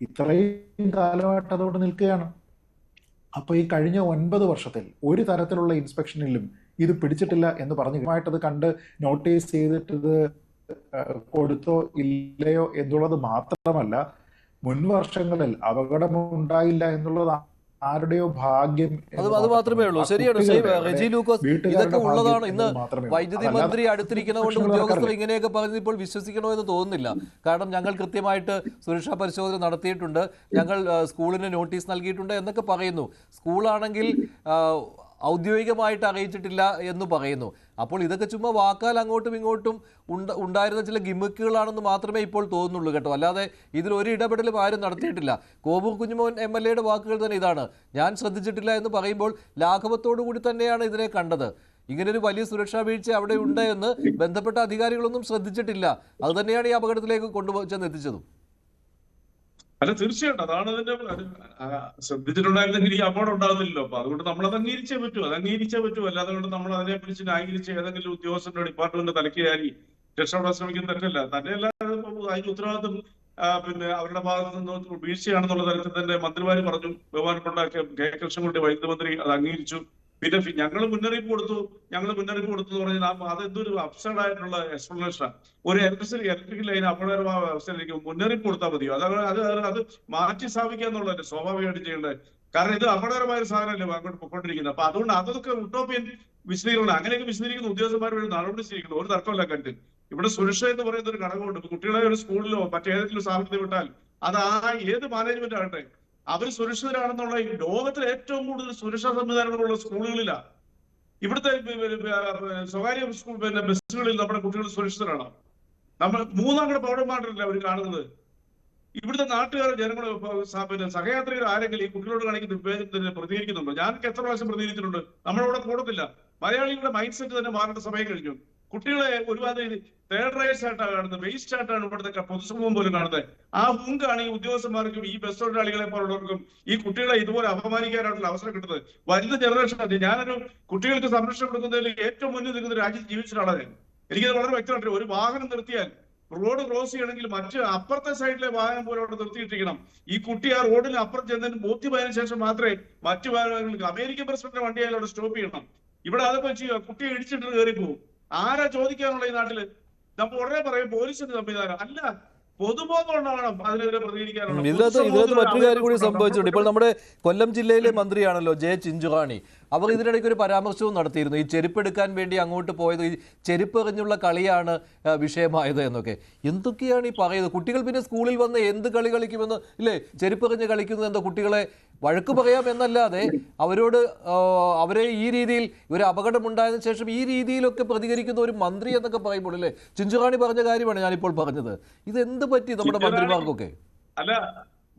Speaker 5: ഇത്രയും കാലമായിട്ട് അതോടെ നിൽക്കുകയാണ്. അപ്പോൾ ഈ കഴിഞ്ഞ 9 വർഷത്തിൽ ഒരു തരത്തിലുള്ള ഇൻസ്പെക്ഷനിലും ഇത് പിടിച്ചിട്ടില്ല എന്ന് പറഞ്ഞത് കണ്ട് നോട്ടീസ് ചെയ്തിട്ട് കൊടുത്തോ ഇല്ലയോ എന്നുള്ളത് മാത്രമല്ല, മുൻ വർഷങ്ങളിൽ അപകടമുണ്ടായില്ല എന്നുള്ളത് ആരുടെയോ ഭാഗ്യം
Speaker 1: അത് മാത്രമേ ഉള്ളൂ. ശരിയാണ് റെജി ലൂക്കോസ്, ഇതൊക്കെ ഉള്ളതാണ്. ഇന്ന് വൈദ്യുതി മന്ത്രി അടുത്തിരിക്കുന്നത് കൊണ്ട് ഉദ്യോഗസ്ഥർ ഇങ്ങനെയൊക്കെ പറഞ്ഞത് ഇപ്പോൾ വിശ്വസിക്കണോ എന്ന് തോന്നുന്നില്ല. കാരണം ഞങ്ങൾ കൃത്യമായിട്ട് സുരക്ഷാ പരിശോധന നടത്തിയിട്ടുണ്ട്, ഞങ്ങൾ സ്കൂളിന് നോട്ടീസ് നൽകിയിട്ടുണ്ട് എന്നൊക്കെ പറയുന്നു. സ്കൂളാണെങ്കിൽ ഔദ്യോഗികമായിട്ട് അറിയിച്ചിട്ടില്ല എന്ന് പറയുന്നു. അപ്പോൾ ഇതൊക്കെ ചുമ്മാ വാക്കാൽ അങ്ങോട്ടും ഇങ്ങോട്ടും ഉണ്ടായിരുന്ന ചില ഗിമ്മിക്കുകളാണെന്ന് മാത്രമേ ഇപ്പോൾ തോന്നുന്നുള്ളൂ കേട്ടോ. അല്ലാതെ ഇതിലൊരു ഇടപെടലും ആരും നടത്തിയിട്ടില്ല. കോവൂർ കുഞ്ഞുമോൻ MLA യുടെ വാക്കുകൾ തന്നെ ഇതാണ്. ഞാൻ ശ്രദ്ധിച്ചിട്ടില്ല എന്ന് പറയുമ്പോൾ ലാഘവത്തോടു കൂടി തന്നെയാണ് ഇതിനെ കണ്ടത്. ഇങ്ങനൊരു വലിയ സുരക്ഷാ വീഴ്ച അവിടെ ഉണ്ട് എന്ന് ബന്ധപ്പെട്ട അധികാരികളൊന്നും ശ്രദ്ധിച്ചിട്ടില്ല. അത് തന്നെയാണ് ഈ അപകടത്തിലേക്ക് കൊണ്ടുചെന്നെത്തിച്ചതും.
Speaker 2: അല്ല, തീർച്ചയായിട്ടും അതാണ് അതിന്റെ ശ്രദ്ധിച്ചിട്ടുണ്ടായിരുന്നെങ്കിൽ ഈ അപകടം ഉണ്ടാകുന്നില്ലല്ലോ. അപ്പൊ അതുകൊണ്ട് നമ്മൾ അത് അംഗീകരിച്ചേ പറ്റൂ. അല്ലാതെ കൊണ്ട് നമ്മൾ അതിനെ പിടിച്ച് ന്യായീകരിച്ച് ഏതെങ്കിലും ഉദ്യോഗസ്ഥരുടെ ഡിപ്പാർട്ട്മെന്റ് തലക്ക് കയറി രക്ഷപ്പെടാൻ ശ്രമിക്കുന്ന തെറ്റല്ല. തന്നെയല്ല അതിന്റെ ഉത്തരവാദിത്വം പിന്നെ അവരുടെ ഭാഗത്ത് നിന്ന് വീഴ്ചയാണെന്നുള്ള തരത്തിൽ തന്നെ മന്ത്രിമാര് പറഞ്ഞു. ബഹുമാനപ്പെട്ട കെ കൃഷ്ണൻകുട്ടി വൈദ്യുതി മന്ത്രി അത് അംഗീകരിച്ചു. പിന്നെ ഞങ്ങൾ മുന്നറിയിപ്പ് കൊടുത്തു എന്ന് പറഞ്ഞാൽ അതെന്തൊരു അബ്സർഡ് ആയിട്ടുള്ള എക്സ്പ്ലനേഷനാണ്. ഒരു ഇലക്ട്രിക്കൽ ലൈൻ അപകടകരമായ അവസ്ഥയിലേക്ക് മുന്നറിയിപ്പ് കൊടുത്താൽ മതിയോ? അത് മാറ്റി സ്ഥാപിക്കുക എന്നുള്ളത് സ്വാഭാവികമായിട്ട് ചെയ്യേണ്ടത്. കാരണം ഇത് അപകടകരമായ ഒരു സാധനമല്ലേ അങ്ങോട്ട് പൊയ്ക്കൊണ്ടിരിക്കുന്നത്. അപ്പൊ അതുകൊണ്ട് അതൊക്കെ ഉട്ടോപ്യൻ വിശദീകരണം. അങ്ങനെയൊക്കെ വിശദീകരിക്കുന്ന ഉദ്യോഗസ്ഥന്മാർ വഴി നടപടി സ്വീകരിക്കണം. ഒരു തർക്കമല്ല കാര്യത്തിൽ. ഇവിടെ സുരക്ഷ എന്ന് പറയുന്ന ഒരു ഘടകമുണ്ട്. കുട്ടികളെ ഒരു സ്കൂളിലോ മറ്റേതെങ്കിലും സ്ഥാപനത്തിൽ വിട്ടാൽ അത് ഏത് മാനേജ്മെന്റ് ആകട്ടെ അവർ സുരക്ഷിതരാണെന്നുള്ള ഈ ലോകത്തിലെ ഏറ്റവും കൂടുതൽ സുരക്ഷാ സംവിധാനങ്ങളുള്ള സ്കൂളുകളിലാണ്. ഇവിടുത്തെ സ്വകാര്യ സ്കൂൾ ബസ്സുകളിൽ നമ്മുടെ കുട്ടികൾ സുരക്ഷിതരാണ്. നമ്മൾ മൂന്നാം കൂടെ പൗരന്മാരല്ല അവർ കാണുന്നത്. ഇവിടുത്തെ നാട്ടുകാരെ ജനങ്ങൾ സഹയാത്രികർ ആരെങ്കിലും ഈ കുട്ടികളോട് കാണിക്കുന്ന വിവേചനത്തിന് പ്രതികരിക്കുന്നുണ്ടോ? ഞാൻ എത്ര പ്രാവശ്യം പ്രതികരിച്ചിട്ടുണ്ട്. നമ്മളവിടെ കൂടത്തില്ല. മലയാളികളുടെ മൈൻഡ് സെറ്റ് തന്നെ മാറേണ്ട സമയം കഴിഞ്ഞു. കുട്ടികളെ ഒരുപാട് തേർഡ് റൈറ്റ്സ് ആയിട്ടാണ് കാണുന്നത്, വേസ്റ്റ് ആയിട്ടാണ് ഇവിടുത്തെ പൊതുസമൂഹം പോലും കാണുന്നത്. ആ ഹുങ്കാണ് ഈ ഉദ്യോഗസ്ഥന്മാർക്കും ഈ ബസ് തൊഴിലാളികളെ പോലുള്ളവർക്കും ഈ കുട്ടികളെ ഇതുപോലെ അപമാനിക്കാനായിട്ടുള്ള അവസരം കിട്ടുന്നത്. വരുന്ന ജനറേഷൻ ഞാനൊരു കുട്ടികൾക്ക് സംരക്ഷണം കൊടുക്കുന്നതിൽ ഏറ്റവും മുന്നിൽ നിൽക്കുന്ന രാജ്യത്ത് ജീവിച്ച ആളാണ്. എനിക്കത് വളരെ വ്യക്തമായിട്ട് ഒരു വാഹനം നിർത്തിയാൽ റോഡ് ക്രോസ് ചെയ്യണമെങ്കിൽ മറ്റ് അപ്പുറത്തെ സൈഡിലെ വാഹനം പോലെ അവിടെ നിർത്തിയിട്ടിരിക്കണം. ഈ കുട്ടി ആ റോഡിന് അപ്പുറം ചെന്നതിന് ബോധ്യമായതിനു ശേഷം മാത്രമേ മറ്റു വാഹനങ്ങൾക്ക് അമേരിക്കൻ പ്രസിഡന്റ് വണ്ടി ആയാലും അവിടെ സ്റ്റോപ്പ് ചെയ്യണം. ഇവിടെ അതൊക്കെ ചെയ്യുക, കുട്ടിയെ ഇടിച്ചിട്ട് കയറി പോകും. ആരാ ചോദിക്കാനുള്ള ഈ നാട്ടില്? നമ്മൾ ഉടനെ പറയും പോലീസിന്റെ സംവിധാനം അല്ല, പൊതുബോധം ഉണ്ടാവണം അതിനെതിരെ പ്രതികരിക്കാനുള്ള.
Speaker 1: ഇതിനകത്ത് മറ്റൊരു കാര്യം കൂടി സംഭവിച്ചിട്ടുണ്ട്. ഇപ്പോൾ നമ്മുടെ കൊല്ലം ജില്ലയിലെ മന്ത്രിയാണല്ലോ ജെ ചിഞ്ചുറാണി. അവർ ഇതിനിടയ്ക്ക് ഒരു പരാമർശവും നടത്തിയിരുന്നു. ഈ ചെരുപ്പ് എടുക്കാൻ വേണ്ടി അങ്ങോട്ട് പോയത് ഈ ചെരുപ്പ് എറിഞ്ഞുള്ള കളിയാണ് വിഷയമായത് എന്നൊക്കെ. എന്തൊക്കെയാണ് ഈ പറയുന്നത്? കുട്ടികൾ പിന്നെ സ്കൂളിൽ വന്ന് എന്ത് കളി കളിക്കുമെന്ന് ഇല്ലേ? ചെരുപ്പ് എറിഞ്ഞ് കളിക്കുന്നത് എന്താ? കുട്ടികളെ വഴക്ക് പറയാം എന്നല്ലാതെ അവരെ ഈ രീതിയിൽ ഒരു അപകടമുണ്ടായതിനു ശേഷം ഈ രീതിയിലൊക്കെ പ്രതികരിക്കുന്ന ഒരു മന്ത്രി എന്നൊക്കെ പറയുമ്പോൾ അല്ലേ? ചിഞ്ചുറാണി പറഞ്ഞ കാര്യമാണ് ഞാനിപ്പോൾ പറഞ്ഞത്. ഇത് എന്ത് പറ്റി നമ്മുടെ മന്ത്രിമാർക്കൊക്കെ?
Speaker 2: അല്ല,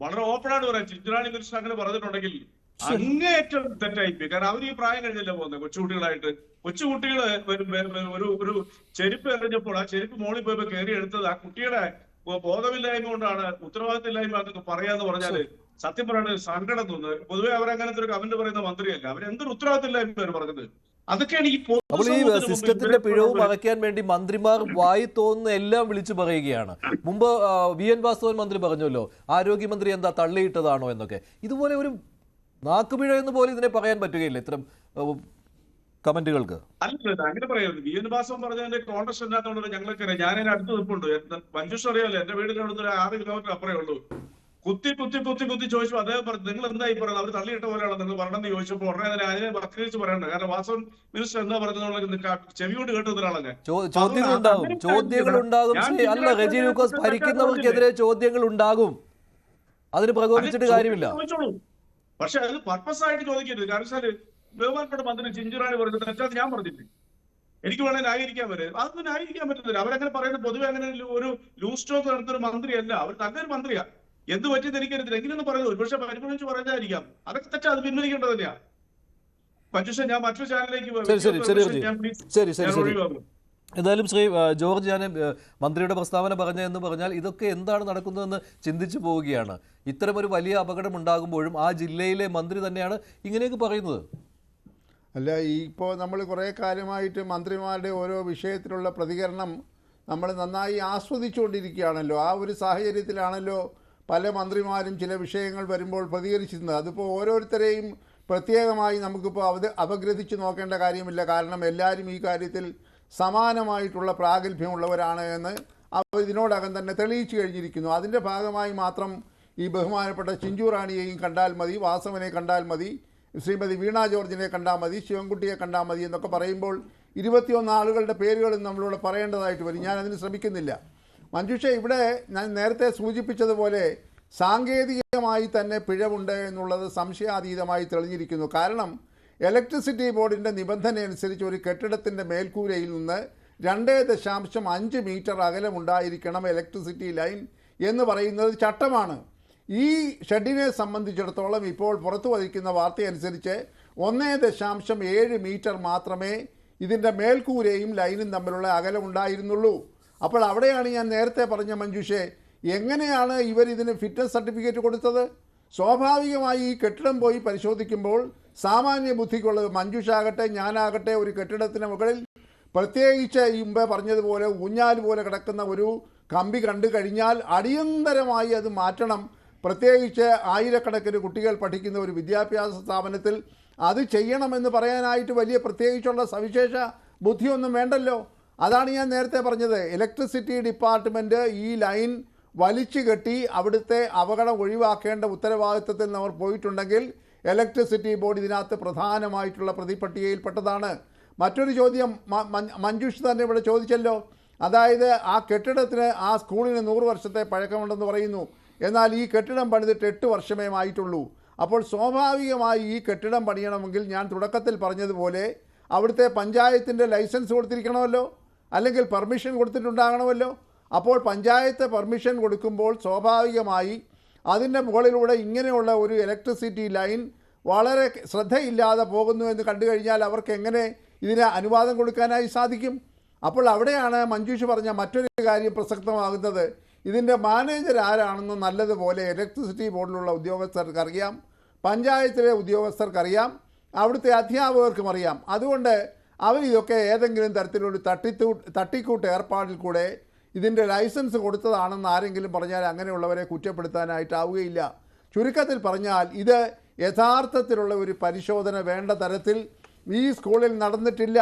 Speaker 2: വളരെ ഓപ്പൺ ആയിട്ട് പറയാം. ചിഞ്ചുറാണി മിനിസ്റ്റർ അങ്ങനെ പറഞ്ഞിട്ടുണ്ടെങ്കിൽ അങ്ങേയറ്റം തെറ്റായിപ്പോയി. കാരണം അവർ ഈ പ്രായം കഴിഞ്ഞല്ല പോകുന്നത്. കൊച്ചുകുട്ടികള് ഒരു ചെരുപ്പ് എറിഞ്ഞപ്പോൾ ആ ചെരുപ്പ് മോളിൽ പോയപ്പോ കയറി എടുത്തത് ആ കുട്ടിയുടെ ബോധമില്ലായ്മ കൊണ്ടാണ്, ഉത്തരവാദിത്തമില്ലായ്മ എന്നൊക്കെ പറയാന്ന് പറഞ്ഞാല് സത്യം പറയുന്നത് സങ്കടം തോന്നുന്നത്. പൊതുവെ അവരങ്ങനത്തെ ഒരു കമന്റ് പറയുന്ന മന്ത്രിയല്ല. അവരെന്തൊരു ഉത്തരവാദിത്തമില്ലായ്മ പറഞ്ഞത്. അതൊക്കെയാണ് ഈ
Speaker 1: സിസ്റ്റത്തിന്റെ പിഴവ് മറയ്ക്കാൻ വേണ്ടി മന്ത്രിമാർ വായി തോന്നുന്ന എല്ലാം വിളിച്ചു പറയുകയാണ്. മുമ്പ് VN വാസവൻ മന്ത്രി പറഞ്ഞല്ലോ, ആരോഗ്യമന്ത്രി എന്താ തള്ളിയിട്ടതാണോ എന്നൊക്കെ. ഇതുപോലെ ഒരു നാക്കുപിഴ എന്ന് പോലും ഇതിനെ പറയാൻ പറ്റുകയില്ല ഇത്തരം കമന്റുകൾക്ക്.
Speaker 2: അല്ല, അങ്ങനെ പറയുന്നത് VN വാസവൻ പറഞ്ഞതിന്റെ കോൺടസ്റ്റ് എന്താണെന്നുള്ളത് ഞങ്ങൾക്ക് ഞാൻ അടുത്ത് നിൽപ്പുണ്ട്. മഞ്ജുഷ് അറിയാമല്ലോ, എന്റെ വീടിന്റെ അടുത്ത് ഒരു 6 കിലോമീറ്റർ അപ്പുറേ ഉള്ളൂ. കുത്തി ചോദിച്ചു. അദ്ദേഹം പറഞ്ഞു, നിങ്ങൾ എന്തായി പറയുന്നത്? അവർ തള്ളിയിട്ട പോലെയാണ് നിങ്ങൾ പറഞ്ഞെന്ന് ചോദിച്ചപ്പോൾ ഉടനെ തന്നെ അതിനെ വക്രീകരിച്ച് പറയണ്ട. കാരണം വാസവൻ മിനിസ്റ്റർ എന്താ പറഞ്ഞത് ചെവിയോട് കേട്ട ഒരാളെ
Speaker 1: ചോദ്യങ്ങൾ ഉണ്ടാകും. അല്ല, റെജി ലൂക്കോസ്, ഭരിക്കുന്നവർക്കെതിരെ ചോദ്യങ്ങൾ ഉണ്ടാകും. അതിന് പ്രകോപിച്ചിട്ട് കാര്യമില്ല.
Speaker 2: പക്ഷെ അത് പർപ്പസ് ആയിട്ട് ചോദിക്കരുത്. കാരണം വെച്ചാൽ ബഹുമാനപ്പെട്ട മന്ത്രി ചിഞ്ചുറാണി പറഞ്ഞത് തെറ്റാന്ന് ഞാൻ പറഞ്ഞിട്ടില്ല. എനിക്ക് വേണമെങ്കിൽ ന്യായീകരിക്കാൻ പറ്റും. അതൊന്നും ന്യായീകരിക്കാൻ പറ്റത്തില്ല. അവരങ്ങനെ പറയുന്നത് പൊതുവെ അങ്ങനെ ഒരു ലൂസ് സ്റ്റോക്ക് നടത്തൊരു മന്ത്രിയല്ല. അവർ നല്ലൊരു മന്ത്രിയാ. എന്ത് പറ്റിയെന്ന് എനിക്കറിയത്തില്ല. എങ്ങനെയൊന്നും പറയുന്നത് ഒരുപക്ഷെ പരിഗണിച്ച് പറഞ്ഞായിരിക്കാം. അതൊക്കെ തെറ്റാ, അത് പിൻവലിക്കേണ്ടത് തന്നെയാ. പക്ഷേ ഞാൻ മറ്റൊരു ചാനലിലേക്ക്
Speaker 1: എന്തായാലും ശ്രീ ജോർജ്, ഞാൻ മന്ത്രിയുടെ പ്രസ്താവന പറഞ്ഞതെന്ന് പറഞ്ഞാൽ ഇതൊക്കെ എന്താണ് നടക്കുന്നതെന്ന് ചിന്തിച്ചു പോവുകയാണ്. ഇത്തരമൊരു വലിയ അപകടം ഉണ്ടാകുമ്പോഴും ആ ജില്ലയിലെ മന്ത്രി തന്നെയാണ് ഇങ്ങനെയൊക്കെ പറയുന്നത്.
Speaker 3: അല്ല, ഇപ്പോൾ നമ്മൾ കുറേ കാലമായിട്ട് മന്ത്രിമാരുടെ ഓരോ വിഷയത്തിലുള്ള പ്രതികരണം നമ്മൾ നന്നായി ആസ്വദിച്ചുകൊണ്ടിരിക്കുകയാണല്ലോ. ആ ഒരു സാഹചര്യത്തിലാണല്ലോ പല മന്ത്രിമാരും ചില വിഷയങ്ങൾ വരുമ്പോൾ പ്രതികരിച്ചിരുന്നത്. അതിപ്പോൾ ഓരോരുത്തരെയും പ്രത്യേകമായി നമുക്കിപ്പോൾ അപഗ്രഥിച്ച് നോക്കേണ്ട കാര്യമില്ല. കാരണം എല്ലാവരും ഈ കാര്യത്തിൽ സമാനമായിട്ടുള്ള പ്രാഗൽഭ്യമുള്ളവരാണ് എന്ന് അവർ ഇതിനോടകം തന്നെ തെളിയിച്ചു കഴിഞ്ഞിരിക്കുന്നു. അതിൻ്റെ ഭാഗമായി മാത്രം ഈ ബഹുമാനപ്പെട്ട ചിഞ്ചു റാണിയെയും കണ്ടാൽ മതി, വാസവനെ കണ്ടാൽ മതി, ശ്രീമതി വീണ ജോർജിനെ കണ്ടാൽ മതി, ശിവൻകുട്ടിയെ കണ്ടാൽ മതി എന്നൊക്കെ പറയുമ്പോൾ 21 ആളുകളുടെ പേരുകളും നമ്മളിവിടെ പറയേണ്ടതായിട്ട് വരും. ഞാൻ അതിന് ശ്രമിക്കുന്നില്ല. മഞ്ജുഷ, ഇവിടെ ഞാൻ നേരത്തെ സൂചിപ്പിച്ചതുപോലെ സാങ്കേതികമായി തന്നെ പിഴവുണ്ട് എന്നുള്ളത് സംശയാതീതമായി തെളിഞ്ഞിരിക്കുന്നു. കാരണം ഇലക്ട്രിസിറ്റി ബോർഡിൻ്റെ നിബന്ധന അനുസരിച്ച് ഒരു കെട്ടിടത്തിൻ്റെ മേൽക്കൂരയിൽ നിന്ന് 2.5 മീറ്റർ അകലമുണ്ടായിരിക്കണം ഇലക്ട്രിസിറ്റി ലൈൻ എന്ന് പറയുന്നത് ചട്ടമാണ്. ഈ ഷെഡിനെ സംബന്ധിച്ചിടത്തോളം ഇപ്പോൾ പുറത്തു വന്നിരിക്കുന്ന വാർത്തയനുസരിച്ച് 1.7 മീറ്റർ മാത്രമേ ഇതിൻ്റെ മേൽക്കൂരയും ലൈനും തമ്മിലുള്ള അകലമുണ്ടായിരുന്നുള്ളൂ. അപ്പോൾ അവിടെയാണ് ഞാൻ നേരത്തെ പറഞ്ഞ മഞ്ജുഷേ, എങ്ങനെയാണ് ഇവർ ഇതിന് ഫിറ്റ്നസ് സർട്ടിഫിക്കറ്റ് കൊടുത്തത്? സ്വാഭാവികമായി ഈ കെട്ടിടം പോയി പരിശോധിക്കുമ്പോൾ സാമാന്യ ബുദ്ധിക്കുള്ളത്, മഞ്ജുഷാകട്ടെ ഞാനാകട്ടെ, ഒരു കെട്ടിടത്തിന് മുകളിൽ പ്രത്യേകിച്ച് ഈ മുമ്പേ പറഞ്ഞതുപോലെ ഊഞ്ഞാൽ പോലെ കിടക്കുന്ന ഒരു കമ്പി കണ്ടു കഴിഞ്ഞാൽ അടിയന്തരമായി അത് മാറ്റണം. പ്രത്യേകിച്ച് ആയിരക്കണക്കിന് കുട്ടികൾ പഠിക്കുന്ന ഒരു വിദ്യാഭ്യാസ സ്ഥാപനത്തിൽ അത് ചെയ്യണമെന്ന് പറയാനായിട്ട് വലിയ പ്രത്യേകിച്ചുള്ള സവിശേഷ ബുദ്ധിയൊന്നും വേണ്ടല്ലോ. അതാണ് ഞാൻ നേരത്തെ പറഞ്ഞത്. ഇലക്ട്രിസിറ്റി ഡിപ്പാർട്ട്മെൻറ്റ് ഈ ലൈൻ വലിച്ചു കെട്ടി അവിടുത്തെ അപകടം ഒഴിവാക്കേണ്ട ഉത്തരവാദിത്വത്തിൽ നമ്മൾ പോയിട്ടുണ്ടെങ്കിൽ ഇലക്ട്രിസിറ്റി ബോർഡ് ഇതിനകത്ത് പ്രധാനമായിട്ടുള്ള പ്രതിപട്ടികയിൽപ്പെട്ടതാണ്. മറ്റൊരു ചോദ്യം മഞ്ജുഷ് തന്നെ ഇവിടെ ചോദിച്ചല്ലോ. അതായത് ആ കെട്ടിടത്തിന്, ആ സ്കൂളിന് 100 വർഷത്തെ പഴക്കമുണ്ടെന്ന് പറയുന്നു. എന്നാൽ ഈ കെട്ടിടം പണിതിട്ട് 8 വർഷമേ ആയിട്ടുള്ളൂ. അപ്പോൾ സ്വാഭാവികമായി ഈ കെട്ടിടം പണിയണമെങ്കിൽ ഞാൻ തുടക്കത്തിൽ പറഞ്ഞതുപോലെ അവിടുത്തെ പഞ്ചായത്തിൻ്റെ ലൈസൻസ് കൊടുത്തിരിക്കണമല്ലോ, അല്ലെങ്കിൽ പെർമിഷൻ കൊടുത്തിട്ടുണ്ടാകണമല്ലോ. അപ്പോൾ പഞ്ചായത്ത് പെർമിഷൻ കൊടുക്കുമ്പോൾ സ്വാഭാവികമായി അതിൻ്റെ മുകളിലൂടെ ഇങ്ങനെയുള്ള ഒരു ഇലക്ട്രിസിറ്റി ലൈൻ വളരെ ശ്രദ്ധയില്ലാതെ പോകുന്നു എന്ന് കണ്ടു കഴിഞ്ഞാൽ അവർക്ക് എങ്ങനെ ഇതിന് അനുവാദം കൊടുക്കാനായി സാധിക്കും? അപ്പോൾ അവിടെയാണ് മഞ്ജുഷ് പറഞ്ഞ മറ്റൊരു കാര്യം പ്രസക്തമാകുന്നത്. ഇതിൻ്റെ മാനേജർ ആരാണെന്ന് നല്ലതുപോലെ ഇലക്ട്രിസിറ്റി ബോർഡിലുള്ള ഉദ്യോഗസ്ഥർക്ക് അറിയാം, പഞ്ചായത്തിലെ ഉദ്യോഗസ്ഥർക്കറിയാം, അവിടുത്തെ അധ്യാപകർക്കും അറിയാം. അതുകൊണ്ട് അവരിതൊക്കെ ഏതെങ്കിലും തരത്തിലൊരു തട്ടിക്കൂട്ട് ഏർപ്പാടിൽ കൂടെ ഇതിൻ്റെ ലൈസൻസ് കൊടുത്തതാണെന്ന് ആരെങ്കിലും പറഞ്ഞാൽ അങ്ങനെയുള്ളവരെ കുറ്റപ്പെടുത്താനായിട്ടാവുകയില്ല. ചുരുക്കത്തിൽ പറഞ്ഞാൽ ഇത് യഥാർത്ഥത്തിലുള്ള ഒരു പരിശോധന വേണ്ട തരത്തിൽ ഈ സ്കൂളിൽ നടന്നിട്ടില്ല.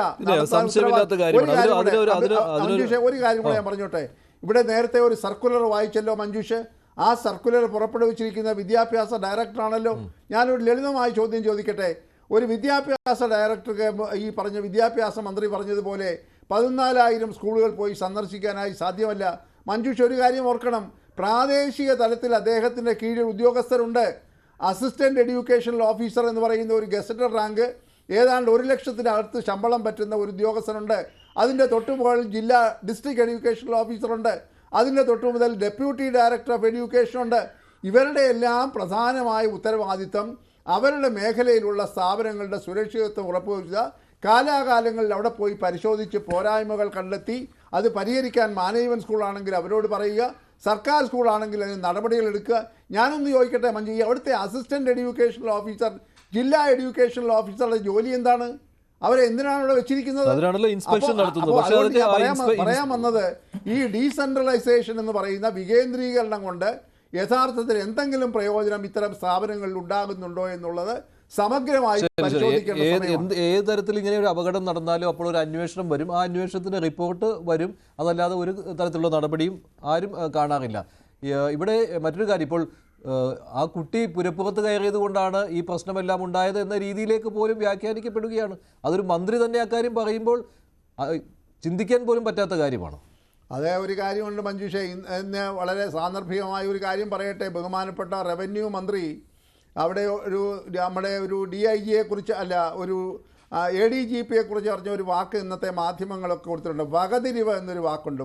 Speaker 3: ഒരു കാര്യം കൂടെ ഞാൻ പറഞ്ഞോട്ടെ. ഇവിടെ നേരത്തെ ഒരു സർക്കുലർ വായിച്ചല്ലോ മഞ്ജുഷ്. ആ സർക്കുലർ പുറപ്പെടുവിച്ചിരിക്കുന്ന വിദ്യാഭ്യാസ ഡയറക്ടറാണല്ലോ. ഞാനൊരു ലളിതമായ ചോദ്യം ചോദിക്കട്ടെ. ഒരു വിദ്യാഭ്യാസ ഡയറക്ടർക്ക് ഈ പറഞ്ഞ വിദ്യാഭ്യാസ മന്ത്രി പറഞ്ഞതുപോലെ 14,000 സ്കൂളുകൾ പോയി സന്ദർശിക്കാനായി സാധ്യമല്ല. മഞ്ജുഷ് ഒരു കാര്യം ഓർക്കണം, പ്രാദേശിക തലത്തിൽ അദ്ദേഹത്തിൻ്റെ കീഴിൽ ഉദ്യോഗസ്ഥരുണ്ട്. അസിസ്റ്റൻ്റ് എഡ്യൂക്കേഷണൽ ഓഫീസർ എന്ന് പറയുന്ന ഒരു ഗസറ്റഡ് റാങ്ക് ഏതാണ്ട് 1 ലക്ഷത്തിനകത്ത് ശമ്പളം പറ്റുന്ന ഒരു ഉദ്യോഗസ്ഥനുണ്ട്. അതിൻ്റെ തൊട്ടുമുകളിൽ ജില്ലാ ഡിസ്ട്രിക്ട് എഡ്യൂക്കേഷണൽ ഓഫീസറുണ്ട്. അതിൻ്റെ തൊട്ടു മുതൽ ഡെപ്യൂട്ടി ഡയറക്ടർ ഓഫ് എഡ്യൂക്കേഷനുണ്ട്. ഇവരുടെ എല്ലാം പ്രധാനമായ ഉത്തരവാദിത്തം അവരുടെ മേഖലയിലുള്ള സ്ഥാപനങ്ങളുടെ സുരക്ഷിതത്വം ഉറപ്പുവരുത്തുക, കാലാകാലങ്ങളിൽ അവിടെ പോയി പരിശോധിച്ച് പോരായ്മകൾ കണ്ടെത്തി അത് പരിഹരിക്കാൻ മാനേജ്മെൻറ്റ് സ്കൂളാണെങ്കിൽ അവരോട് പറയുക, സർക്കാർ സ്കൂളാണെങ്കിൽ അതിന് നടപടികൾ എടുക്കുക. ഞാനൊന്ന് ചോദിക്കട്ടെ മഞ്ജു, അവിടുത്തെ അസിസ്റ്റൻ്റ് എഡ്യൂക്കേഷണൽ ഓഫീസർ, ജില്ലാ എഡ്യൂക്കേഷണൽ ഓഫീസറുടെ ജോലി എന്താണ്? അവരെ എന്തിനാണ് ഇവിടെ വെച്ചിരിക്കുന്നത്? പറയാൻ വന്നത് ഈ ഡീസെൻട്രലൈസേഷൻ എന്ന് പറയുന്ന വികേന്ദ്രീകരണം കൊണ്ട് യഥാർത്ഥത്തിൽ എന്തെങ്കിലും പ്രയോജനം ഇത്തരം സ്ഥാപനങ്ങളിൽ ഉണ്ടാകുന്നുണ്ടോ എന്നുള്ളത് സമഗ്രമായി പരിശോധിക്കേണ്ട.
Speaker 1: ഏത് തരത്തിൽ ഇങ്ങനെ ഒരു അപകടം നടന്നാലും അപ്പോൾ ഒരു അന്വേഷണം വരും, ആ അന്വേഷണത്തിന്റെ റിപ്പോർട്ട് വരും. അതല്ലാതെ ഒരു തരത്തിലുള്ള നടപടിയും ആരും കാണാറില്ല. ഇവിടെ മറ്റൊരു കാര്യം, ഇപ്പോൾ ആ കുട്ടി പുരപ്പുറത്ത് കയറിയത് കൊണ്ടാണ് ഈ പ്രശ്നമെല്ലാം ഉണ്ടായത് എന്ന രീതിയിലേക്ക് പോലും വ്യാഖ്യാനിക്കപ്പെടുകയാണ്. അതൊരു മന്ത്രി തന്നെ അക്കാര്യം പറയുമ്പോൾ ചിന്തിക്കാൻ പോലും പറ്റാത്ത കാര്യമാണ്.
Speaker 3: അതേ ഒരു കാര്യമുണ്ട് മഞ്ജുഷ, ഇന്ന് വളരെ സാന്ദർഭികമായ ഒരു കാര്യം പറയട്ടെ. ബഹുമാനപ്പെട്ട റവന്യൂ മന്ത്രി അവിടെ നമ്മുടെ ഒരു DIGയെ കുറിച്ച് അല്ല, ഒരു ADGPയെ കുറിച്ച് പറഞ്ഞ ഒരു വാക്ക് ഇന്നത്തെ മാധ്യമങ്ങളൊക്കെ കൊടുത്തിട്ടുണ്ട്. വകതിരിവ് എന്നൊരു വാക്കുണ്ട്.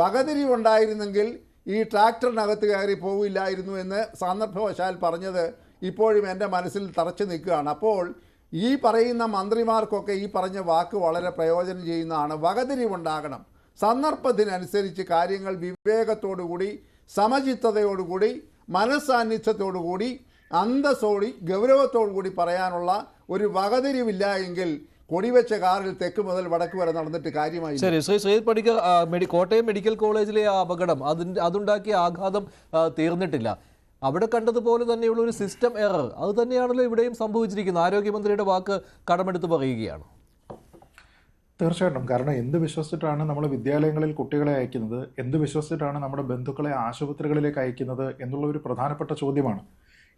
Speaker 3: വകതിരിവ് ഉണ്ടായിരുന്നെങ്കിൽ ഈ ട്രാക്ടറിനകത്ത് കയറി പോവില്ലായിരുന്നു എന്ന് സന്ദർഭവശാൽ പറഞ്ഞത് ഇപ്പോഴും എൻ്റെ മനസ്സിൽ തറച്ചു നിൽക്കുകയാണ്. അപ്പോൾ ഈ പറയുന്ന മന്ത്രിമാർക്കൊക്കെ ഈ പറഞ്ഞ വാക്ക് വളരെ പ്രയോജനം ചെയ്യുന്നതാണ്. വകതിരിവുണ്ടാകണം. സന്ദർഭത്തിനനുസരിച്ച് കാര്യങ്ങൾ വിവേകത്തോടുകൂടി, സമചിത്തതയോടുകൂടി, മനസ്സാന്നിധ്യത്തോടുകൂടി, അന്തസ്സോടി, ഗൗരവത്തോടുകൂടി പറയാനുള്ള ഒരു വകതിരിവില്ല എങ്കിൽ കൊടിവെച്ച കാറിൽ തെക്ക് മുതൽ വടക്ക് വരെ നടന്നിട്ട് കാര്യമായി.
Speaker 1: ശരി, ശ്രീ പണിക്കർ, കോട്ടയം മെഡിക്കൽ കോളേജിലെ ആ അപകടം അതുണ്ടാക്കിയ ആഘാതം തീർന്നിട്ടില്ല. അവിടെ കണ്ടതുപോലെ തന്നെയുള്ള ഒരു സിസ്റ്റം എറർ അത് തന്നെയാണല്ലോ ഇവിടെയും സംഭവിച്ചിരിക്കുന്നത്. ആരോഗ്യമന്ത്രിയുടെ വാക്ക് കടമെടുത്ത് പറയുകയാണ്.
Speaker 5: തീർച്ചയായിട്ടും. കാരണം എന്ത് വിശ്വസിച്ചിട്ടാണ് നമ്മൾ വിദ്യാലയങ്ങളിൽ കുട്ടികളെ അയക്കുന്നത്, എന്ത് വിശ്വസിച്ചിട്ടാണ് നമ്മുടെ ബന്ധുക്കളെ ആശുപത്രികളിലേക്ക് അയക്കുന്നത് എന്നുള്ള ഒരു പ്രധാനപ്പെട്ട ചോദ്യമാണ്.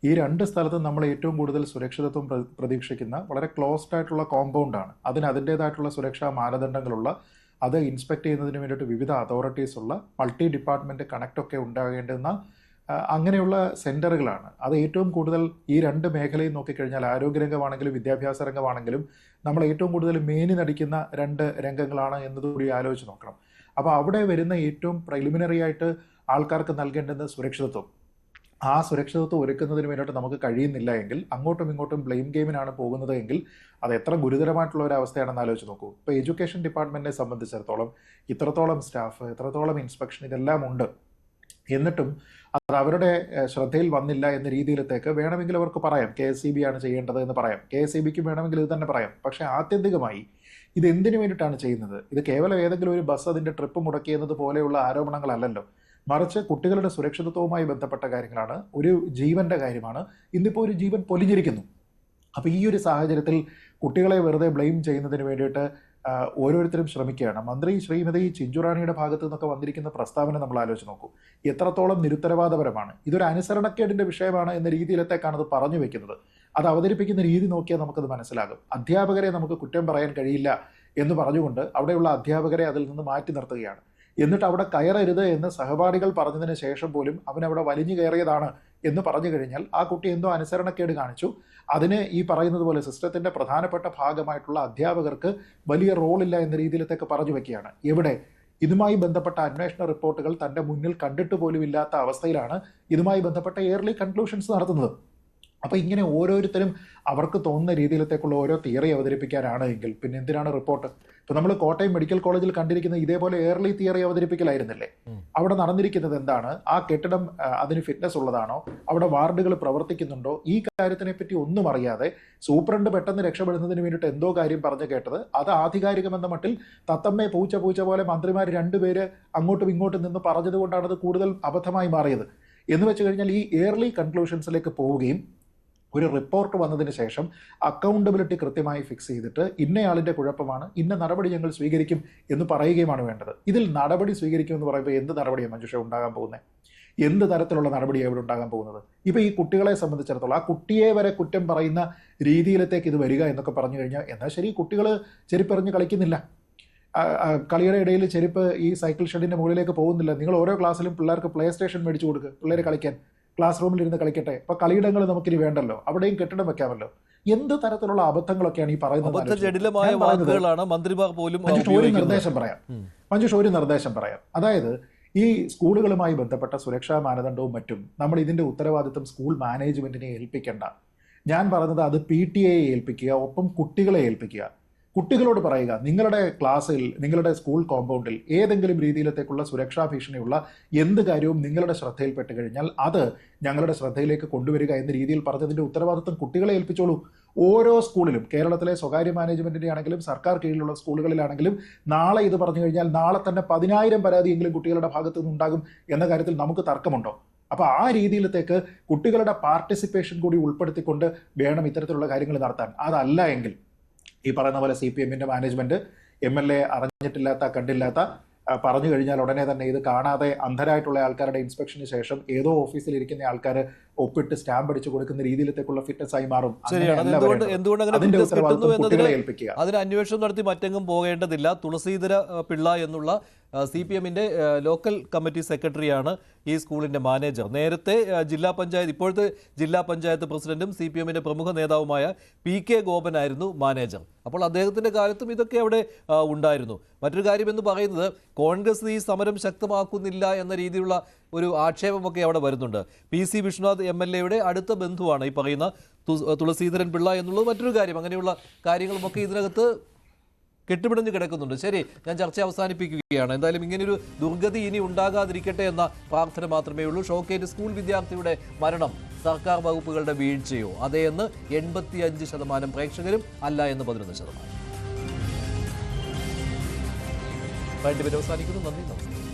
Speaker 5: ഈ രണ്ട് സ്ഥലത്തും നമ്മൾ ഏറ്റവും കൂടുതൽ സുരക്ഷിതത്വം പ്രതീക്ഷിക്കുന്ന വളരെ ക്ലോസ്ഡ് ആയിട്ടുള്ള കോമ്പൗണ്ടാണ്. അതിന് അതിൻ്റേതായിട്ടുള്ള സുരക്ഷാ മാനദണ്ഡങ്ങളുള്ള, അത് ഇൻസ്പെക്ട് ചെയ്യുന്നതിന് വേണ്ടിയിട്ട് വിവിധ അതോറിറ്റീസ് ഉള്ള, മൾട്ടി ഡിപ്പാർട്ട്മെൻറ്റ് കണക്റ്റൊക്കെ ഉണ്ടാകേണ്ടുന്ന അങ്ങനെയുള്ള സെൻറ്ററുകളാണ്. അത് ഏറ്റവും കൂടുതൽ ഈ രണ്ട് മേഖലയും നോക്കിക്കഴിഞ്ഞാൽ, ആരോഗ്യരംഗമാണെങ്കിലും വിദ്യാഭ്യാസ രംഗമാണെങ്കിലും നമ്മൾ ഏറ്റവും കൂടുതൽ മേനി നടിക്കുന്ന രണ്ട് രംഗങ്ങളാണ് എന്നതുകൂടി ആലോചിച്ച് നോക്കണം. അപ്പോൾ അവിടെ വരുന്ന ഏറ്റവും പ്രിലിമിനറി ആയിട്ട് ആൾക്കാർക്ക് നൽകേണ്ടുന്ന സുരക്ഷിതത്വം, ആ സുരക്ഷിതത്വം ഒരുക്കുന്നതിന് വേണ്ടിയിട്ട് നമുക്ക് കഴിയുന്നില്ല എങ്കിൽ, അങ്ങോട്ടും ഇങ്ങോട്ടും ബ്ലെയിം ഗെയിമിനാണ് പോകുന്നത് എങ്കിൽ അത് എത്ര ഗുരുതരമായിട്ടുള്ള ഒരു അവസ്ഥയാണെന്ന് ആലോചിച്ച് നോക്കൂ. ഇപ്പോൾ എഡ്യൂക്കേഷൻ ഡിപ്പാർട്ട്മെൻറ്റിനെ സംബന്ധിച്ചിടത്തോളം ഇത്രത്തോളം സ്റ്റാഫ്, ഇത്രത്തോളം ഇൻസ്പെക്ഷൻ, ഇതെല്ലാം ഉണ്ട്. എന്നിട്ടും അത് അവരുടെ ശ്രദ്ധയിൽ വന്നില്ല എന്ന രീതിയിലത്തേക്ക് വേണമെങ്കിൽ അവർക്ക് പറയാം, KSEB ആണ് ചെയ്യേണ്ടത് എന്ന് പറയാം. KSEBക്കും വേണമെങ്കിൽ ഇത് തന്നെ പറയാം. പക്ഷേ ആത്യന്തികമായി ഇത് എന്തിനു വേണ്ടിയിട്ടാണ് ചെയ്യുന്നത്? ഇത് കേവലം ഏതെങ്കിലും ഒരു ബസ് അതിൻ്റെ ട്രിപ്പ് മുടക്കിയെന്നത് പോലെയുള്ള ആരോപണങ്ങളല്ലല്ലോ. മറിച്ച് കുട്ടികളുടെ സുരക്ഷിതത്വവുമായി ബന്ധപ്പെട്ട കാര്യങ്ങളാണ്, ഒരു ജീവൻ്റെ കാര്യമാണ്. ഇന്നിപ്പോൾ ഒരു ജീവൻ പൊലിഞ്ഞിരിക്കുന്നു. അപ്പോൾ ഈ ഒരു സാഹചര്യത്തിൽ കുട്ടികളെ വെറുതെ ബ്ലെയിം ചെയ്യുന്നതിന് വേണ്ടിയിട്ട് ഓരോരുത്തരും ശ്രമിക്കുകയാണ്. മന്ത്രി ശ്രീമതി ചിഞ്ചുറാണിയുടെ ഭാഗത്തു നിന്നൊക്കെ വന്നിരിക്കുന്ന പ്രസ്താവന നമ്മൾ ആലോചിച്ച് നോക്കൂ. എത്രത്തോളം നിരുത്തരവാദപരമാണ്. ഇതൊരു അനുസരണക്കേടിൻ്റെ വിഷയമാണ് എന്ന രീതിയിലത്തേക്കാണ് അത് പറഞ്ഞു വെക്കുന്നത്. അത് അവതരിപ്പിക്കുന്ന രീതി നോക്കിയാൽ നമുക്കത് മനസ്സിലാകും. അധ്യാപകരെ നമുക്ക് കുറ്റം പറയാൻ കഴിയില്ല എന്ന് പറഞ്ഞുകൊണ്ട് അവിടെയുള്ള അധ്യാപകരെ അതിൽ നിന്ന് മാറ്റി നിർത്തുകയാണ്. എന്നിട്ട് അവിടെ കയറരുത് എന്ന് സഹപാഠികൾ പറഞ്ഞതിന് ശേഷം പോലും അവനവിടെ വലിഞ്ഞു കയറിയതാണ് എന്ന് പറഞ്ഞു കഴിഞ്ഞാൽ ആ കുട്ടി എന്തോ അനുസരണക്കേട് കാണിച്ചു. അതിന് ഈ പറയുന്നത് പോലെ സിസ്റ്റത്തിൻ്റെ പ്രധാനപ്പെട്ട ഭാഗമായിട്ടുള്ള അധ്യാപകർക്ക് വലിയ റോളില്ല എന്ന രീതിയിലത്തേക്ക് പറഞ്ഞു വയ്ക്കുകയാണ്. എവിടെ? ഇതുമായി ബന്ധപ്പെട്ട അന്വേഷണ റിപ്പോർട്ടുകൾ തൻ്റെ മുന്നിൽ കണ്ടിട്ട് പോലും ഇല്ലാത്ത അവസ്ഥയിലാണ് ഇതുമായി ബന്ധപ്പെട്ട ഇയർലി കൺക്ലൂഷൻസ് നടത്തുന്നത്. അപ്പോൾ ഇങ്ങനെ ഓരോരുത്തരും അവർക്ക് തോന്നുന്ന രീതിയിലത്തേക്കുള്ള ഓരോ തിയറി അവതരിപ്പിക്കാനാണ് എങ്കിൽ പിന്നെ എന്തിനാണ് റിപ്പോർട്ട്? ഇപ്പോൾ നമ്മൾ കോട്ടയം മെഡിക്കൽ കോളേജിൽ കണ്ടിരിക്കുന്ന ഇതേപോലെ എയർലി തിയറി അവതരിപ്പിക്കലായിരുന്നില്ലേ? അവിടെ നടന്നിരിക്കുന്നത് എന്താണ്? ആ കെട്ടിടം അതിന് ഫിറ്റ്നസ് ഉള്ളതാണോ? അവിടെ വാർഡുകൾ പ്രവർത്തിക്കുന്നുണ്ടോ? ഈ കാര്യത്തിനെ പറ്റി ഒന്നും അറിയാതെ സൂപ്രണ്ട് പെട്ടെന്ന് രക്ഷപ്പെടുന്നതിന് വേണ്ടിയിട്ട് എന്തോ കാര്യം പറഞ്ഞു കേട്ടത്, അത് ആധികാരികമെന്ന മട്ടിൽ തത്തമ്മയെ പൂച്ച പോലെ മന്ത്രിമാർ രണ്ടുപേര് അങ്ങോട്ടും ഇങ്ങോട്ടും നിന്ന് പറഞ്ഞത് കൊണ്ടാണ് അത് കൂടുതൽ അബദ്ധമായി മാറിയത്. എന്ന് വെച്ച് കഴിഞ്ഞാൽ ഈ എയർലി കൺക്ലൂഷൻസിലേക്ക് പോവുകയും ഒരു റിപ്പോർട്ട് വന്നതിന് ശേഷം അക്കൗണ്ടബിലിറ്റി കൃത്യമായി ഫിക്സ് ചെയ്തിട്ട് ഇന്നയാളിൻ്റെ കുഴപ്പമാണ്, ഇന്ന നടപടി ഞങ്ങൾ സ്വീകരിക്കും എന്ന് പറയുകയുമാണ് വേണ്ടത്. ഇതിൽ നടപടി സ്വീകരിക്കുമെന്ന് പറയുമ്പോൾ എന്ത് നടപടിയാണ് മഞ്ജുഷ ഉണ്ടാകാൻ പോകുന്നത്? എന്ത് തരത്തിലുള്ള നടപടിയാണ് ഇവിടെ ഉണ്ടാകാൻ പോകുന്നത്? ഇപ്പോൾ ഈ കുട്ടികളെ സംബന്ധിച്ചിടത്തോളം ആ കുട്ടിയെ വരെ കുറ്റം പറയുന്ന രീതിയിലത്തേക്ക് ഇത് വരിക എന്നൊക്കെ പറഞ്ഞു കഴിഞ്ഞാൽ, എന്നാൽ ശരി, കുട്ടികൾ ചെരുപ്പെറിഞ്ഞ് കളിക്കുന്നില്ല, കളിയുടെ ഇടയിൽ ചെരുപ്പ് ഈ സൈക്കിൾ ഷെഡിൻ്റെ മുകളിലേക്ക് പോകുന്നില്ല. നിങ്ങൾ ഓരോ ക്ലാസ്സിലും പിള്ളേർക്ക് പ്ലേ സ്റ്റേഷൻ മേടിച്ചു കൊടുക്കുക, പിള്ളേർ കളിക്കാൻ ക്ലാസ് റൂമിൽ ഇരുന്ന് കളിക്കട്ടെ. അപ്പോൾ കളിയിടങ്ങൾ നമുക്കിനി വേണ്ടല്ലോ, അവിടെയും കെട്ടിടം വെക്കാമല്ലോ. എന്ത് തരത്തിലുള്ള അബദ്ധങ്ങളൊക്കെയാണ് ഈ പറയുന്നത്? ഒരു നിർദ്ദേശം പറയാം. അതായത് ഈ സ്കൂളുകളുമായി ബന്ധപ്പെട്ട സുരക്ഷാ മാനദണ്ഡവും മറ്റും നമ്മൾ ഇതിൻ്റെ ഉത്തരവാദിത്വം സ്കൂൾ മാനേജ്മെൻറ്റിനെ ഏൽപ്പിക്കേണ്ട. ഞാൻ പറഞ്ഞത് അത് PTA ഏൽപ്പിക്കുക, ഒപ്പം കുട്ടികളെ ഏൽപ്പിക്കുക. കുട്ടികളോട് പറയുക, നിങ്ങളുടെ ക്ലാസ്സിൽ, നിങ്ങളുടെ സ്കൂൾ കോമ്പൗണ്ടിൽ ഏതെങ്കിലും രീതിയിലത്തേക്കുള്ള സുരക്ഷാ ഭീഷണിയുള്ള എന്ത് കാര്യവും നിങ്ങളുടെ ശ്രദ്ധയിൽപ്പെട്ട് കഴിഞ്ഞാൽ അത് ഞങ്ങളുടെ ശ്രദ്ധയിലേക്ക് കൊണ്ടുവരിക എന്ന രീതിയിൽ പറഞ്ഞതിൻ്റെ ഉത്തരവാദിത്വം കുട്ടികളെ ഏൽപ്പിച്ചോളൂ. ഓരോ സ്കൂളിലും, കേരളത്തിലെ സ്വകാര്യ മാനേജ്മെൻറ്റിൻ്റെ ആണെങ്കിലും സർക്കാർ കീഴിലുള്ള സ്കൂളുകളിലാണെങ്കിലും നാളെ ഇത് പറഞ്ഞു കഴിഞ്ഞാൽ നാളെ തന്നെ 10,000 പരാതിയെങ്കിലും കുട്ടികളുടെ ഭാഗത്തു നിന്നുണ്ടാകും എന്ന കാര്യത്തിൽ നമുക്ക് തർക്കമുണ്ടോ? അപ്പോൾ ആ രീതിയിലത്തേക്ക് കുട്ടികളുടെ പാർട്ടിസിപ്പേഷൻ കൂടി ഉൾപ്പെടുത്തിക്കൊണ്ട് വേണം ഇത്തരത്തിലുള്ള കാര്യങ്ങൾ നടത്താൻ. അതല്ല എങ്കിൽ ഈ പറയുന്ന പോലെ CPMൻ്റെ മാനേജ്മെൻറ്റ് MLA അറിഞ്ഞിട്ടില്ലാത്ത, കണ്ടില്ലാത്ത, പറഞ്ഞു കഴിഞ്ഞാൽ ഉടനെ തന്നെ ഇത് കാണാതെ അന്ധരായിട്ടുള്ള ആൾക്കാരുടെ ഇൻസ്പെക്ഷന് ശേഷം ഏതോ ഓഫീസിൽ ഇരിക്കുന്ന ആൾക്കാർ ഒപ്പിട്ട് സ്റ്റാമ്പ് അടിച്ചു കൊടുക്കുന്ന രീതിയിലത്തേക്കുള്ള ഫിറ്റ്നസ് ആയി മാറും.
Speaker 1: അതിന് അന്വേഷണം നടത്തി മറ്റെങ്ങും പോകേണ്ടതില്ല. തുളസീധര പിള്ള എന്നുള്ള CPMൻ്റെ ലോക്കൽ കമ്മിറ്റി സെക്രട്ടറിയാണ് ഈ സ്കൂളിൻ്റെ മാനേജർ. നേരത്തെ ജില്ലാ പഞ്ചായത്ത്, ഇപ്പോഴത്തെ ജില്ലാ പഞ്ചായത്ത് പ്രസിഡന്റും CPMൻ്റെ പ്രമുഖ നേതാവുമായ PK ഗോപനായിരുന്നു മാനേജർ. അപ്പോൾ അദ്ദേഹത്തിൻ്റെ കാലത്തും ഇതൊക്കെ അവിടെ ഉണ്ടായിരുന്നു. മറ്റൊരു കാര്യം എന്ന് പറയുന്നത്, കോൺഗ്രസ് ഈ സമരം ശക്തമാക്കുന്നില്ല എന്ന രീതിയിലുള്ള ഒരു ആക്ഷേപമൊക്കെ അവിടെ വരുന്നുണ്ട്. PC വിശ്വനാഥ് MLAയുടെ അടുത്ത ബന്ധുവാണ് ഈ പറയുന്ന തുളസീധരൻ പിള്ള എന്നുള്ളത് മറ്റൊരു കാര്യം. അങ്ങനെയുള്ള കാര്യങ്ങളുമൊക്കെ ഇതിനകത്ത് കെട്ടുപിടഞ്ഞ് കിടക്കുന്നുണ്ട്. ശരി, ഞാൻ ചർച്ച അവസാനിപ്പിക്കുകയാണ്. എന്തായാലും ഇങ്ങനെയൊരു ദുർഗതി ഇനി ഉണ്ടാകാതിരിക്കട്ടെ എന്ന പ്രാർത്ഥന മാത്രമേ ഉള്ളൂ. ഷോക്കേറ്റ് സ്കൂൾ വിദ്യാർത്ഥിയുടെ മരണം സർക്കാർ വകുപ്പുകളുടെ വീഴ്ചയോ? അതേ എന്ന് 85% പ്രേക്ഷകരും, അല്ല എന്ന് 11%. അവസാനിക്കുന്നു. നന്ദി, നമസ്കാരം.